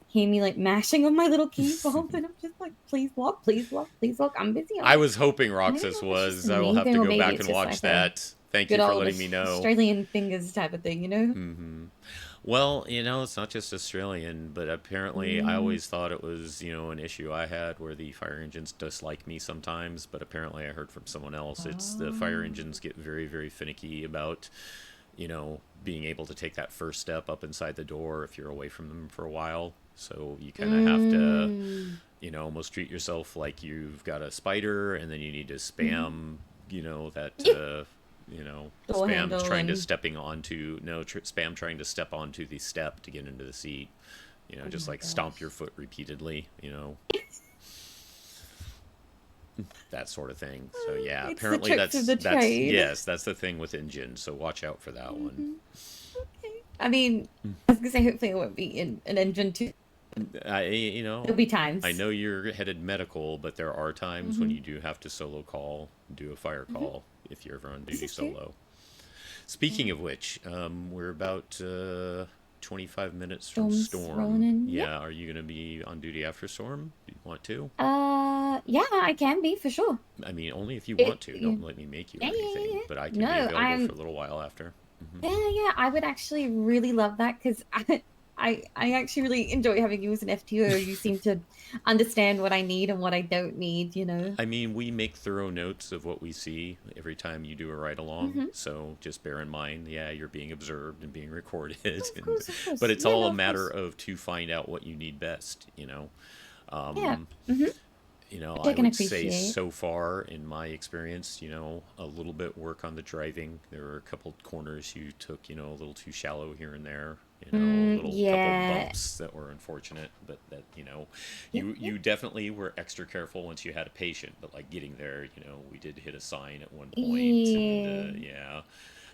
hear me like mashing on my little key fob, and I'm just like, please lock, please lock, please lock. I'm busy. I was hoping Roxas was. I will have to go back and watch that. Thank you for letting me know. Australian fingers type of thing, Well, it's not just Australian, but apparently I always thought it was, an issue I had where the fire engines dislike me sometimes, but apparently I heard from someone else. It's the fire engines get very, very finicky about, being able to take that first step up inside the door if you're away from them for a while. So you kind of have to, almost treat yourself like you've got a spider, and then you need to spam, spam trying to spam trying to step onto the step to get into the seat. Just like stomp your foot repeatedly, that sort of thing. So yeah, It's apparently the tricks of the trade. that's the thing with engines. So watch out for that one. Okay. I mean, I was gonna say hopefully it won't be in an engine too. There'll be times. I know you're headed medical, but there are times when you do have to solo call, do a fire call if you're ever on duty solo. Speaking of which, we're about 25 minutes from Storm. Yeah, are you going to be on duty after Storm? Do you want to? Yeah, I can be for sure. I mean, only if you want to. Don't let me make you or anything. But I can be available for a little while after. Yeah, I would actually really love that because I actually really enjoy having you as an FTO. You seem to understand what I need and what I don't need, I mean, we make thorough notes of what we see every time you do a ride-along. So just bear in mind, you're being observed and being recorded. Of course. But it's all a matter of to find out what you need best, I would say so far, in my experience, a little bit work on the driving. There were a couple corners you took, a little too shallow here and there. A little couple bumps that were unfortunate, but that you definitely were extra careful once you had a patient. But like getting there, we did hit a sign at one point. And,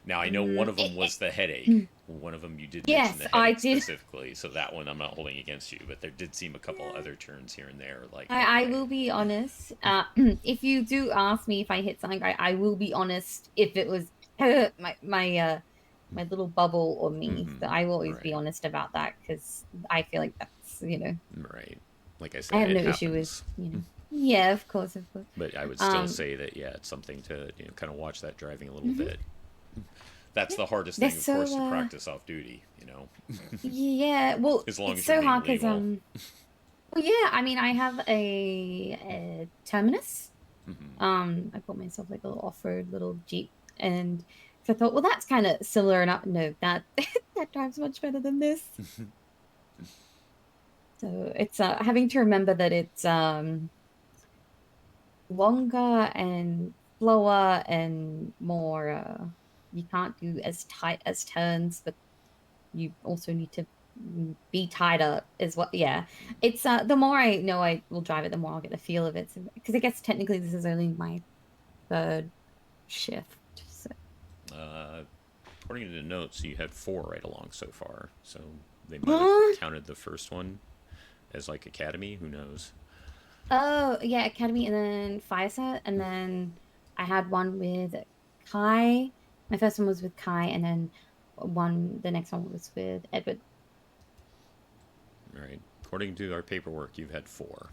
Now I know one of them was the headache. One of them you did mention the headache specifically, so that one I'm not holding against you. But there did seem a couple other turns here and there. Like I will be honest. If you do ask me if I hit something, I will be honest. If it was my little bubble or me, but I will always be honest about that because I feel like that's right. Like I said, I have no issue with Yeah, of course. But I would still say that it's something to kind of watch that driving a little bit. That's the hardest thing, of course, to practice off duty. Yeah, well, as long it's as so you're hard being because legal. well, yeah, I mean, I have a Terminus. I bought myself like a little off-road little Jeep, and so I thought, well, that's kind of similar enough. No, that drives much better than this. So it's having to remember that it's longer and slower and more. You can't do as tight as turns, but you also need to be tighter as well. Yeah, it's the more I know I will drive it, the more I'll get the feel of it. Because I guess technically this is only my 3rd shift. So. According to the notes, you had 4 right along so far, so they might have counted the first one as like academy. Who knows? Oh yeah, academy, and then fire set, and then I had one with Kai. My first one was with Kai, and then the next one was with Edward. All right. According to our paperwork, you've had 4.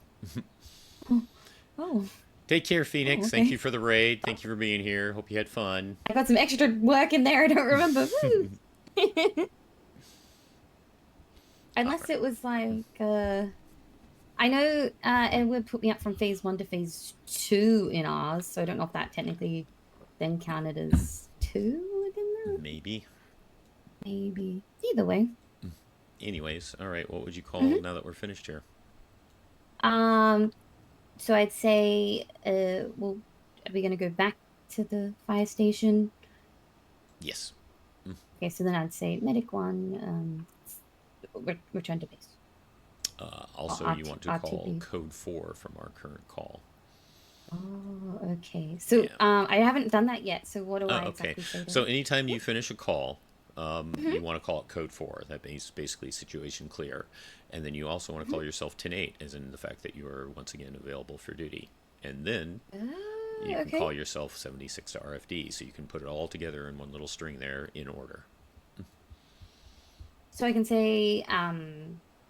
Oh. Take care, Phoenix. okay. Thank you for the raid. Thank you for being here. Hope you had fun. I got some extra work in there. I don't remember. Woo. Unless it was like, I know Edward put me up from phase 1 to phase 2 in ours, so I don't know if that technically then counted as 2 within that. Maybe. Maybe. Either way. Anyways, all right. What would you call Mhm. now that we're finished here? So I'd say, well, are we gonna go back to the fire station? Yes. Okay, so then I'd say medic 1, return to base. Also, you want to call RTB. code 4 from our current call. Oh, okay. So I haven't done that yet. So what do I Okay. exactly say? To So them? anytime you finish a call, you want to call it code 4. That means basically situation clear. And then you also want to call yourself 10-8, as in the fact that you are once again available for duty. And then you can call yourself 76 to RFD, so you can put it all together in one little string there in order. So I can say,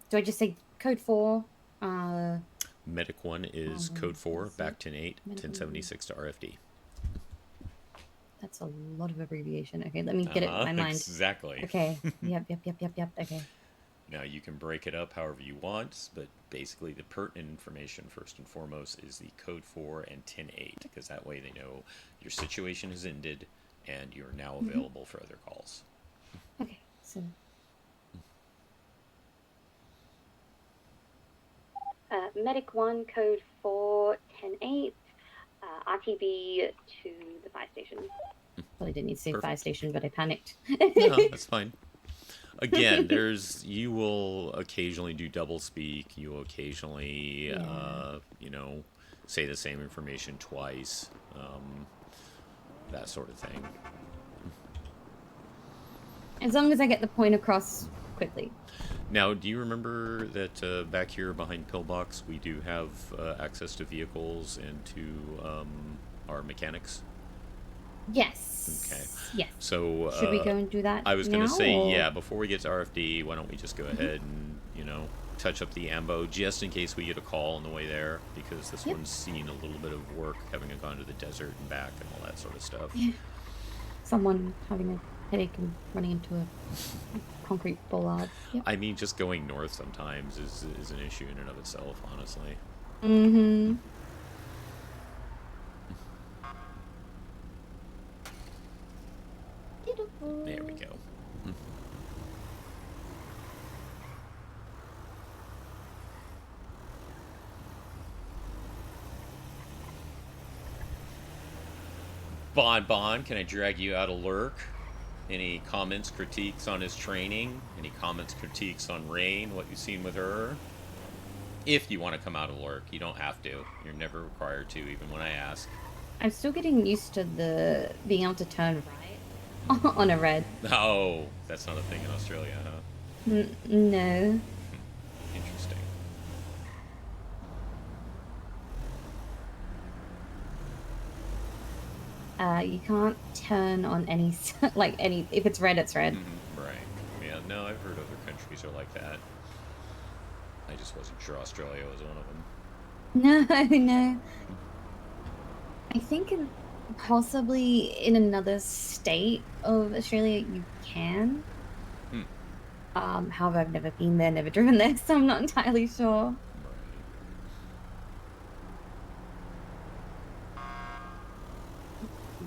do I just say code 4? Medic 1 is code 4, back 10-8, 1076 to RFD. That's a lot of abbreviation. Okay, let me get it in my mind. Exactly. Okay. Yep. Okay. Now you can break it up however you want, but basically the pertinent information first and foremost is the code 4 and 10-8, because that way they know your situation has ended and you're now available for other calls. Okay, so. Medic 1, code 4, 10-8, RTB to the fire station. Well, I didn't need to say fire station, but I panicked. No, that's fine. Again, you will occasionally do double speak. You will occasionally, say the same information twice. That sort of thing. As long as I get the point across quickly. Now, do you remember that back here behind Pillbox, we do have access to vehicles and to our mechanics? Yes. Okay. Yes. So should we go and do that? I was going to now, say, or? yeah. Before we get to RFD, why don't we just go ahead and touch up the ambo just in case we get a call on the way there, because this one's seen a little bit of work, having gone to the desert and back and all that sort of stuff. Yeah. Someone having a headache and running into a concrete bollard. Yep. I mean, just going north sometimes is an issue in and of itself, honestly. Mm-hmm. There we go. Bon, can I drag you out of Lurk? Any comments, critiques on his training? Any comments, critiques on Rain, what you've seen with her? If you want to come out of Lurk, you don't have to. You're never required to, even when I ask. I'm still getting used to being able to turn right on a red. Oh, that's not a thing in Australia, huh? No. Interesting. You can't turn on any, if it's red, it's red. Right. Yeah, no, I've heard other countries are like that. I just wasn't sure Australia was one of them. No. I think possibly in another state of Australia you can. However, I've never been there, never driven there, so I'm not entirely sure.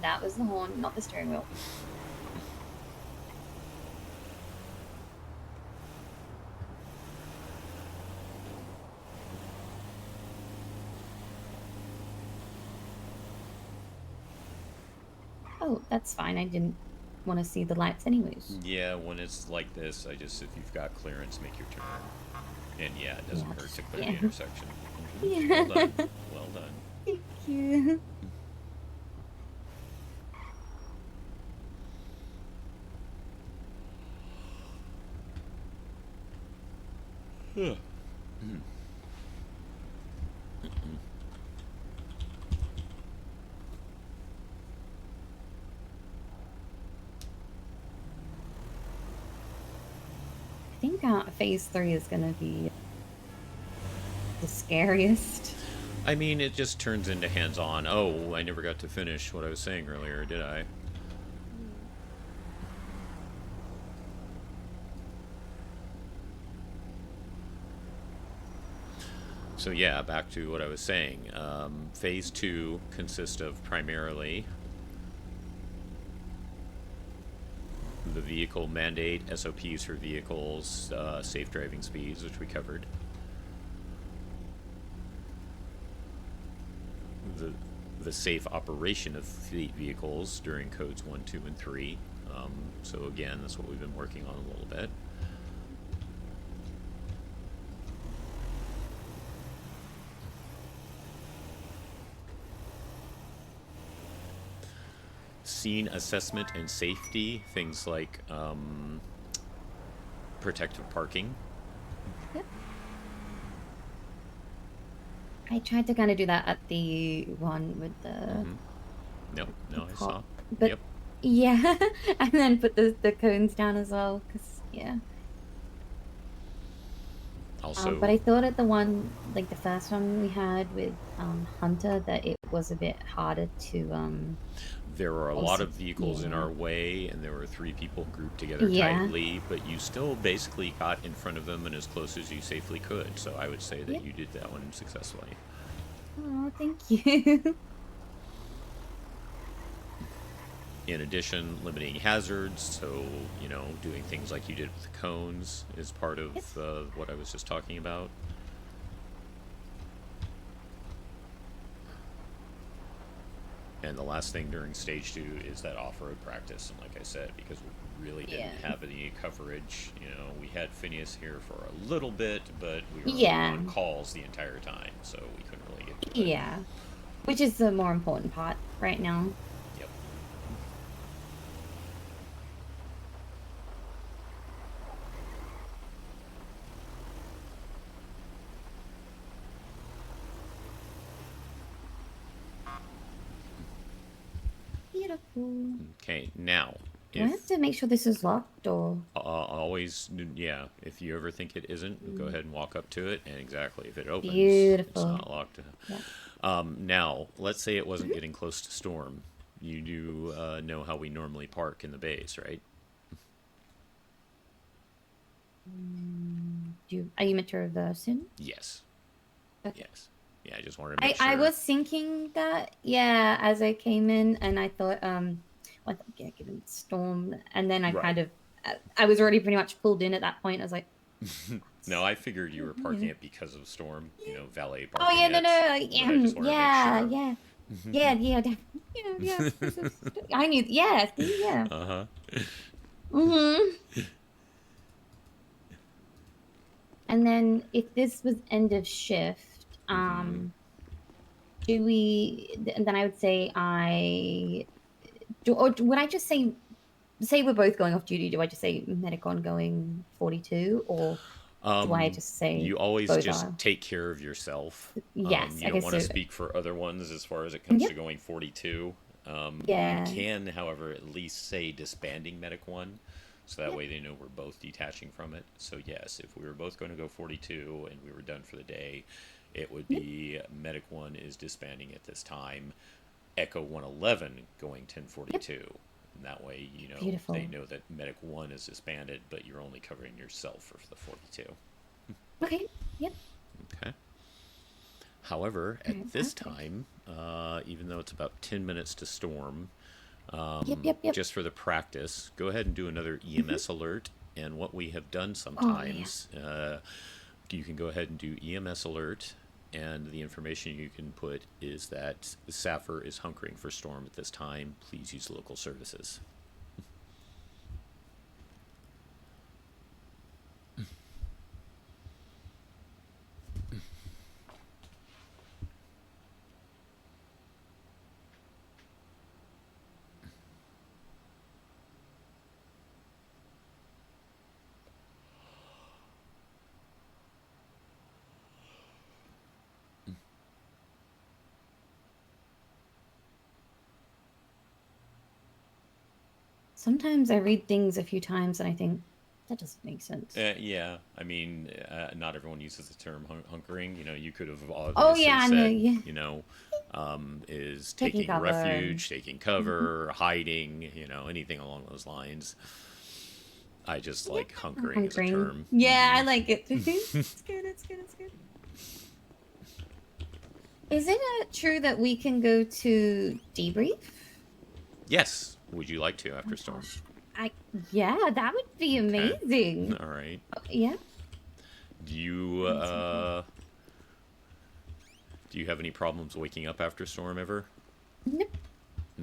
That was the horn, not the steering wheel. Oh, that's fine. I didn't want to see the lights anyways. Yeah, when it's like this, if you've got clearance, make your turn. And yeah, it doesn't hurt to clear the intersection. Yeah. Well done. Well done. Thank you. I think phase 3 is going to be the scariest. I mean, it just turns into hands-on. Oh, I never got to finish what I was saying earlier, did I? So yeah, back to what I was saying. Phase 2 consists of primarily the vehicle mandate, SOPs for vehicles, safe driving speeds, which we covered. The safe operation of fleet vehicles during codes 1, 2, and 3. So again, that's what we've been working on a little bit. Scene assessment and safety, things like protective parking. Yep. I tried to kind of do that at the one with the. No, I saw. But Yep. yeah, and then put the cones down as well, because yeah. Also, but I thought at the one, like the first one we had with Hunter, that it was a bit harder to there were a lot also- of vehicles in yeah. our way, and there were 3 people grouped together Yeah. tightly, but you still basically got in front of them and as close as you safely could. So I would say that Yep. you did that one successfully. Oh, thank you. In addition, limiting hazards, so, you know, doing things like you did with the cones is part of what I was just talking about. And the last thing during stage 2 is that off-road practice. And like I said, because we really didn't have any coverage, you know, we had Phineas here for a little bit, but we were on calls the entire time, so we couldn't really get to it. Yeah, which is the more important part right now. Yep. Beautiful. Okay, now, Do I have to make sure this is locked or? always, yeah, if you ever think it isn't, go ahead and walk up to it, and exactly, if it opens, Beautiful. it's not locked. Yeah. Now, let's say it wasn't getting close to storm. You do know how we normally park in the base, right? Are you meant to reverse in? Yes. Okay. Yes. Yeah, I just wanted to make sure. I was thinking that, yeah, as I came in, and I thought, yeah, given the storm, and then I kind of, I was already pretty much pulled in at that point. I was like, No, I figured you were parking it because of storm, you know, valet parking. oh yeah, no, yeah, definitely. Yeah. I knew, yeah. And then if this was end of shift, do we? Then I would say or would I just say we're both going off duty? Do I just say medic ongoing 42, or do I just say you always both just are? take care of yourself? Yes, you I don't guess want to so. speak for other ones as far as it comes to going 42. Yeah. You can, however, at least say disbanding medic 1, so that way they know we're both detaching from it. So yes, if we were both going to go 42 and we were done for the day, it would be medic 1 is disbanding at this time, Echo 111 going 1042. And that way, you know, Beautiful. they know that medic 1 is disbanded, but you're only covering yourself for the 42. Okay. Yep. Okay. However, at this time, even though it's about 10 minutes to storm, Yep. just for the practice, go ahead and do another EMS alert. And what we have done sometimes, you can go ahead and do EMS alert, and the information you can put is that the Sapphire is hunkering for storm at this time. Please use local services. Sometimes I read things a few times and I think, That doesn't make sense. Yeah, I mean, not everyone uses the term hunkering. You know, you could have Oh obviously yeah, I said, know. Yeah. you know, is Taking taking cover refuge, and- taking cover, hiding, you know, anything along those lines. I just like hunkering as a Hunkering. term. Yeah, I like it. It's good. It's good. It's good. Isn't it true that we can go to debrief? Yes. Would you like to after storm? Yeah, that would be amazing. All right. Yeah. Do you have any problems waking up after storm ever? Nope.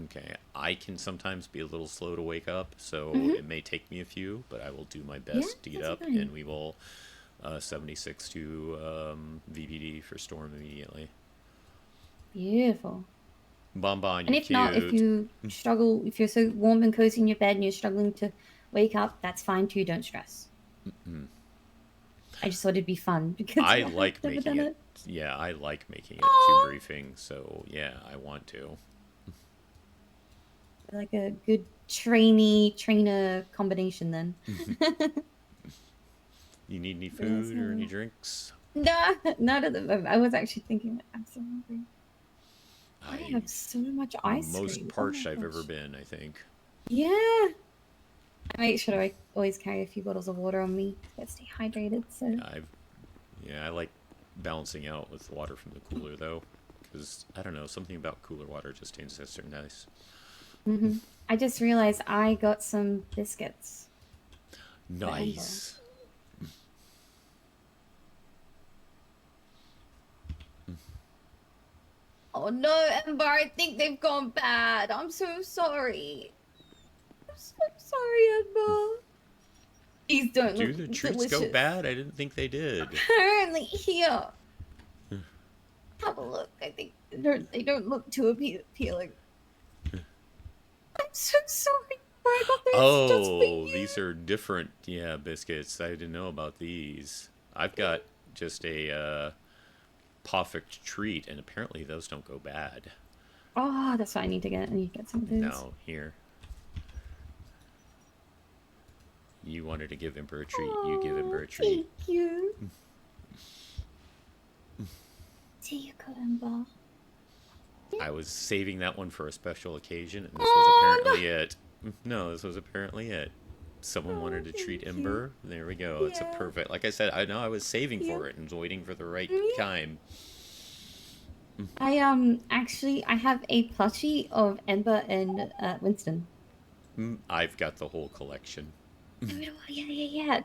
Okay, I can sometimes be a little slow to wake up, so it may take me a few, but I will do my best to get up, fine. and we will 76 to VPD for storm immediately. Beautiful. Bonbon, And you're if not, if cute. you struggle, if you're so warm and cozy in your bed and you're struggling to wake up, that's fine too. Don't stress. I just thought it'd be fun because I I've like never making done it. Yeah, I like making it to briefing, so yeah, I want to. Like a good trainer combination then. You need any food or any drinks? No, not at the moment. I was actually thinking, I'm so hungry. I have so much ice cream. Most Oh my parched I've gosh. ever been, I think. Yeah. I make sure I always carry a few bottles of water on me to stay hydrated. So I like balancing out with water from the cooler though, because I don't know, something about cooler water just tastes so nice. I just realized I got some biscuits. Nice. Oh no, Ember, I think they've gone bad. I'm so sorry. I'm so sorry, Ember. These don't Do look the treats delicious. go bad? I didn't think they did. Apparently, here. Have a look. I think they don't look too appealing. I'm so sorry. I got this just for Oh, you. these are different, biscuits. I didn't know about these. I've got just a perfect treat, and apparently those don't go bad. Oh, that's what I need to get. I need to get some of those. No, here. You wanted to give Emperor a treat. You give Emperor a treat. Thank you. There you go, Ember. I was saving that one for a special occasion, and this was apparently it. No, this was apparently it. Someone wanted to treat Ember. There we go. It's a perfect. Like I said, I know I was saving for it and was waiting for the right time. I actually I have a plushie of Ember and Winston. I've got the whole collection. Yeah.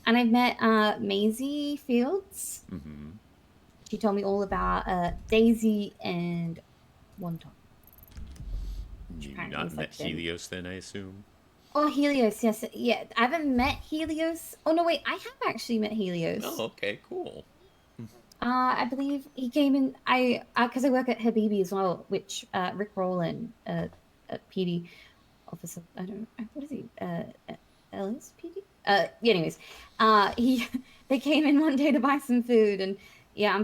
And I've met Maisie Fields. She told me all about Daisy and Wonton. You not met Helios then, I assume? Oh, Helios, yes. Yeah, I haven't met Helios. Oh, no, wait. I have actually met Helios. Oh, okay, cool. I believe he came in, because I work at Habibi as well, which Rick Rowland, PD officer, I don't know, what is he? LSPD? Anyways, they came in one day to buy some food, and yeah, I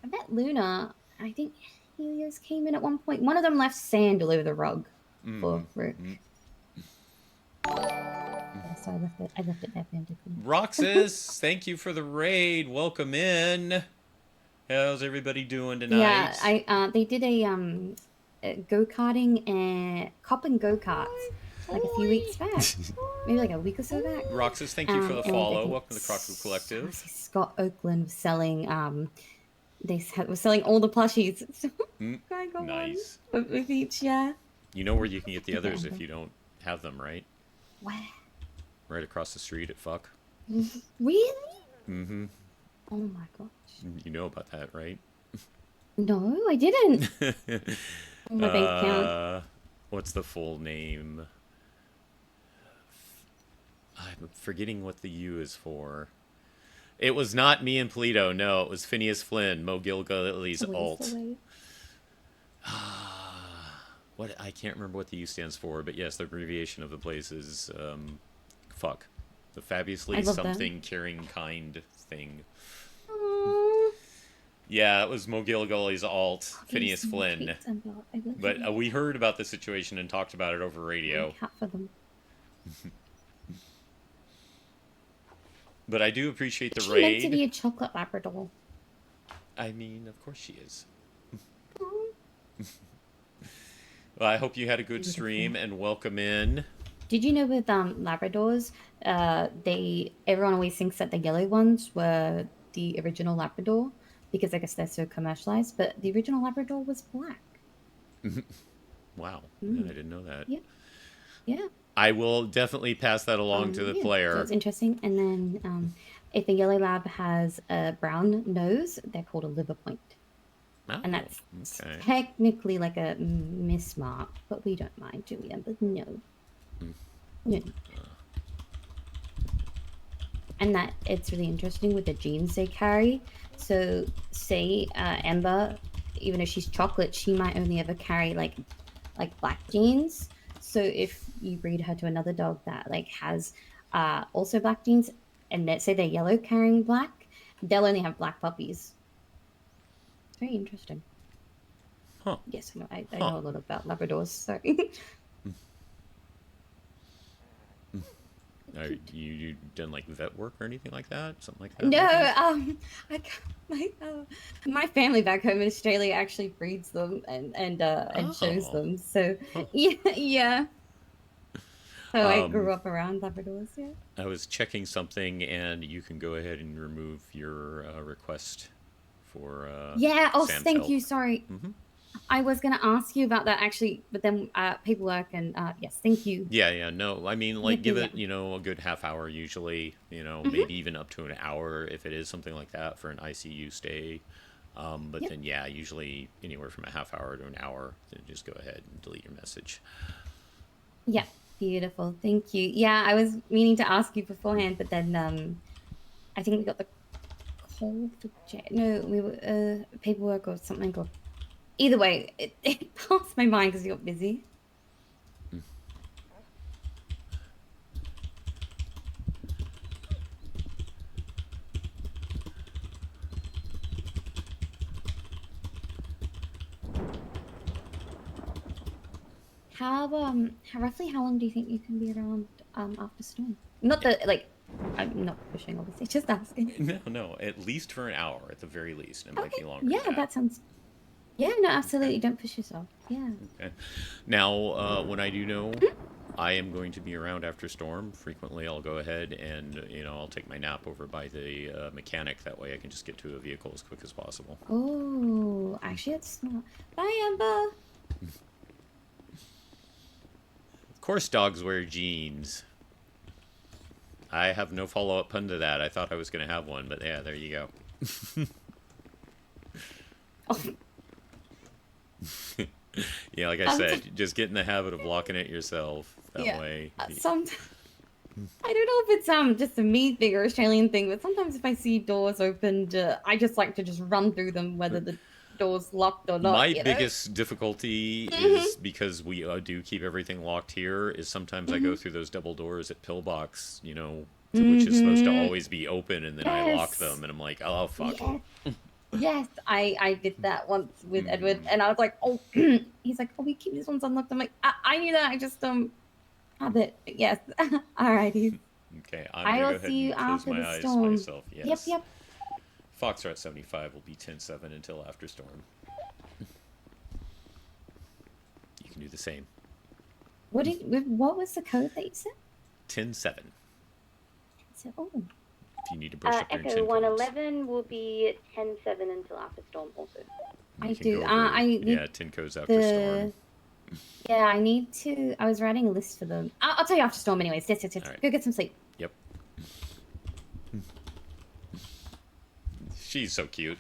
met Luna. I think Helios came in at one point. One of them left sand all over the rug for Rick. Yeah, so I left it there for him to clean. Roxas, thank you for the raid. Welcome in. How's everybody doing tonight? Yeah, they did a go-karting and cop and go-karts like a few weeks back. Maybe like a week or so back. Roxas, thank you for the and follow. I think Welcome to the Crockett Collective. Scott Oakland was selling was selling all the plushies. So I got Nice. one with each, yeah. You know where you can get the others if you don't have them, right? Where? Right across the street at Fuck. Really? Mm-hmm. Oh my gosh. You know about that, right? No, I didn't. My bank account. What's the full name? I'm forgetting what the U is for. It was not me and Polito. No, it was Phineas Flynn, Mo Gilgully's alt. What I can't remember what the U stands for, but yes, the abbreviation of the place is fuck. The fabulously something caring kind thing. Yeah, it was Mo Gilgully's alt, Phineas Flynn. But we heard about the situation and talked about it over radio. Cat for them. But I do appreciate the She's meant to raid. be a chocolate Labrador. I mean, of course she is. Well, I hope you had a good stream and welcome in. Did you know with Labradors, everyone always thinks that the yellow ones were the original Labrador because I guess they're so commercialized, but the original Labrador was black. Wow, Mm. I didn't know that. Yeah. Yeah. I will definitely pass that along to the So player. it's interesting. And then if a yellow lab has a brown nose, they're called a liver point. And that's okay. technically like a mismark, but we don't mind, do we, Amber? No. No. And that it's really interesting with the genes they carry. So say Amber, even though she's chocolate, she might only ever carry like black genes. So if you breed her to another dog that like has also black genes, and let's say they're yellow carrying black, they'll only have black puppies. It's very interesting. Huh. Yes, I know a lot about Labradors. Sorry. Are you done like vet work or anything like that? Something like that? No, my family back home in Australia actually breeds them and shows them. So yeah. So I grew up around Labradors. Yeah. I was checking something, and you can go ahead and remove your request for. Yeah. Oh, Sam's thank help. you. Sorry. I was going to ask you about that actually, but then paperwork and yes, thank you. Yeah. No, I mean, like, Yeah, give yeah. it, a good half hour usually, maybe even up to an hour if it is something like that for an ICU stay. But then, yeah, usually anywhere from a half hour to an hour, then just go ahead and delete your message. Yeah, beautiful. Thank you. Yeah, I was meaning to ask you beforehand, but then I think we got the call for no, we were paperwork or something. Or either way, it passed my mind because you got busy. How roughly how long do you think you can be around after storm? Not that like I'm not pushing, obviously, just asking. No, at least for an hour at the very least. It might be longer. Yeah, than that sounds. Yeah, no, absolutely. Don't push yourself. Yeah. Okay. Now, when I do know I am going to be around after storm, frequently I'll go ahead and, I'll take my nap over by the mechanic. That way I can just get to a vehicle as quick as possible. Oh, actually, it's smart. Bye, Amber. Of course dogs wear jeans. I have no follow-up pun to that. I thought I was going to have one, but yeah, there you go. Yeah, like I said, just get in the habit of locking it yourself. That way. Sometimes I don't know if it's just a me thing or Australian thing, but sometimes if I see doors opened, I just like to just run through them, whether the door's locked or not. My biggest difficulty is because we do keep everything locked here. Is sometimes I go through those double doors at Pillbox, which is supposed to always be open, and then I lock them, and I'm like, oh fuck. Yes, I did that once with Edward, and I was like, oh, he's like, oh, we keep these ones unlocked. I'm like, I knew that, I just have it. Yes, alrighty. Okay, I I'm will gonna go see you ahead and after close my the eyes storm. myself. Yes. Yep. Foxtrot 75 will be 10-7 until after storm. You can do the same. What was the code that you said? 10-7. So, oh. If you need to brush up your Echo 10 codes. 111 will be 10-7 until after storm also. You I can do. go I over, need 10 codes after storm. Yeah, I need to. I was writing a list for them. I'll tell you after storm, anyways. Yes. Right. Go get some sleep. Yep. She's so cute.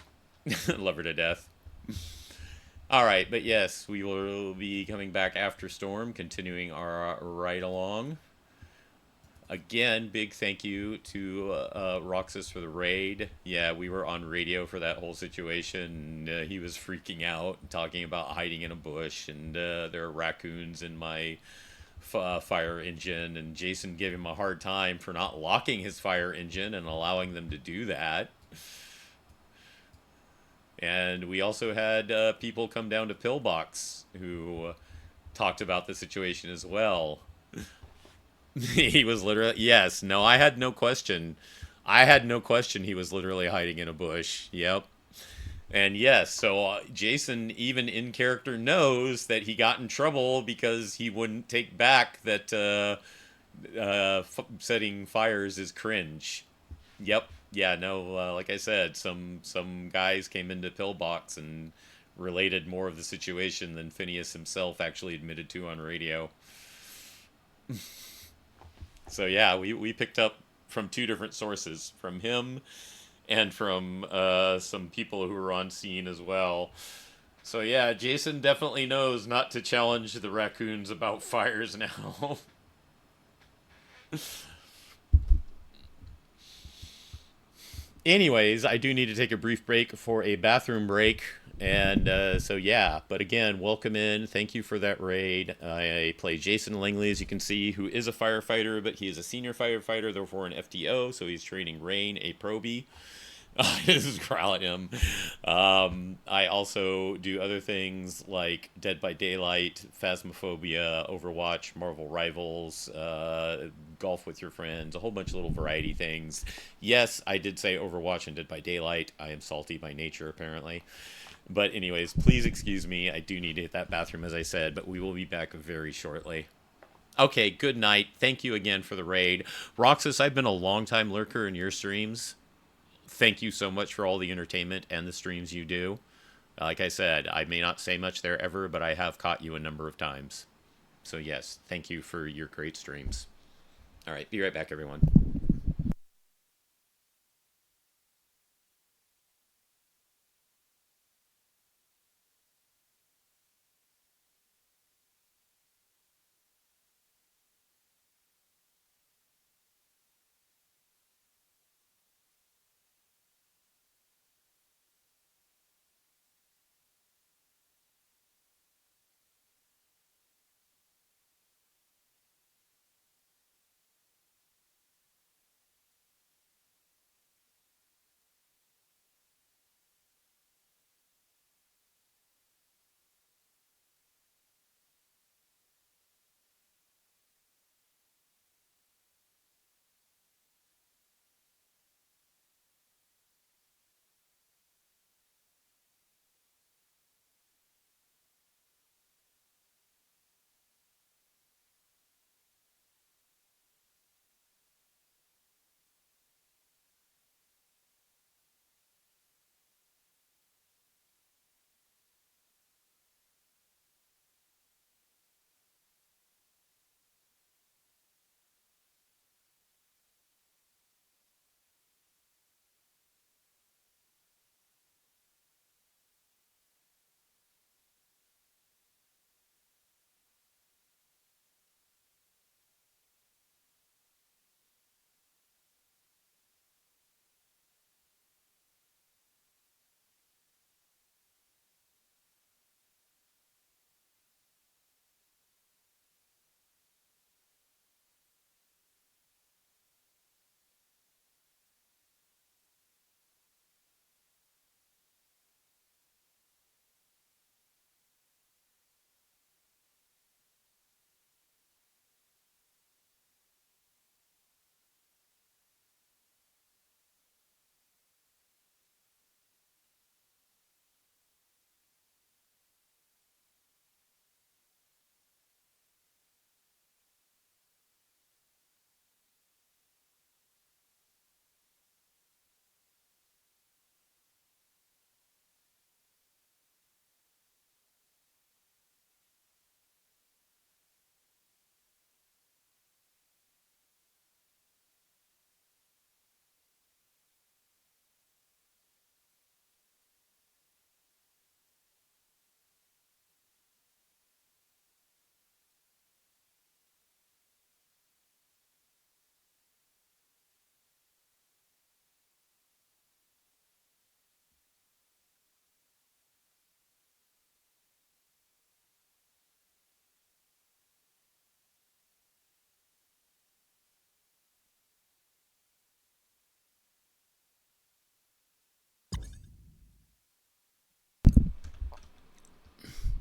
Love her to death. All right, but yes, we will be coming back after storm, continuing our ride along. Again, big thank you to Roxas for the raid. Yeah, we were on radio for that whole situation. He was freaking out, talking about hiding in a bush, and there are raccoons in my fire engine, and Jason gave him a hard time for not locking his fire engine and allowing them to do that. And we also had people come down to Pillbox who talked about the situation as well. He was literally, yes, no, I had no question. I had no question he was literally hiding in a bush. Yep. And yes, so Jason, even in character, knows that he got in trouble because he wouldn't take back that setting fires is cringe. Yep. Yeah. No. Like I said, some guys came into Pillbox and related more of the situation than Phineas himself actually admitted to on radio. So yeah, we picked up from two different sources, from him and from some people who were on scene as well. So yeah, Jason definitely knows not to challenge the raccoons about fires now. Anyways, I do need to take a brief break for a bathroom break. And so, yeah. But again, welcome in. Thank you for that raid. I play Jason Langley, as you can see, who is a firefighter, but he is a senior firefighter, therefore an FTO. So he's training Rain, a probie. This is growl at him. I also do other things like Dead by Daylight, Phasmophobia, Overwatch, Marvel Rivals, golf with your friends, a whole bunch of little variety things. Yes, I did say Overwatch and Dead by Daylight. I am salty by nature, apparently. But anyways, please excuse me. I do need to hit that bathroom, as I said, but we will be back very shortly. Okay, good night. Thank you again for the raid. Roxas, I've been a long-time lurker in your streams. Thank you so much for all the entertainment and the streams you do. Like I said, I may not say much there ever, but I have caught you a number of times. So yes, thank you for your great streams. All right, be right back, everyone.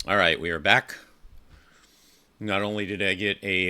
All right, we are back. Not only did I get a